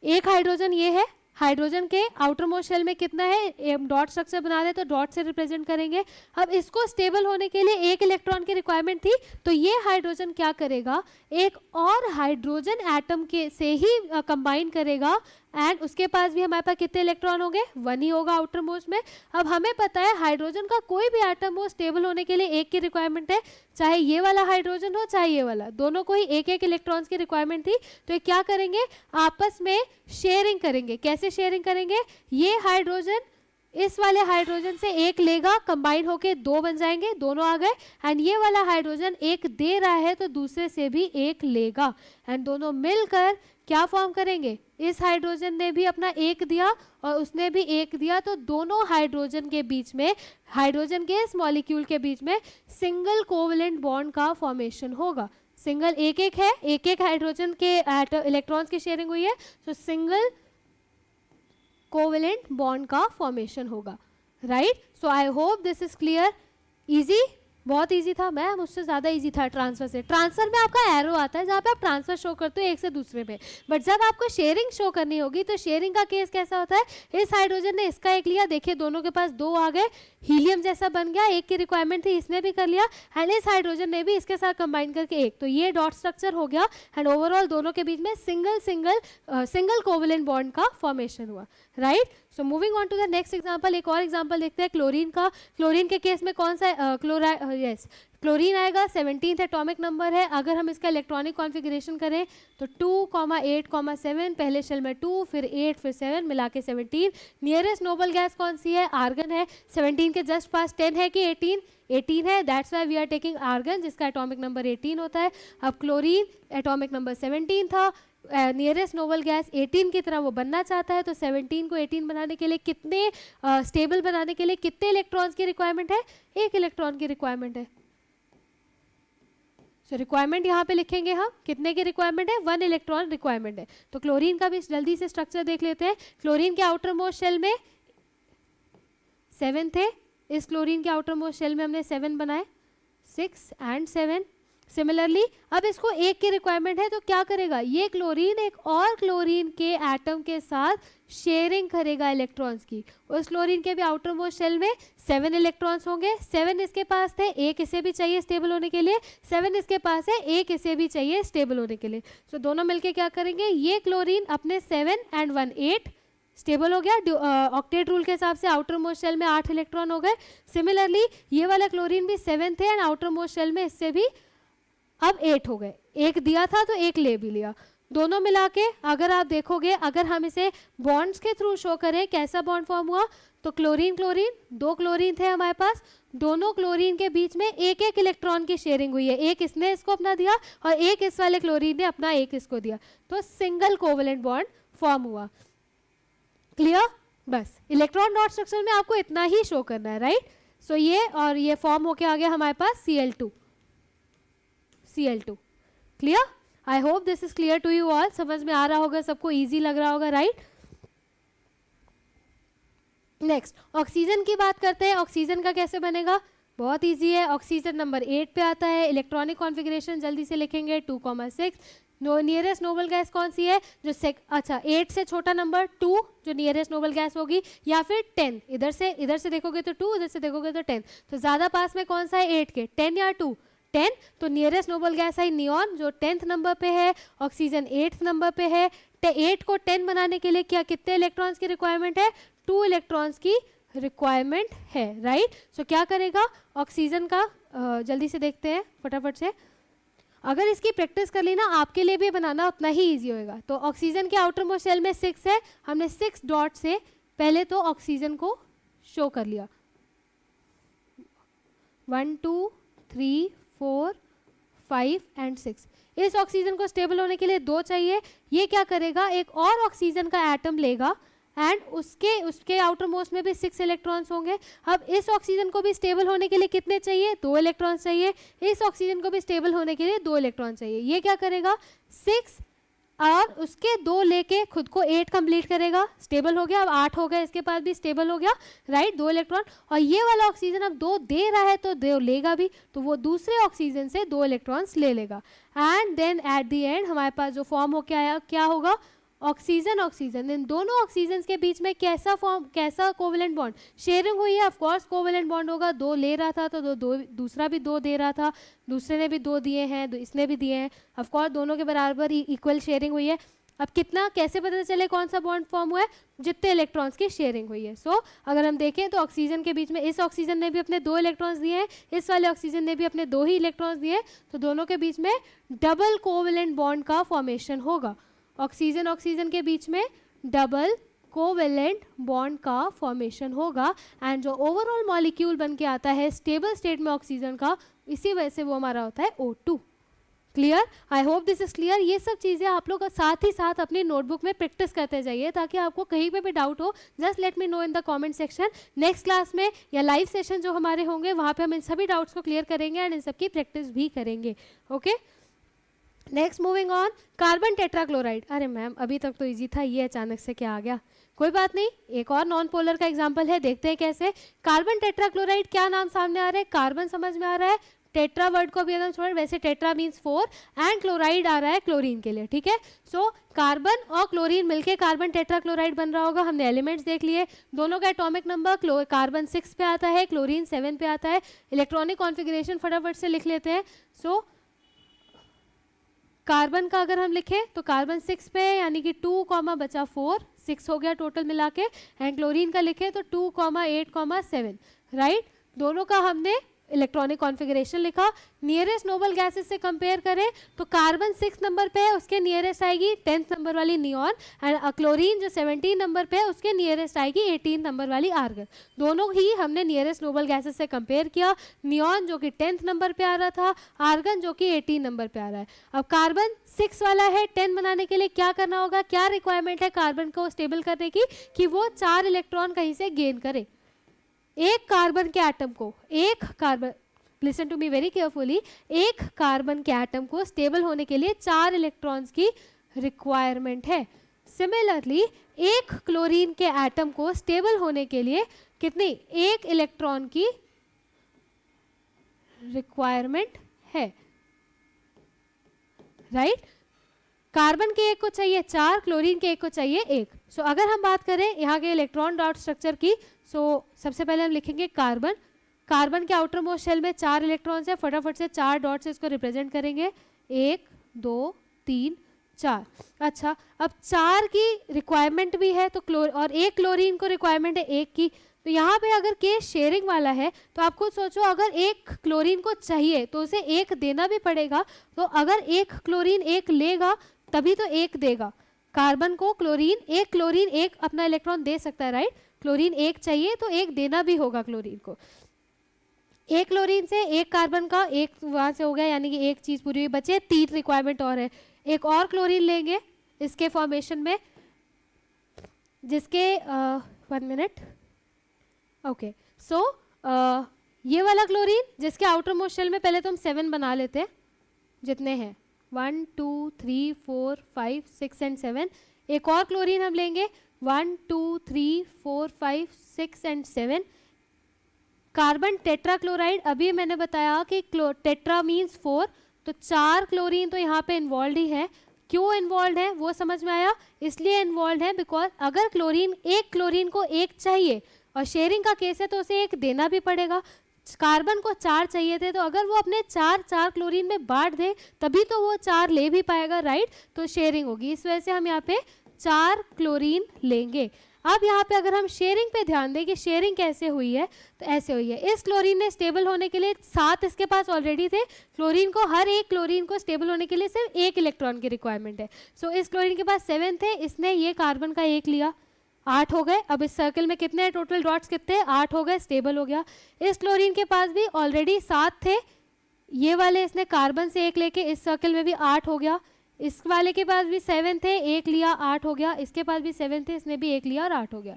एक हाइड्रोजन ये है, हाइड्रोजन के आउटर मोस्ट शेल में कितना है? डॉट स्ट्रक्चर बना रहे तो डॉट से रिप्रेजेंट करेंगे। अब इसको स्टेबल होने के लिए एक इलेक्ट्रॉन की रिक्वायरमेंट थी, तो ये हाइड्रोजन क्या करेगा? एक और हाइड्रोजन एटम के से ही कंबाइन करेगा, एंड उसके पास भी हमारे पास कितने इलेक्ट्रॉन होंगे? 1 ही होगा आउटर मोस्ट में। अब हमें पता है हाइड्रोजन का कोई भी एटम हो, स्टेबल होने के लिए एक की रिक्वायरमेंट है, चाहे ये वाला हाइड्रोजन हो चाहे ये वाला, दोनों को ही एक एक इलेक्ट्रॉन्स की रिक्वायरमेंट थी। तो ये क्या करेंगे? आपस में शेयरिंग करेंगे। कैसे शेयरिंग करेंगे? ये हाइड्रोजन इस वाले हाइड्रोजन से एक लेगा, कंबाइन होके 2 बन जाएंगे, दोनों आ गए। एंड ये वाला हाइड्रोजन एक दे रहा है तो दूसरे से भी एक लेगा, एंड दोनों मिलकर क्या फॉर्म करेंगे? इस हाइड्रोजन ने भी अपना एक दिया और उसने भी एक दिया, तो दोनों हाइड्रोजन के बीच में, हाइड्रोजन के इस मॉलिक्यूल के बीच में सिंगल कोवेलेंट बॉन्ड का फॉर्मेशन होगा। सिंगल एक एक है, एक एक हाइड्रोजन के इलेक्ट्रॉन्स की शेयरिंग हुई है, तो सिंगल कोवेलेंट बॉन्ड का फॉर्मेशन होगा, right. So I hope this is clear. Easy, बहुत इजी था, मैं मुझसे ज़्यादा इजी था ट्रांसफ़र से। ट्रांसफ़र में आपका एरो आता है जहाँ पे आप ट्रांसफ़र शो करते हो एक से दूसरे पे, बट जब आपको शेयरिंग शो करनी होगी तो शेयरिंग का केस कैसा होता है? इस हाइड्रोजन ने इसका एक लिया, देखिए दोनों के पास 2 आ गए, हीलियम जैसा बन गया, एक की रिक्वायरमेंट थी इसने भी कर लिया, एंड इस हाइड्रोजन ने भी इसके साथ कंबाइन करके एक, तो ये डॉट स्ट्रक्चर हो गया एंड ओवरऑल दोनों के बीच में सिंगल कोवेलेंट बॉन्ड का फॉर्मेशन हुआ, right. So moving on to the next example, एक और एग्जांपल देखते हैं क्लोरीन का। क्लोरीन के केस में कौन सा क्लोरीन आएगा, 17th एटॉमिक नंबर है। अगर हम इसका इलेक्ट्रॉनिक कॉन्फ़िगरेशन करें तो 2,8,7, पहले शेल में 2 फिर 8 फिर 7 मिला के 17। नियरेस्ट नोबल गैस कौन सी है, आर्गन है। 17 के जस्ट पास 10 है कि 18 है, that's why we are taking argon जिसका एटॉमिक नंबर 18 होता है। अब क्लोरीन एटॉमिक नंबर 17 था, नियरेस्ट नोबल गैस 18 की तरह वो बनना चाहता है, तो 17 को 18 बनाने के लिए कितने स्टेबल बनाने के लिए कितने इलेक्ट्रॉन्स की रिक्वायरमेंट है, एक इलेक्ट्रॉन की रिक्वायरमेंट है। सो रिक्वायरमेंट यहाँ पे लिखेंगे हम, कितने की रिक्वायरमेंट है, 1 इलेक्ट्रॉन रिक्वायरमेंट है। तो क्लोरीन का भी जल्दी से स्ट्रक्चर देख लेते हैं। क्लोरीन के आउटर मोस्ट शेल में 7 थे, इस क्लोरीन के आउटर मोस्ट शेल में हमने 7 बनाए, 6 एंड 7। सिमिलरली अब इसको एक की रिक्वायरमेंट है, तो क्या करेगा, ये क्लोरीन एक और क्लोरीन के एटम के साथ शेयरिंग करेगा इलेक्ट्रॉन्स की। उस क्लोरीन के भी आउटर मोस्ट शेल में 7 इलेक्ट्रॉन्स होंगे, 7 इसके पास थे, एक इसे भी चाहिए स्टेबल होने के लिए, 7 इसके पास है, एक इसे भी चाहिए स्टेबल होने के लिए। सो दोनों मिलके क्या करेंगे, ये क्लोरीन अपने 7 एंड 1 8 स्टेबल हो गया। ऑक्टेट रूल के हिसाब से आउटर मोस्ट शेल में 8 इलेक्ट्रॉन हो गए। सिमिलरली ये वाला क्लोरीन भी 7 थे एंड आउटर मोस्ट शेल में इससे भी अब 8 हो गए, एक दिया था तो एक ले भी लिया। दोनों मिला के अगर आप देखोगे, अगर हम इसे बॉन्ड्स के थ्रू शो करें कैसा बॉन्ड फॉर्म हुआ, तो क्लोरीन क्लोरीन, 2 क्लोरीन थे हमारे पास, दोनों क्लोरीन के बीच में एक एक इलेक्ट्रॉन की शेयरिंग हुई है, एक इसने इसको अपना दिया और एक इस वाले क्लोरीन ने अपना एक इसको दिया, तो सिंगल कोवेलेंट बॉन्ड फॉर्म हुआ। क्लियर, बस इलेक्ट्रॉन डॉट स्ट्रक्चर में आपको इतना ही शो करना है, राइट। सो ये और ये फॉर्म होके आ गया हमारे पास Cl2। Clear, I hope this is clear to you all, समझ में आ रहा होगा सबको, इजी लग रहा होगा, राइट। नेक्स्ट ऑक्सीजन की बात करते हैं। ऑक्सीजन का कैसे बनेगा, बहुत इजी है। ऑक्सीजन नंबर 8 पे आता है। इलेक्ट्रॉनिक कॉन्फ़िगरेशन जल्दी से लिखेंगे, 2,6। नियरेस्ट नोबल गैस कौन सी है, जो 8 से छोटा नंबर 2 जो नियरेस्ट नोबल गैस होगी, या फिर 10, इधर से देखोगे तो 2, इधर से देखोगे तो 10, तो ज़्यादा पास में कौन सा है 8 के, 10 या 2, 10, तो नियरेस्ट नोबल गैस है नियॉन जो 10th नंबर पे है, ऑक्सीजन 8th नंबर पे है। 8 को 10 बनाने के लिए क्या कितने इलेक्ट्रॉन्स की रिक्वायरमेंट है, 2 इलेक्ट्रॉन्स की रिक्वायरमेंट है, राइट। सो क्या करेगा ऑक्सीजन का, जल्दी से देखते हैं फटाफट से। अगर इसकी प्रैक्टिस कर ली ना, आपके लिए भी बनाना उतना ही ईजी होएगा। तो ऑक्सीजन के आउटर मोस्ट शेल में 6 है, हमने 6 डॉट से पहले तो ऑक्सीजन को शो कर लिया, 1 2 3 4 5 एंड 6। इस ऑक्सीजन को स्टेबल होने के लिए 2 चाहिए। ये क्या करेगा, एक और ऑक्सीजन का एटम लेगा एंड उसके आउटर मोस्ट में भी 6 इलेक्ट्रॉन्स होंगे। अब इस ऑक्सीजन को भी स्टेबल होने के लिए कितने चाहिए, 2 इलेक्ट्रॉन्स चाहिए। इस ऑक्सीजन को भी स्टेबल होने के लिए 2 इलेक्ट्रॉन चाहिए। ये क्या करेगा, 6 और उसके 2 लेके खुद को 8 कंप्लीट करेगा, स्टेबल हो गया। अब 8 हो गया, इसके पास भी स्टेबल हो गया, राइट, 2 इलेक्ट्रॉन। और ये वाला ऑक्सीजन अब 2 दे रहा है तो 2 लेगा भी, तो वो दूसरे ऑक्सीजन से 2 इलेक्ट्रॉन्स ले लेगा। And then at the end हमारे पास जो फॉर्म होके आया क्या होगा, ऑक्सीजन। इन दोनों ऑक्सीजन के बीच में कैसा कोवेलेंट बॉन्ड, शेयरिंग हुई है, ऑफ कोर्स कोवेलेंट बॉन्ड होगा। 2 ले रहा था तो दूसरा भी 2 दे रहा था, दूसरे ने भी 2 दिए हैं, इसने भी दिए हैं, ऑफ कोर्स दोनों के बराबर इक्वल शेयरिंग हुई है। अब कितना कैसे पता चले कौन सा बॉन्ड फॉर्म हुआ है, जितने इलेक्ट्रॉन्स की शेयरिंग हुई है। सो अगर हम देखें तो ऑक्सीजन के बीच में इस ऑक्सीजन ने भी अपने 2 इलेक्ट्रॉन्स दिए हैं, इस वाले ऑक्सीजन ने भी अपने 2 ही इलेक्ट्रॉन्स दिए हैं, तो दोनों के बीच में डबल कोवेलेंट बॉन्ड का फॉर्मेशन होगा। ऑक्सीजन के बीच में डबल कोवेलेंट बॉन्ड का फॉर्मेशन होगा। एंड जो ओवरऑल मॉलिक्यूल बन के आता है स्टेबल स्टेट में ऑक्सीजन का, इसी वजह से वो हमारा होता है O2। Clear, I hope this is clear. ये सब चीज़ें आप लोग साथ ही साथ अपनी नोटबुक में प्रैक्टिस करते जाइए, ताकि आपको कहीं पे भी डाउट हो, just let me know in the comment section. Next class में या लाइव सेशन जो हमारे होंगे वहाँ पे हम इन सभी डाउट्स को क्लियर करेंगे एंड इन सब की प्रैक्टिस भी करेंगे। Okay, next moving on, carbon tetrachloride. अरे मैम अभी तक तो इजी था, ये अचानक से क्या आ गया, कोई बात नहीं। एक और नॉन पोलर का एग्जांपल है, देखते हैं कैसे। कार्बन टेट्राक्लोराइड, क्या नाम सामने आ रहा है, कार्बन समझ में आ रहा है, टेट्रा वर्ड को भी एकदम छोड़, वैसे टेट्रा मीन्स 4 एंड क्लोराइड आ रहा है क्लोरीन के लिए, ठीक है। सो कार्बन और क्लोरीन मिलके कार्बन टेट्रा क्लोराइड बन रहा होगा। हमने एलिमेंट्स देख लिए, दोनों का एटॉमिक नंबर कार्बन 6 पे आता है, क्लोरीन 7 पे आता है। इलेक्ट्रॉनिक कॉन्फ़िगरेशन फटाफट से लिख लेते हैं। सो कार्बन का अगर हम लिखें तो कार्बन 6 पे यानी कि 2 बचा 4, 6 हो गया टोटल मिला के। एंड क्लोरीन का लिखें तो 2 8 7, राइट। दोनों का हमने इलेक्ट्रॉनिक कॉन्फ़िगरेशन लिखा। नियरेस्ट नोबल गैसेस से कंपेयर करें तो कार्बन 6 नंबर पे है, उसके नियरेस्ट आएगी 10th नंबर वाली नियॉन, एंड क्लोरीन जो 17 नंबर पे है उसके नियरेस्ट आएगी 18 नंबर वाली आर्गन। दोनों ही हमने नियरेस्ट नोबल गैसेस से कंपेयर किया। नियॉन जो कि 10th नंबर पे आ रहा था, आर्गन जो कि 18 नंबर पे आ रहा है। अब कार्बन 6 वाला है, 10 बनाने के लिए क्या करना होगा, क्या रिक्वायरमेंट है कार्बन को स्टेबल करने की, कि वो 4 इलेक्ट्रॉन कहीं से गेन करे। एक कार्बन के एटम को, एक carbon, listen to me very carefully, एक कार्बन के एटम को स्टेबल होने के लिए 4 इलेक्ट्रॉन्स की रिक्वायरमेंट है। सिमिलरली एक क्लोरीन के एटम को स्टेबल होने के लिए कितनी, एक इलेक्ट्रॉन की रिक्वायरमेंट है, राइट। कार्बन के एक को चाहिए 4, क्लोरीन के एक को चाहिए 1। सो अगर हम बात करें यहाँ के इलेक्ट्रॉन डॉट स्ट्रक्चर की, सबसे पहले हम लिखेंगे कार्बन। कार्बन के आउटर मोस्ट शेल में 4 इलेक्ट्रॉन्स है, फटाफट से 4 डॉट से इसको रिप्रेजेंट करेंगे, 1 2 3 4। अच्छा, अब 4 की रिक्वायरमेंट भी है तो और एक क्लोरीन को रिक्वायरमेंट है 1 की। तो यहाँ पे अगर केस शेयरिंग वाला है तो आप खुद सोचो, अगर एक क्लोरीन को चाहिए तो उसे 1 देना भी पड़ेगा। तो अगर एक क्लोरीन 1 लेगा तभी तो 1 देगा कार्बन को। क्लोरीन एक अपना इलेक्ट्रॉन दे सकता है, राइट। क्लोरीन 1 चाहिए तो 1 देना भी होगा क्लोरीन को। एक क्लोरीन से एक कार्बन का 1 वहां से हो गया, यानी कि एक चीज पूरी हुई, बचे 3 रिक्वायरमेंट और है। एक और क्लोरीन लेंगे इसके फॉर्मेशन में, जिसके 1 मिनट, ओके। सो ये वाला क्लोरीन जिसके आउटर मोस्ट शेल में पहले तो हम 7 बना लेते हैं, जितने हैं 1 2 3 4 5 6 एंड 7। एक और क्लोरीन हम लेंगे 1 2 3 4 5 6 एंड 7। कार्बन टेट्रा क्लोराइड, अभी मैंने बताया कि टेट्रा मीन्स 4, तो 4 क्लोरीन तो यहाँ पे इन्वॉल्व ही है। क्यों इन्वॉल्व है वो समझ में आया, इसलिए इन्वॉल्व है बिकॉज अगर एक क्लोरीन को 1 चाहिए और शेयरिंग का केस है तो उसे 1 देना भी पड़ेगा। कार्बन को 4 चाहिए थे, तो अगर वो अपने 4 क्लोरीन में बांट दे तभी तो वो 4 ले भी पाएगा, राइट। तो शेयरिंग होगी, इस वजह से हम यहाँ पे 4 क्लोरीन लेंगे। अब यहाँ पे अगर हम शेयरिंग पे ध्यान दें कि शेयरिंग कैसे हुई है, तो ऐसे हुई है। इस क्लोरीन ने स्टेबल होने के लिए 7 इसके पास ऑलरेडी थे। क्लोरीन को, हर एक क्लोरीन को स्टेबल होने के लिए सिर्फ 1 इलेक्ट्रॉन की रिक्वायरमेंट है। सो इस क्लोरीन के पास 7 थे, इसने ये कार्बन का 1 लिया, 8 हो गए। अब इस सर्कल में कितने हैं टोटल डॉट्स, कितने हैं, 8 हो गए, स्टेबल हो गया। इस क्लोरीन के पास भी ऑलरेडी 7 थे, ये वाले इसने कार्बन से 1 लेके इस सर्कल में भी 8 हो गया। इस वाले के पास भी 7 थे, 1 लिया, 8 हो गया। इसके पास भी 7 थे, इसने भी 1 लिया और 8 हो गया।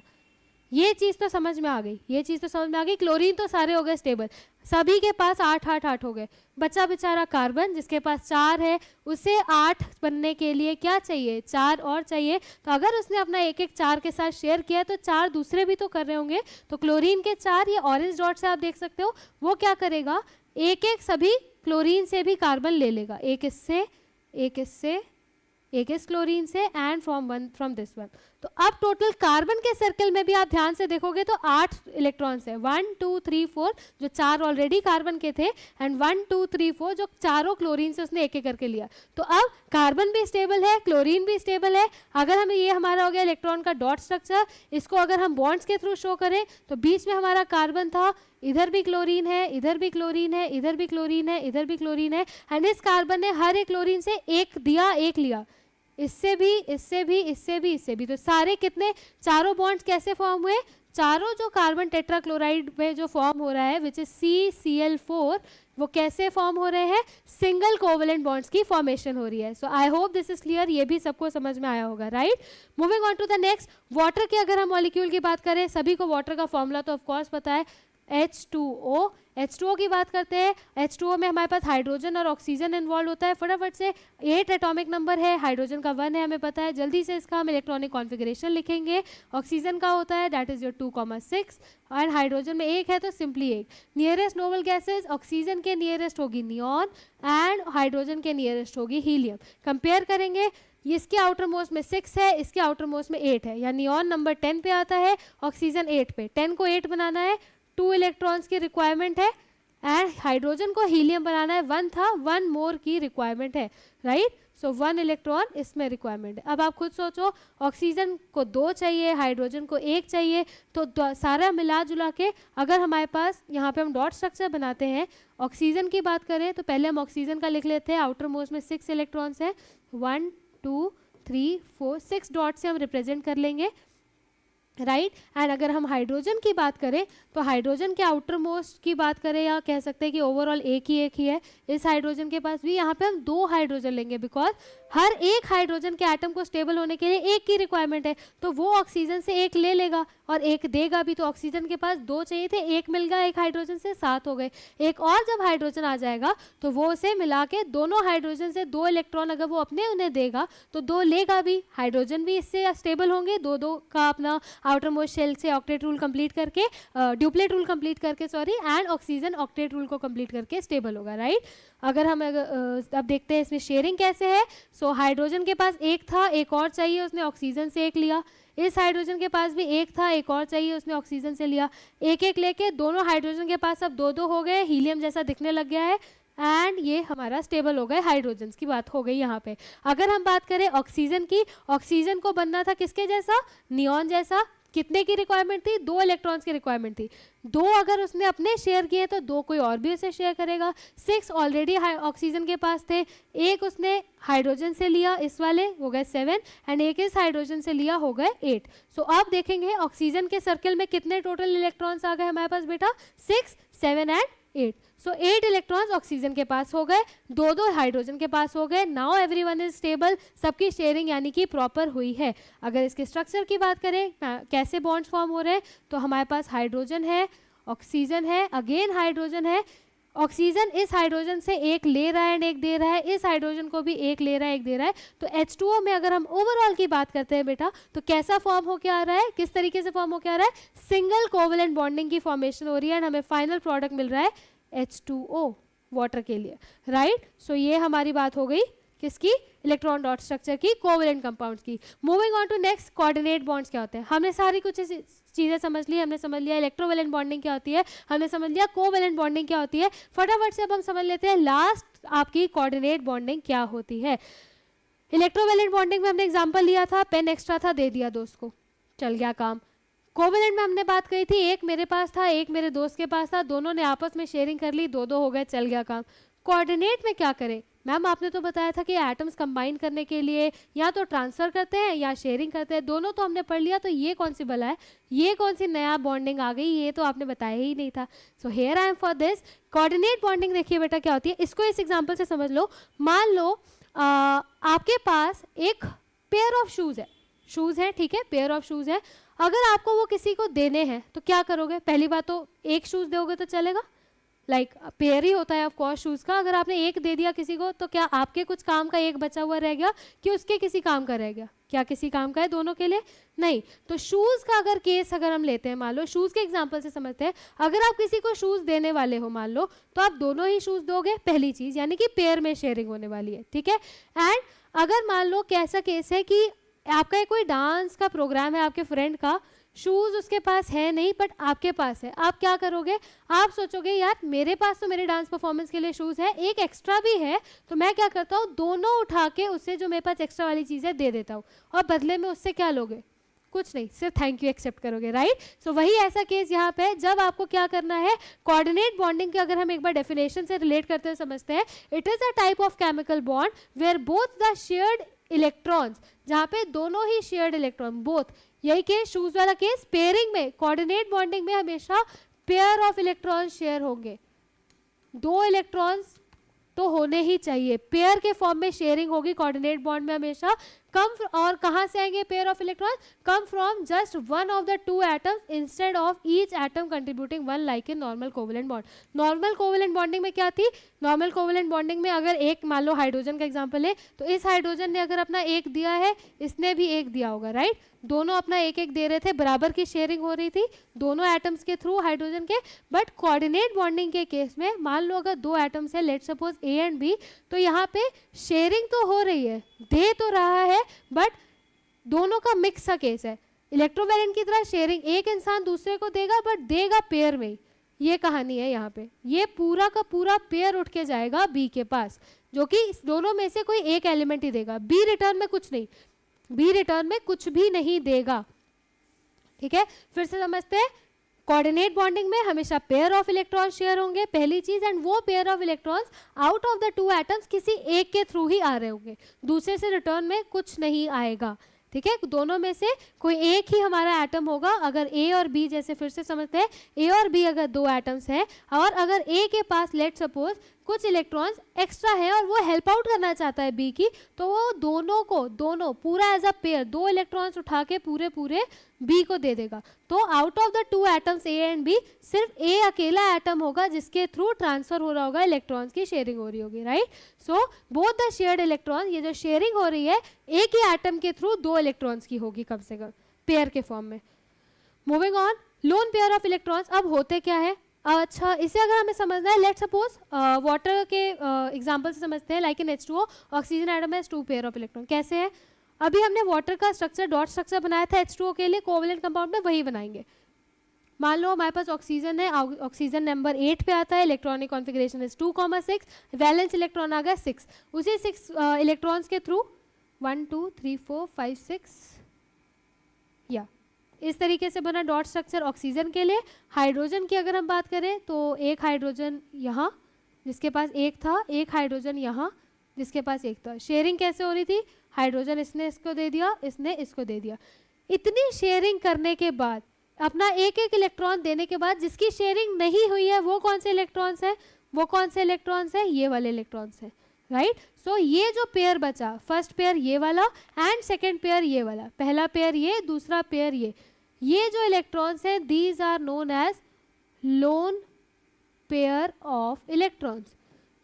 ये चीज़ तो समझ में आ गई, क्लोरीन तो सारे हो गए स्टेबल, सभी के पास 8 हो गए। बचा बेचारा कार्बन जिसके पास 4 है, उसे 8 बनने के लिए क्या चाहिए, 4 और चाहिए। तो अगर उसने अपना 1 4 के साथ शेयर किया तो 4 दूसरे भी तो कर रहे होंगे। तो क्लोरीन के 4, ये ऑरेंज डॉट से आप देख सकते हो, वो क्या करेगा, 1 सभी क्लोरीन से भी कार्बन ले लेगा, 1 इससे, 1 इससे, 1 इस क्लोरीन से एंड फ्रॉम दिस वन। तो अब टोटल कार्बन के सर्कल में भी आप ध्यान से देखोगे तो 8 इलेक्ट्रॉन्स है, 1 2 3 4, जो 4 ऑलरेडी कार्बन के थे, एंड 1 2 3 4 जो चारों क्लोरीन से उसने 1 करके लिया। तो अब कार्बन भी स्टेबल है, क्लोरीन भी स्टेबल है। अगर हमें, ये हमारा हो गया इलेक्ट्रॉन का डॉट स्ट्रक्चर, इसको अगर हम बॉन्ड्स के थ्रू शो करें तो बीच में हमारा कार्बन था, इधर भी क्लोरीन है, इधर भी क्लोरीन है, इधर भी क्लोरीन है, इधर भी क्लोरीन है, एंड इस कार्बन ने हर एक क्लोरीन से 1 दिया, 1 लिया, इससे भी, इससे भी, इससे भी, इससे भी। तो सारे कितने, चारों बॉन्ड्स कैसे फॉर्म हुए, चारों जो कार्बन टेट्राक्लोराइड में जो फॉर्म हो रहा है विच इज CCl4, वो कैसे फॉर्म हो रहे हैं, सिंगल कोवेलेंट बॉन्ड्स की फॉर्मेशन हो रही है। So I hope this is clear, ये भी सबको समझ में आया होगा, right. Moving on to the next, water की अगर हम मॉलिक्यूल की बात करें, सभी को वाटर का फॉर्मूला तो ऑफ कोर्स पता है, H2O। H2O की बात करते हैं, H2O में हमारे पास हाइड्रोजन और ऑक्सीजन इन्वॉल्व होता है। फटाफट से 8 एटॉमिक नंबर है, हाइड्रोजन का 1 है हमें पता है, जल्दी से इसका हम इलेक्ट्रॉनिक कॉन्फ़िगरेशन लिखेंगे। ऑक्सीजन का होता है दैट इज योर 2,6 और हाइड्रोजन में 1 है तो simply 1। Nearest noble gases, oxygen के नियरेस्ट होगी नियॉन एंड हाइड्रोजन के नियरेस्ट होगी हीलियम। कंपेयर करेंगे, इसके आउटर मोस्ट में 6 है, इसके आउटर मोस्ट में 8 है, यानी नियॉन नंबर 10 पे आता है, ऑक्सीजन 8 पे। 10 को 8 बनाना है, 2 इलेक्ट्रॉन्स की रिक्वायरमेंट है एंड हाइड्रोजन को हीलियम बनाना है, 1 था, 1 मोर की रिक्वायरमेंट है, राइट। सो 1 इलेक्ट्रॉन इसमें रिक्वायरमेंट है। अब आप खुद सोचो, ऑक्सीजन को 2 चाहिए, हाइड्रोजन को 1 चाहिए, तो सारा मिला जुला के अगर हमारे पास यहाँ पे हम डॉट स्ट्रक्चर बनाते हैं, ऑक्सीजन की बात करें तो पहले हम ऑक्सीजन का लिख लेते हैं, आउटर मोस्ट में 6 इलेक्ट्रॉन्स हैं, 1 2 3 4 6 डॉट से हम रिप्रेजेंट कर लेंगे, राइट। एंड अगर हम हाइड्रोजन की बात करें तो हाइड्रोजन के आउटर मोस्ट की बात करें या कह सकते हैं कि ओवरऑल एक ही है इस हाइड्रोजन के पास भी, यहाँ पे हम 2 हाइड्रोजन लेंगे बिकॉज हर एक हाइड्रोजन के एटम को स्टेबल होने के लिए 1 की रिक्वायरमेंट है, तो वो ऑक्सीजन से 1 ले लेगा और 1 देगा भी। तो ऑक्सीजन के पास 2 चाहिए थे, 1 मिल गया, 1 हाइड्रोजन से 7 हो गए। एक और जब हाइड्रोजन आ जाएगा तो वो उसे मिला के दोनों हाइड्रोजन से 2 इलेक्ट्रॉन अगर वो अपने उन्हें देगा तो 2 लेगा भी, हाइड्रोजन भी इससे स्टेबल होंगे, 2 का अपना आउटर मोस्ट शेल से ऑक्टेट रूल कंप्लीट करके, ड्यूप्लेट रूल कंप्लीट करके sorry, and oxygen octet rule को कंप्लीट करके स्टेबल होगा, राइट। अगर हम अब देखते हैं इसमें शेयरिंग कैसे है। सो हाइड्रोजन के पास 1 था, एक और चाहिए, उसने ऑक्सीजन से 1 लिया। इस हाइड्रोजन के पास भी 1 था, एक और चाहिए, उसने ऑक्सीजन से लिया। 1 लेके दोनों हाइड्रोजन के पास अब 2 हो गए, हीलियम जैसा दिखने लग गया है एंड ये हमारा स्टेबल हो गए। हाइड्रोजन की बात हो गई यहाँ पे। अगर हम बात करें ऑक्सीजन की, ऑक्सीजन को बनना था किसके जैसा, नियॉन जैसा। कितने की रिक्वायरमेंट थी, 2 इलेक्ट्रॉन्स की रिक्वायरमेंट थी। 2 अगर उसने अपने शेयर किए तो 2 कोई और भी उसे शेयर करेगा। 6 ऑलरेडी ऑक्सीजन के पास थे, 1 उसने हाइड्रोजन से लिया, इस वाले हो गए 7 एंड 1 इस हाइड्रोजन से लिया, हो गए 8। सो अब देखेंगे ऑक्सीजन के सर्कल में कितने टोटल इलेक्ट्रॉन्स आ गए हमारे पास बेटा, 6 7 एंड 8। सो 8 इलेक्ट्रॉन्स ऑक्सीजन के पास हो गए, 2 हाइड्रोजन के पास हो गए। नाउ एवरीवन इज स्टेबल, सबकी शेयरिंग यानी कि प्रॉपर हुई है। अगर इसके स्ट्रक्चर की बात करें कैसे बॉन्ड्स फॉर्म हो रहे हैं, तो हमारे पास हाइड्रोजन है, ऑक्सीजन है, अगेन हाइड्रोजन है, ऑक्सीजन इस हाइड्रोजन से 1 ले रहा है एंड 1 दे रहा है, इस हाइड्रोजन को भी 1 ले रहा है 1 दे रहा है। तो H2O में अगर हम ओवरऑल की बात करते हैं बेटा, तो कैसा फॉर्म होके आ रहा है, किस तरीके से फॉर्म होके आ रहा है, सिंगल कोवेलेंट बॉन्डिंग की फॉर्मेशन हो रही है एंड हमें फाइनल प्रोडक्ट मिल रहा है H2O वाटर के लिए, राइट। सो ये हमारी बात हो गई किसकी, इलेक्ट्रॉन डॉट स्ट्रक्चर की, कोवेलेंट कंपाउंड्स की। Moving on to next, coordinate bonds क्या होते हैं। हमने सारी कुछ चीज़ें समझ ली, हमने समझ लिया इलेक्ट्रोवेलेंट बॉन्डिंग क्या होती है, हमने समझ लिया कोवेलेंट बॉन्डिंग क्या होती है। फटाफट से अब हम समझ लेते हैं लास्ट आपकी कोऑर्डिनेट बॉन्डिंग क्या होती है। इलेक्ट्रोवेलेंट बॉन्डिंग में हमने एग्जाम्पल लिया था, पेन एक्स्ट्रा था, दे दिया दोस्त को, चल गया काम। कोवेलेंट में हमने बात करी थी, 1 मेरे पास था, 1 मेरे दोस्त के पास था, दोनों ने आपस में शेयरिंग कर ली, 2 हो गए, चल गया काम। कोऑर्डिनेट में क्या करें मैम, आपने तो बताया था कि एटम्स कंबाइन करने के लिए या तो ट्रांसफर करते हैं या शेयरिंग करते हैं, दोनों तो हमने पढ़ लिया। तो ये कौन सी बला है, ये कौन सी नया बॉन्डिंग आ गई, ये तो आपने बताया ही नहीं था। So here I am for this coordinate bonding. देखिए बेटा क्या होती है, इसको इस एग्जाम्पल से समझ लो। मान लो आपके पास एक पेयर ऑफ शूज़ है, ठीक है, पेयर ऑफ शूज़ है। अगर आपको वो किसी को देने हैं तो क्या करोगे, पहली बात तो एक शूज़ दोगे तो चलेगा, लाइक पेयर ही होता है ऑफ कोर्स शूज़ का। अगर आपने 1 दे दिया किसी को तो क्या आपके कुछ काम का 1 बचा हुआ रह गया कि उसके किसी काम का रह गया, क्या किसी काम का है दोनों के लिए, नहीं। तो शूज़ का अगर केस अगर हम लेते हैं, मान लो शूज़ के एग्जांपल से समझते हैं, अगर आप किसी को शूज़ देने वाले हो मान लो, तो आप दोनों ही शूज़ दोगे, पहली चीज़, यानी कि पेयर में शेयरिंग होने वाली है, ठीक है। एंड अगर मान लो कैसा केस है कि आपका कोई डांस का प्रोग्राम है, आपके फ्रेंड का, शूज़ उसके पास है नहीं बट आपके पास है, आप क्या करोगे, आप सोचोगे यार मेरे पास तो मेरे डांस परफॉर्मेंस के लिए शूज़ है, एक एक्स्ट्रा भी है, तो मैं क्या करता हूँ, दोनों उठा के उससे जो मेरे पास एक्स्ट्रा वाली चीज़ है दे देता हूँ, और बदले में उससे क्या लोगे, कुछ नहीं, सिर्फ थैंक यू एक्सेप्ट करोगे, राइट। सो वही ऐसा केस यहाँ पे है, जब आपको क्या करना है, कोऑर्डिनेट बॉन्डिंग की अगर हम एक बार डेफिनेशन से रिलेट करते हुए समझते हैं, it is a type of chemical bond where both the shared electrons, जहाँ पे दोनों ही शेयर्ड इलेक्ट्रॉन, बोथ, यही केस शूज वाला केस, पेयरिंग में, कोऑर्डिनेट बॉन्डिंग में हमेशा पेयर ऑफ इलेक्ट्रॉन्स शेयर होंगे, 2 इलेक्ट्रॉन्स तो होने ही चाहिए। पेयर के फॉर्म में शेयरिंग होगी कोऑर्डिनेट बॉन्ड में हमेशा। और कहाँ से आएंगे pair of electron? Come from just one of the two atoms instead of each atom contributing one, like in normal covalent bond. Normal covalent bonding में क्या थी? नॉर्मल कोवेलेंट बॉन्डिंग में अगर एक, मान लो हाइड्रोजन का एग्जांपल है, तो इस हाइड्रोजन ने अगर अपना एक दिया है, इसने भी एक दिया होगा, राइट? दोनों अपना एक एक दे रहे थे, बराबर की शेयरिंग हो रही थी दोनों एटम्स के थ्रू हाइड्रोजन के। बट कोऑर्डिनेट बॉन्डिंग के केस में मान लो अगर दो एटम्स है, let's suppose A and B, तो यहाँ पे शेयरिंग तो हो रही है, दे तो रहा है, बट दोनों का मिक्स सा केस है। इलेक्ट्रोवैलेंट की तरह शेयरिंग एक इंसान दूसरे को देगा, बट देगा पेयर में। ये कहानी है यहाँ पे। ये पूरा का पूरा पेयर उठ के जाएगा बी के पास, जो कि इस दोनों में से कोई एक एलिमेंट ही देगा। बी रिटर्न में कुछ नहीं, बी रिटर्न में कुछ भी नहीं देगा। ठीक है, फिर से समझते हैं। कोऑर्डिनेट बॉन्डिंग में हमेशा पेयर ऑफ इलेक्ट्रॉन शेयर होंगे, पहली चीज, एंड वो pair of electrons out of the two atoms किसी एक के थ्रू ही आ रहे होंगे, दूसरे से रिटर्न में कुछ नहीं आएगा। ठीक है, दोनों में से कोई एक ही हमारा एटम होगा। अगर ए और बी, जैसे फिर से समझते हैं, ए और बी अगर दो एटम्स हैं और अगर ए के पास लेट सपोज कुछ इलेक्ट्रॉन्स एक्स्ट्रा है और वो हेल्प आउट करना चाहता है बी की, तो वो दोनों पूरा एज अ पेयर दो इलेक्ट्रॉन्स उठा के पूरे बी को दे देगा। तो out of the two atoms A and B सिर्फ ए अकेला एटम होगा जिसके थ्रू ट्रांसफर हो रहा होगा, इलेक्ट्रॉन्स की शेयरिंग हो रही होगी, right? So both the shared electron, ये जो शेयरिंग हो रही है एक ही एटम के थ्रू दो इलेक्ट्रॉन्स की होगी कम से कम, पेयर के फॉर्म में। Moving on, loan pair of electrons अब होते क्या है? अच्छा, इसे अगर हमें समझना है, लेट सपोज वाटर के एग्जांपल से समझते हैं, like in H2O, oxygen atom has two pair of electron. कैसे है? अभी हमने वाटर का स्ट्रक्चर, डॉट स्ट्रक्चर बनाया था H2O के लिए, कोवेलेंट कंपाउंड में वही बनाएंगे। मान लो हमारे पास ऑक्सीजन है, ऑक्सीजन नंबर 8 पे आता है, electronic configuration is 2,6, valence electron आ गया 6। उसी 6 इलेक्ट्रॉन्स के थ्रू 1 2 3 4 5 6, या इस तरीके से बना डॉट स्ट्रक्चर ऑक्सीजन के लिए। हाइड्रोजन की अगर हम बात करें तो एक हाइड्रोजन यहाँ जिसके पास एक था, एक हाइड्रोजन यहाँ जिसके पास एक था। शेयरिंग कैसे हो रही थी? हाइड्रोजन इसने इसको दे दिया, इसने इसको दे दिया। इतनी शेयरिंग करने के बाद, अपना एक एक इलेक्ट्रॉन देने के बाद, जिसकी शेयरिंग नहीं हुई है वो कौन से इलेक्ट्रॉन्स है? वो कौन से इलेक्ट्रॉन्स है? ये वाले इलेक्ट्रॉन्स है, राइट? सो ये जो पेयर बचा, फर्स्ट पेयर ये वाला एंड सेकेंड पेयर ये वाला, पहला पेयर ये, दूसरा पेयर ये जो इलेक्ट्रॉन्स हैं, these are known as lone pair of electrons.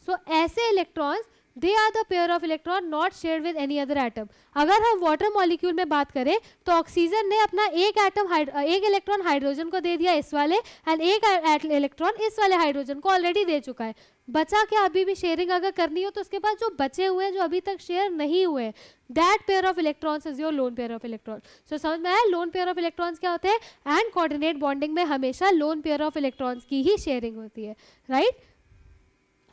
So ऐसे electrons, they are the pair of electron not shared with any other atom. अगर हम वाटर मॉलिक्यूल में बात करें तो ऑक्सीजन ने अपना एक इलेक्ट्रॉन हाइड्रोजन को दे दिया इस वाले, एंड एक इलेक्ट्रॉन इस वाले हाइड्रोजन को ऑलरेडी दे चुका है। बचा क्या? अभी भी शेयरिंग अगर करनी हो तो उसके बाद जो बचे हुए हैं, जो अभी तक शेयर नहीं हुए, that pair of electrons is your lone pair of electron. So समझ में आया लोन पेयर ऑफ इलेक्ट्रॉन्स क्या होते हैं? एंड कोऑर्डिनेट बॉन्डिंग में हमेशा लोन पेयर ऑफ इलेक्ट्रॉन्स की ही शेयरिंग होती है, राइट?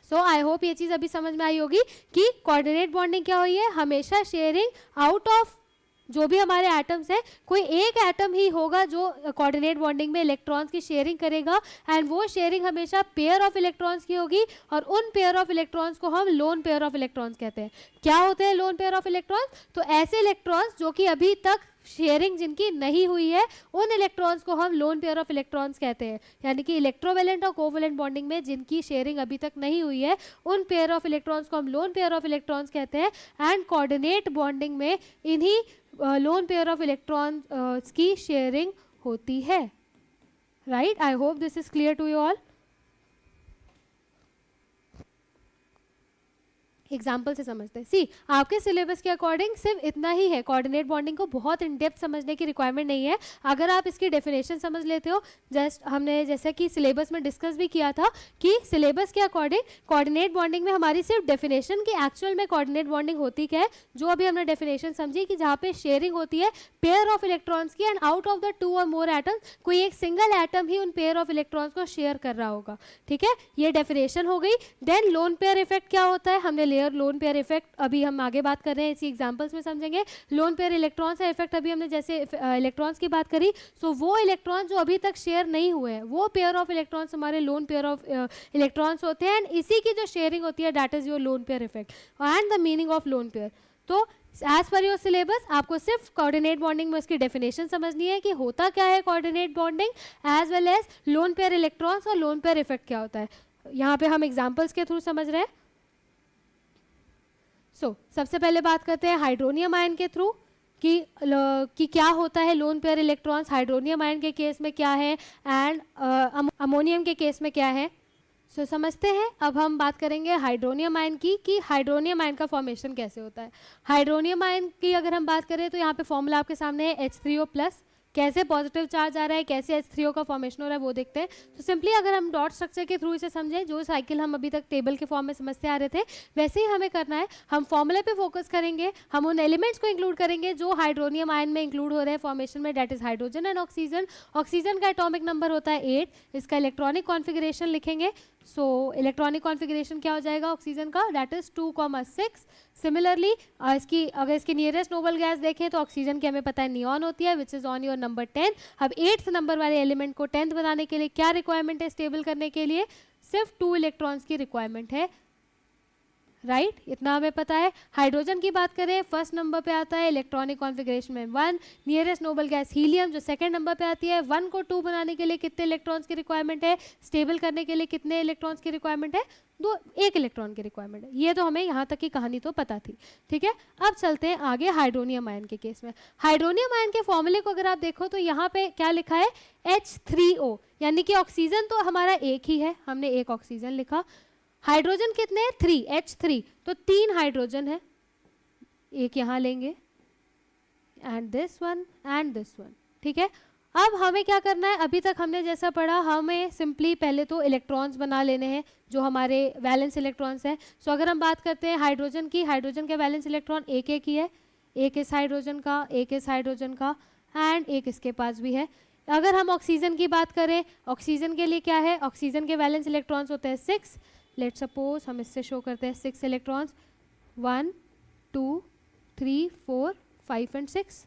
सो आई होप ये चीज़ अभी समझ में आई होगी कि कोऑर्डिनेट बॉन्डिंग क्या हुई है। हमेशा शेयरिंग आउट ऑफ जो भी हमारे एटम्स हैं, कोई एक एटम ही होगा जो कोऑर्डिनेट बॉन्डिंग में इलेक्ट्रॉन्स की शेयरिंग करेगा, एंड वो शेयरिंग हमेशा पेयर ऑफ इलेक्ट्रॉन्स की होगी, और उन पेयर ऑफ इलेक्ट्रॉन्स को हम लोन पेयर ऑफ इलेक्ट्रॉन्स कहते हैं। क्या होते हैं लोन पेयर ऑफ इलेक्ट्रॉन्स? तो ऐसे इलेक्ट्रॉन्स जो कि अभी तक शेयरिंग जिनकी नहीं हुई है, उन इलेक्ट्रॉन्स को हम लोन पेयर ऑफ इलेक्ट्रॉन्स कहते हैं। यानी कि इलेक्ट्रोवैलेंट और कोवैलेंट बॉन्डिंग में जिनकी शेयरिंग अभी तक नहीं हुई है, उन पेयर ऑफ इलेक्ट्रॉन्स को हम लोन पेयर ऑफ इलेक्ट्रॉन्स कहते हैं। एंड कोऑर्डिनेट बॉन्डिंग में इन्हीं लोन पेयर ऑफ इलेक्ट्रॉन्स की शेयरिंग होती है, right? I hope this is clear to you all. Example से समझते हैं। सी, आपके सिलेबस के अकॉर्डिंग सिर्फ इतना ही है, कोऑर्डिनेट बॉन्डिंग को बहुत इन डेप्थ समझने की रिक्वायरमेंट नहीं है। अगर आप इसकी डेफिनेशन समझ लेते हो, हमने जैसा कि सिलेबस में डिस्कस भी किया था कि सिलेबस के अकॉर्डिंग कोऑर्डिनेट बॉन्डिंग में हमारी सिर्फ डेफिनेशन की एक्चुअल में कोऑर्डिनेट बॉन्डिंग होती क्या है, जो अभी हमने डेफिनेशन समझी कि जहाँ पे शेयरिंग होती है पेयर ऑफ इलेक्ट्रॉन्स की, एंड आउट ऑफ द 2 और मोर एटम्स कोई एक सिंगल एटम ही उन पेयर ऑफ इलेक्ट्रॉन्स को शेयर कर रहा होगा। ठीक है, ये डेफिनेशन हो गई। देन लोन पेयर इफेक्ट क्या होता है, हमने लोन पेयर इफेक्ट अभी हम आगे बात कर रहे हैं, इसी एग्जांपल्स में समझेंगे। लोन पेयर इलेक्ट्रॉन्स का इफेक्ट अभी हमने जैसे इलेक्ट्रॉन्स की बात करी, सो वो इलेक्ट्रॉन जो अभी तक शेयर नहीं हुए हैं, वो पेयर ऑफ इलेक्ट्रॉन्स हमारे लोन पेयर ऑफ इलेक्ट्रॉन्स होते हैं, एंड इसी की जो शेयरिंग होती है, that is your lone pair effect and the meaning of lone pair. तो एज पर योर सिलेबस आपको सिर्फ कोऑर्डिनेट बॉन्डिंग में उसकी डेफिनेशन समझनी है कि होता क्या है coordinate bonding, as well as lone pair electrons और लोन पेयर इफेक्ट क्या होता है। यहाँ पे हम एग्जाम्पल्स के थ्रू समझ रहे हैं। सबसे पहले बात करते हैं हाइड्रोनियम आयन के थ्रू कि क्या होता है loan pair electrons hydronium ion के केस में क्या है एंड अमोनियम के केस में क्या है। समझते हैं। अब हम बात करेंगे हाइड्रोनियम आयन की कि हाइड्रोनियम आयन का फॉर्मेशन कैसे होता है। हाइड्रोनियम आयन की अगर हम बात करें तो यहाँ पे फॉर्मूला आपके सामने है H3O+। कैसे पॉजिटिव चार्ज आ रहा है, कैसे H3O का फॉर्मेशन हो रहा है वो देखते हैं। तो सिंपली अगर हम डॉट स्ट्रक्चर के थ्रू इसे समझें, जो साइकिल हम अभी तक टेबल के फॉर्म में समझते आ रहे थे वैसे ही हमें करना है। हम फॉर्मूले पे फोकस करेंगे, हम उन एलिमेंट्स को इंक्लूड करेंगे जो हाइड्रोनियम आयन में इंक्लूड हो रहे हैं फॉर्मेशन में, that is hydrogen and oxygen. Oxygen का एटॉमिक नंबर होता है 8, इसका इलेक्ट्रॉनिक कॉन्फिगरेशन लिखेंगे। इलेक्ट्रॉनिक कॉन्फिगरेशन क्या हो जाएगा ऑक्सीजन का, डेट इज 2,6। सिमिलरली अगर इसकी नियरेस्ट नोबल गैस देखें तो ऑक्सीजन की हमें पता है नियॉन होती है, विच इज ऑन योर नंबर 10। अब 8th नंबर वाले एलिमेंट को 10th बनाने के लिए क्या रिक्वायरमेंट है स्टेबल करने के लिए, सिर्फ 2 इलेक्ट्रॉन्स की रिक्वायरमेंट है, राइट इतना हमें पता है। हाइड्रोजन की बात करें, फर्स्ट नंबर पे आता है इलेक्ट्रॉनिक कॉन्फिगरेशन में 1। नियरेस्ट नोबल गैस हीलियम जो सेकंड नंबर पे आती है, 1 को 2 बनाने के लिए कितने इलेक्ट्रॉन्स की रिक्वायरमेंट है, स्टेबल करने के लिए कितने इलेक्ट्रॉन्स की रिक्वायरमेंट है, 1 इलेक्ट्रॉन की रिक्वायरमेंट है। ये तो हमें यहाँ तक की कहानी तो पता थी, ठीक है। अब चलते हैं आगे हाइड्रोनियम आयन के केस में। हाइड्रोनियम आयन के फॉर्मूले को अगर आप देखो तो यहाँ पे क्या लिखा है H3O, यानी कि ऑक्सीजन तो हमारा एक ही है, हमने एक ऑक्सीजन लिखा। हाइड्रोजन कितने हैं 3, H3, तो 3 हाइड्रोजन है, एक यहाँ लेंगे and this one and this one, ठीक है। अब हमें क्या करना है, अभी तक हमने जैसा पढ़ा हमें सिंपली पहले तो इलेक्ट्रॉन्स बना लेने हैं जो हमारे वैलेंस इलेक्ट्रॉन्स हैं। अगर हम बात करते हैं हाइड्रोजन की, हाइड्रोजन के वैलेंस इलेक्ट्रॉन एक एक ही है, एक इस हाइड्रोजन का, एक इस हाइड्रोजन का एंड एक इसके पास भी है। अगर हम ऑक्सीजन की बात करें, ऑक्सीजन के लिए क्या है, ऑक्सीजन के वैलेंस इलेक्ट्रॉन्स होते हैं 6। लेट सपोज हम इससे शो करते हैं 6 इलेक्ट्रॉन्स, 1 2 3 4 5 एंड 6।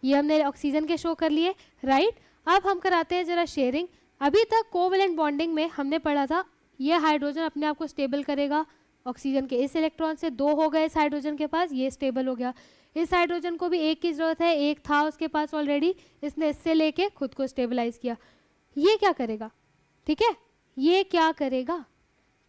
ये हमने ऑक्सीजन के शो कर लिए, राइट। अब हम कराते हैं जरा शेयरिंग। अभी तक कोवैलेंट बॉन्डिंग में हमने पढ़ा था ये हाइड्रोजन अपने आप को स्टेबल करेगा, ऑक्सीजन के इस इलेक्ट्रॉन से 2 हो गए इस हाइड्रोजन के पास, ये स्टेबल हो गया। इस हाइड्रोजन को भी एक की जरूरत है, एक था उसके पास ऑलरेडी, इसने इससे लेके खुद को स्टेबलाइज किया। ये क्या करेगा, ठीक है, ये क्या करेगा,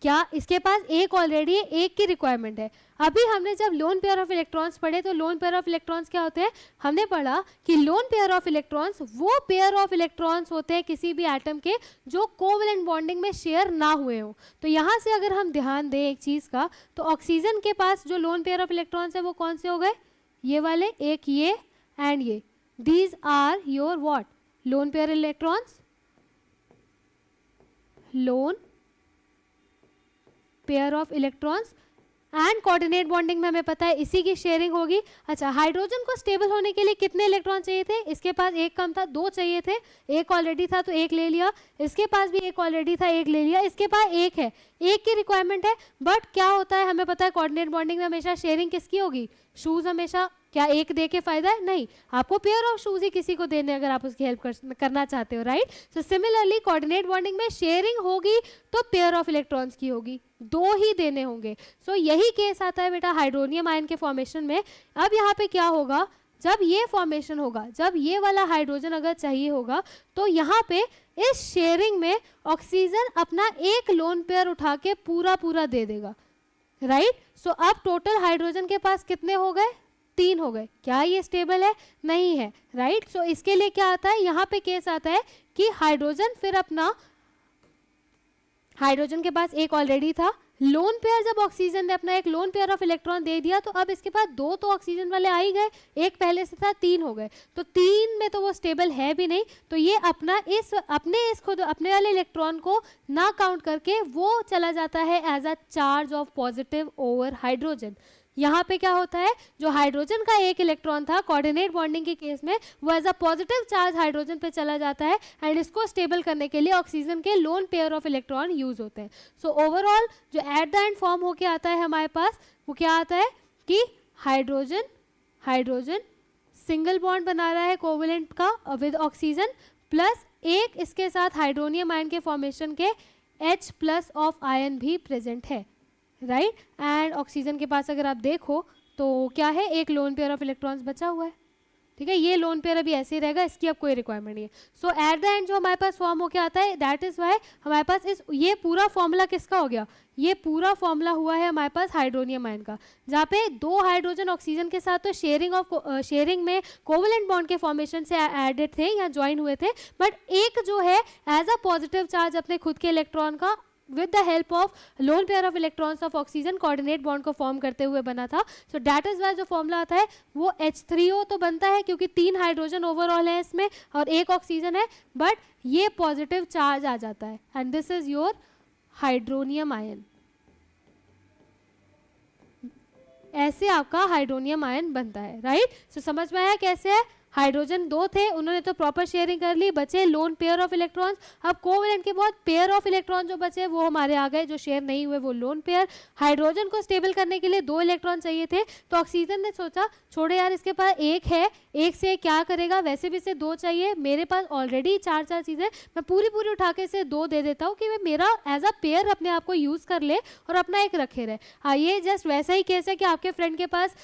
क्या इसके पास एक ऑलरेडी है, एक की रिक्वायरमेंट है। अभी हमने जब लोन पेयर ऑफ इलेक्ट्रॉन्स पढ़े तो लोन पेयर ऑफ इलेक्ट्रॉन्स क्या होते हैं, हमने पढ़ा कि लोन पेयर ऑफ इलेक्ट्रॉन्स वो पेयर ऑफ इलेक्ट्रॉन्स होते हैं किसी भी एटम के जो कोवैलेंट बॉन्डिंग में शेयर ना हुए हो। तो यहाँ से अगर हम ध्यान दें एक चीज़ का, तो ऑक्सीजन के पास जो लोन पेयर ऑफ इलेक्ट्रॉन्स है वो कौन से हो गए, ये वाले, एक ये एंड ये, these are your what, lone pair electrons, lone pair of electrons and coordinate bonding में हमें पता है इसी की शेयरिंग होगी। अच्छा, हाइड्रोजन को स्टेबल होने के लिए कितने इलेक्ट्रॉन चाहिए थे, इसके पास एक कम था, 2 चाहिए थे, एक ऑलरेडी था तो एक ले लिया, इसके पास भी एक ऑलरेडी था, एक ले लिया, इसके पास एक है, एक की रिक्वायरमेंट है। बट क्या होता है हमें पता है कोऑर्डिनेट बॉन्डिंग में हमेशा शेयरिंग किसकी होगी, शूज हमेशा, क्या एक दे के फायदा है, नहीं, आपको पेयर ऑफ शूज ही किसी को देने अगर आप उसकी हेल्प करना चाहते हो, right. So similarly coordinate bonding में शेयरिंग होगी तो पेयर ऑफ इलेक्ट्रॉन्स की होगी, 2 ही देने होंगे। सो यही केस आता है बेटा हाइड्रोनियम आयन के फॉर्मेशन में। अब यहाँ पे क्या होगा, जब ये फॉर्मेशन होगा, जब ये वाला हाइड्रोजन अगर चाहिए होगा तो यहाँ पे इस शेयरिंग में ऑक्सीजन अपना एक लोन पेयर उठा के पूरा दे देगा, राइट। सो अब टोटल हाइड्रोजन के पास कितने हो गए, 3 हो गए। क्या ये स्टेबल है, नहीं है, राइट। सो इसके लिए क्या आता है, यहाँ पे केस आता है कि हाइड्रोजन फिर अपना, हाइड्रोजन के पास एक ऑलरेडी था, लोन पेयर जब ऑक्सीजन ने अपना एक लोन पेयर ऑफ इलेक्ट्रॉन दे दिया तो अब इसके पास 2 तो ऑक्सीजन वाले आ ही गए, एक पहले से था, 3 हो गए। तो 3 में तो वो स्टेबल है भी नहीं, तो ये अपने वाले इलेक्ट्रॉन को ना काउंट करके वो चला जाता है as a charge of positive over hydrogen. यहाँ पे क्या होता है, जो हाइड्रोजन का एक इलेक्ट्रॉन था कोऑर्डिनेट बॉन्डिंग के केस में, वो as a positive charge hydrogen पे चला जाता है एंड इसको स्टेबल करने के लिए ऑक्सीजन के loan pair of electron use होते हैं। सो ओवरऑल जो एट द एंड फॉर्म होके आता है हमारे पास, वो क्या आता है कि हाइड्रोजन सिंगल बॉन्ड बना रहा है कोवैलेंट का विद ऑक्सीजन, प्लस एक इसके साथ हाइड्रोनियम आयन के फॉर्मेशन के H+ ऑफ आयन भी प्रेजेंट है, राइट। एंड ऑक्सीजन के पास अगर आप देखो तो क्या है, एक लोन पेयर ऑफ इलेक्ट्रॉन्स बचा हुआ है, ठीक है, ये लोन पेयर अभी ऐसे ही रहेगा, इसकी अब कोई रिक्वायरमेंट नहीं है। सो एट द एंड जो हमारे पास फॉर्म होके आता है, दैट इज वाई हमारे पास ये पूरा फॉर्मूला किसका हो गया, ये पूरा फॉर्मूला हुआ है हमारे पास हाइड्रोनियम आयन का, जहाँ पे 2 हाइड्रोजन ऑक्सीजन के साथ तो शेयरिंग में कोवेलेंट बॉन्ड के फॉर्मेशन से एडेड थे या ज्वाइन हुए थे, बट एक जो है एज अ पॉजिटिव चार्ज अपने खुद के इलेक्ट्रॉन का with the help of lone pair of electrons of oxygen coordinate bond को फॉर्म करते हुए बना था। so that is why जो फॉर्मूला आता है वो H3O तो बनता है क्योंकि 3 हाइड्रोजन ओवरऑल है इसमें और 1 ऑक्सीजन है, बट ये पॉजिटिव चार्ज आ जाता है and this is your hydronium ion. ऐसे आपका हाइड्रोनियम आयन बनता है, राइट। सो समझ में आया कैसे है, हाइड्रोजन 2 थे, उन्होंने तो प्रॉपर शेयरिंग कर ली, बचे लोन पेयर ऑफ इलेक्ट्रॉन्स। अब कोवेलेंट के बाद पेयर ऑफ इलेक्ट्रॉन जो बचे वो हमारे आ गए, जो शेयर नहीं हुए वो लोन पेयर। हाइड्रोजन को स्टेबल करने के लिए 2 इलेक्ट्रॉन चाहिए थे, तो ऑक्सीजन ने सोचा छोड़े यार इसके पास 1 है, 1 से क्या करेगा, वैसे भी इसे 2 चाहिए, मेरे पास ऑलरेडी 4 चीज़ें, मैं पूरी पूरी उठा के इसे 2 दे देता हूँ कि मैं मेरा एज अ पेयर अपने आप को यूज़ कर ले और अपना एक रखे रहे। हाँ, ये जस्ट वैसा ही केस है कि आपके फ्रेंड के पास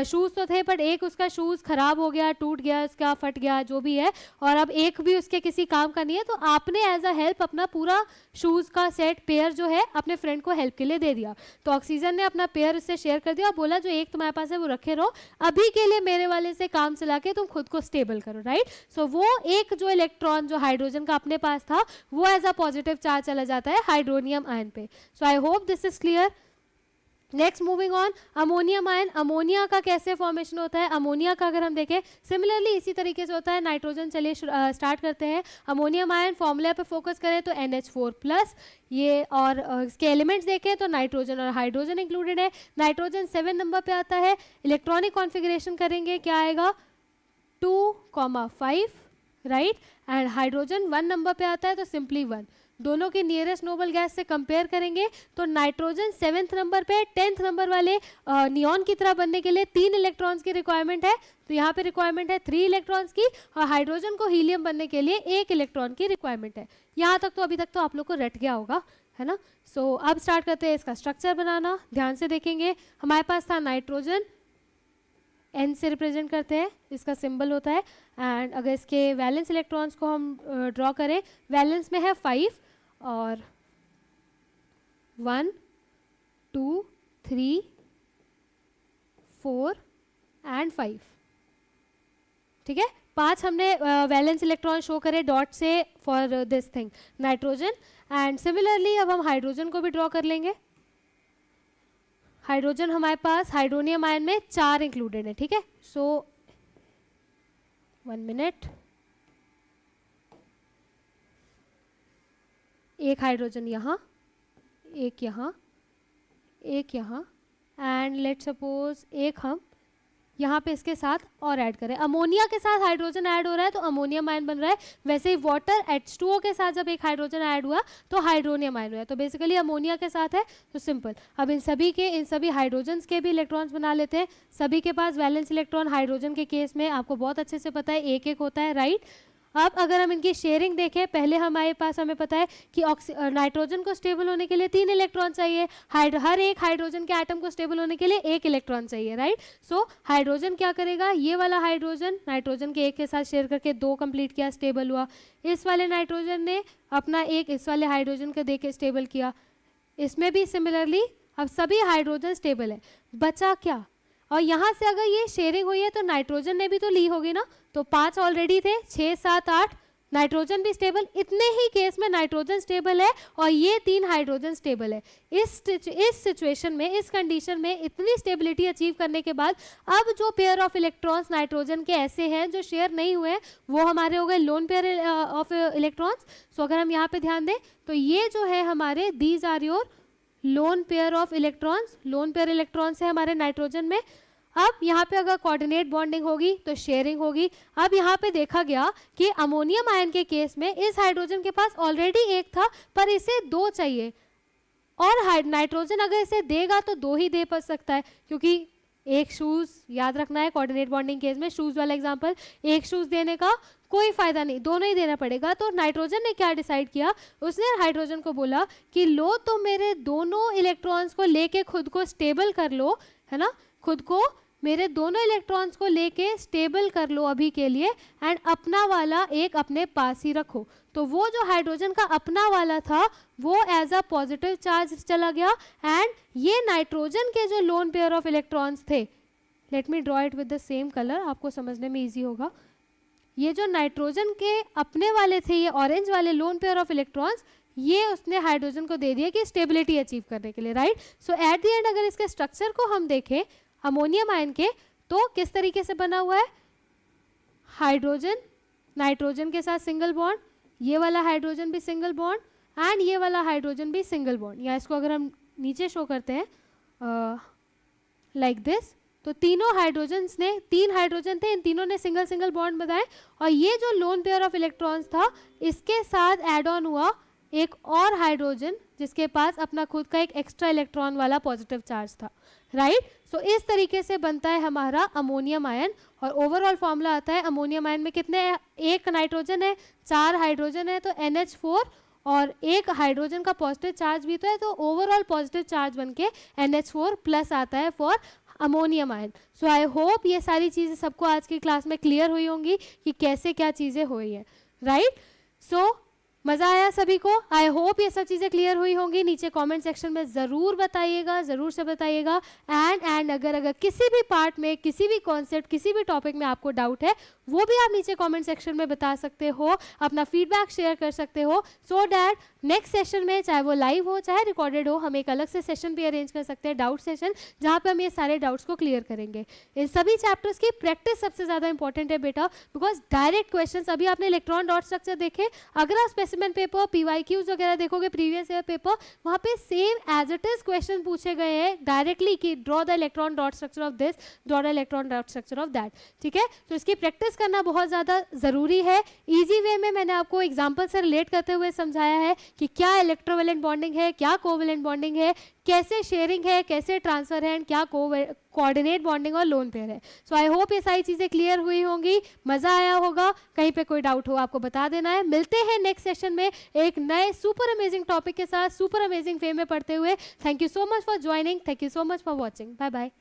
शूज़ तो थे, बट एक उसका शूज़ खराब हो गया, टूट गया, उसका फट गया, जो भी है, और अब एक भी उसके किसी काम का नहीं है, तो आपने एज अ हेल्प अपना पूरा शूज़ का सेट पेयर जो है अपने फ्रेंड को हेल्प के लिए दे दिया। तो ऑक्सीजन ने अपना पेयर उससे शेयर कर दिया और बोला जो एक तुम्हारे पास है वो रखे रहो, अभी के लिए मेरे वाले से काम चला के तुम खुद को स्टेबल करो, राइट। सो वो एक जो इलेक्ट्रॉन जो हाइड्रोजन का अपने पास था वो एज अ पॉजिटिव चार्ज चला जाता है हाइड्रोनियम आयन पे। So I hope this is clear. Next moving on, ammonium ion. Ammonia का कैसे फॉर्मेशन होता है, अमोनिया का अगर हम देखें सिमिलरली इसी तरीके से होता है। नाइट्रोजन, चलिए स्टार्ट करते हैं। अमोनियम आयन फॉर्मूला पे फोकस करें तो NH4+, ये और इसके एलिमेंट्स देखें तो नाइट्रोजन और हाइड्रोजन इंक्लूडेड है। नाइट्रोजन 7 नंबर पे आता है। इलेक्ट्रॉनिक कॉन्फ़िगरेशन करेंगे, क्या आएगा 2,5, राइट, एंड हाइड्रोजन 1 नंबर पे आता है तो सिंपली 1। दोनों की नियरेस्ट नोबल गैस से कंपेयर करेंगे तो नाइट्रोजन 7th नंबर पे, 10th नंबर वाले नियॉन की तरह बनने के लिए 3 इलेक्ट्रॉन्स की रिक्वायरमेंट है, तो यहाँ पे रिक्वायरमेंट है 3 इलेक्ट्रॉन्स की, और हाइड्रोजन को हीलियम बनने के लिए 1 इलेक्ट्रॉन की रिक्वायरमेंट है। यहाँ तक तो अभी तक तो आप लोग को रट गया होगा, है ना। सो अब स्टार्ट करते हैं इसका स्ट्रक्चर बनाना। ध्यान से देखेंगे, हमारे पास था नाइट्रोजन, N से रिप्रेजेंट करते हैं, इसका सिंबल होता है, एंड अगर इसके वैलेंस इलेक्ट्रॉन्स को हम ड्रॉ करें, वैलेंस में है 5 और 1, 2, 3, 4 एंड 5, ठीक है। 5 हमने वैलेंस इलेक्ट्रॉन शो करे डॉट से for this thing nitrogen, and similarly अब हम हाइड्रोजन को भी ड्रॉ कर लेंगे। हाइड्रोजन हमारे पास हाइड्रोनियम आयन में 4 इंक्लूडेड है, ठीक है। सो 1 मिनट, एक हाइड्रोजन यहाँ, एक यहाँ, एक यहाँ, एंड लेट सपोज एक हम यहाँ पे इसके साथ और ऐड करें। अमोनिया के साथ हाइड्रोजन ऐड हो रहा है तो अमोनियम आयन बन रहा है, वैसे ही वाटर H2O के साथ जब एक हाइड्रोजन ऐड हुआ तो हाइड्रोनियम आयन हुआ है, तो बेसिकली अमोनिया के साथ है तो सिंपल। अब इन सभी हाइड्रोजन्स के भी इलेक्ट्रॉन्स बना लेते हैं। सभी के पास वैलेंस इलेक्ट्रॉन हाइड्रोजन के केस में आपको बहुत अच्छे से पता है 1-1 होता है, राइट। अब अगर हम इनकी शेयरिंग देखें, पहले हमारे पास हमें पता है कि नाइट्रोजन को स्टेबल होने के लिए 3 इलेक्ट्रॉन चाहिए, हर एक हाइड्रोजन के एटम को स्टेबल होने के लिए 1 इलेक्ट्रॉन चाहिए, राइट। सो हाइड्रोजन क्या करेगा, ये वाला हाइड्रोजन नाइट्रोजन के 1 के साथ शेयर करके 2 कंप्लीट किया, स्टेबल हुआ। इस वाले नाइट्रोजन ने अपना 1 इस वाले हाइड्रोजन को दे के स्टेबल किया। इसमें भी सिमिलरली अब सभी हाइड्रोजन स्टेबल है, बचा क्या, और यहाँ से अगर ये शेयरिंग हुई है तो नाइट्रोजन ने भी तो ली होगी ना, तो 5 ऑलरेडी थे, 6, 7, 8, नाइट्रोजन भी स्टेबल। इतने ही केस में नाइट्रोजन स्टेबल है और ये 3 हाइड्रोजन स्टेबल है। इस सिचुएशन में, इस कंडीशन में इतनी स्टेबिलिटी अचीव करने के बाद अब जो पेयर ऑफ इलेक्ट्रॉन्स नाइट्रोजन के ऐसे हैं जो शेयर नहीं हुए हैं वो हमारे हो गए लोन पेयर ऑफ इलेक्ट्रॉन्स। सो अगर हम यहाँ पे ध्यान दें तो ये जो है हमारे these are your lone pair of electrons, lone pair electrons है हमारे नाइट्रोजन में। अब यहाँ पे अगर कोऑर्डिनेट बॉन्डिंग होगी तो शेयरिंग होगी। अब यहाँ पे देखा गया कि अमोनियम आयन के केस में इस हाइड्रोजन के पास ऑलरेडी 1 था पर इसे 2 चाहिए, और नाइट्रोजन अगर इसे देगा तो 2 ही दे पा सकता है, क्योंकि एक शूज़ याद रखना है कोऑर्डिनेट बॉन्डिंग केस में, शूज़ वाला एग्जांपल, एक शूज़ देने का कोई फ़ायदा नहीं, दोनों ही देना पड़ेगा। तो नाइट्रोजन ने क्या डिसाइड किया, उसने हाइड्रोजन को बोला कि लो तो मेरे दोनों इलेक्ट्रॉन्स को लेके खुद को स्टेबल कर लो, है ना, खुद को मेरे दोनों इलेक्ट्रॉन्स को लेके स्टेबल कर लो अभी के लिए एंड अपना वाला एक अपने पास ही रखो। तो वो जो हाइड्रोजन का अपना वाला था वो एज अ पॉजिटिव चार्ज चला गया एंड ये नाइट्रोजन के जो लोन पेयर ऑफ इलेक्ट्रॉन्स थे, let me draw it with the same colour, आपको समझने में ईजी होगा। ये जो नाइट्रोजन के अपने वाले थे, ये ऑरेंज वाले लोन पेयर ऑफ इलेक्ट्रॉन्स, ये उसने हाइड्रोजन को दे दिया कि स्टेबिलिटी अचीव करने के लिए, right. So eight the and अगर इसके स्ट्रक्चर को हम देखें अमोनियम आयन के, तो किस तरीके से बना हुआ है, हाइड्रोजन नाइट्रोजन के साथ सिंगल बॉन्ड, ये वाला हाइड्रोजन भी सिंगल बॉन्ड एंड ये वाला हाइड्रोजन भी सिंगल बॉन्ड, या इसको अगर हम नीचे शो करते हैं लाइक दिस, तो तीनों हाइड्रोजन ने, 3 हाइड्रोजन थे, इन तीनों ने सिंगल सिंगल बॉन्ड बनाए और ये जो लोन पेयर ऑफ इलेक्ट्रॉन्स था इसके साथ एड ऑन हुआ एक और हाइड्रोजन जिसके पास अपना खुद का एक एक्स्ट्रा इलेक्ट्रॉन वाला पॉजिटिव चार्ज था, राइट। सो इस तरीके से बनता है हमारा अमोनियम आयन और ओवरऑल फॉर्मूला आता है अमोनियम आयन में कितने, एक नाइट्रोजन है, 4 हाइड्रोजन है, तो NH4 और एक हाइड्रोजन का पॉजिटिव चार्ज भी तो है, तो ओवरऑल पॉजिटिव चार्ज बनके NH4 प्लस आता है for ammonium ion. So I hope ये सारी चीज़ें सबको आज की क्लास में क्लियर हुई होंगी कि कैसे क्या चीज़ें हुई हैं, राइट। सो मज़ा आया सभी को, आई होप ये सब चीज़ें क्लियर हुई होंगी। नीचे कमेंट सेक्शन में ज़रूर बताइएगा, ज़रूर से बताइएगा। एंड अगर किसी भी पार्ट में, किसी भी कॉन्सेप्ट, किसी भी टॉपिक में आपको डाउट है वो भी आप नीचे कमेंट सेक्शन में बता सकते हो, अपना फीडबैक शेयर कर सकते हो, सो डैट नेक्स्ट सेशन में, चाहे वो लाइव हो चाहे रिकॉर्डेड हो, हम एक अलग से सेशन भी अरेंज कर सकते हैं, डाउट सेशन, जहाँ पे हम ये सारे डाउट्स को क्लियर करेंगे। इन सभी चैप्टर्स की प्रैक्टिस सबसे ज़्यादा इंपॉर्टेंट है बेटा, बिकॉज डायरेक्ट क्वेश्चन, अभी आपने इलेक्ट्रॉन डॉट स्ट्रक्चर देखे, अगर आप स्पेसिमेन पेपर, PYQs वगैरह देखोगे प्रीवियस ईयर पेपर, वहाँ पे same as it is question पूछे गए हैं डायरेक्टली कि draw the electron dot structure of this, draw the electron dot structure of that, ठीक है। तो इसकी प्रैक्टिस करना बहुत ज़्यादा ज़रूरी है। इजी वे में मैंने आपको एग्जाम्पल से रिलेट करते हुए समझाया है कि क्या इलेक्ट्रोवैलेंट बॉन्डिंग है, क्या कोवैलेंट बॉन्डिंग है, कैसे शेयरिंग है, कैसे ट्रांसफर है, एंड क्या कोऑर्डिनेट बॉन्डिंग और लोन पेयर है। सो आई होप ये सारी चीज़ें क्लियर हुई होंगी, मज़ा आया होगा। कहीं पे कोई डाउट हो आपको बता देना है। मिलते हैं नेक्स्ट सेशन में एक नए सुपर अमेजिंग टॉपिक के साथ, सुपर अमेजिंग वे में पढ़ते हुए। Thank you so much for joining, thank you so much for watching, bye bye.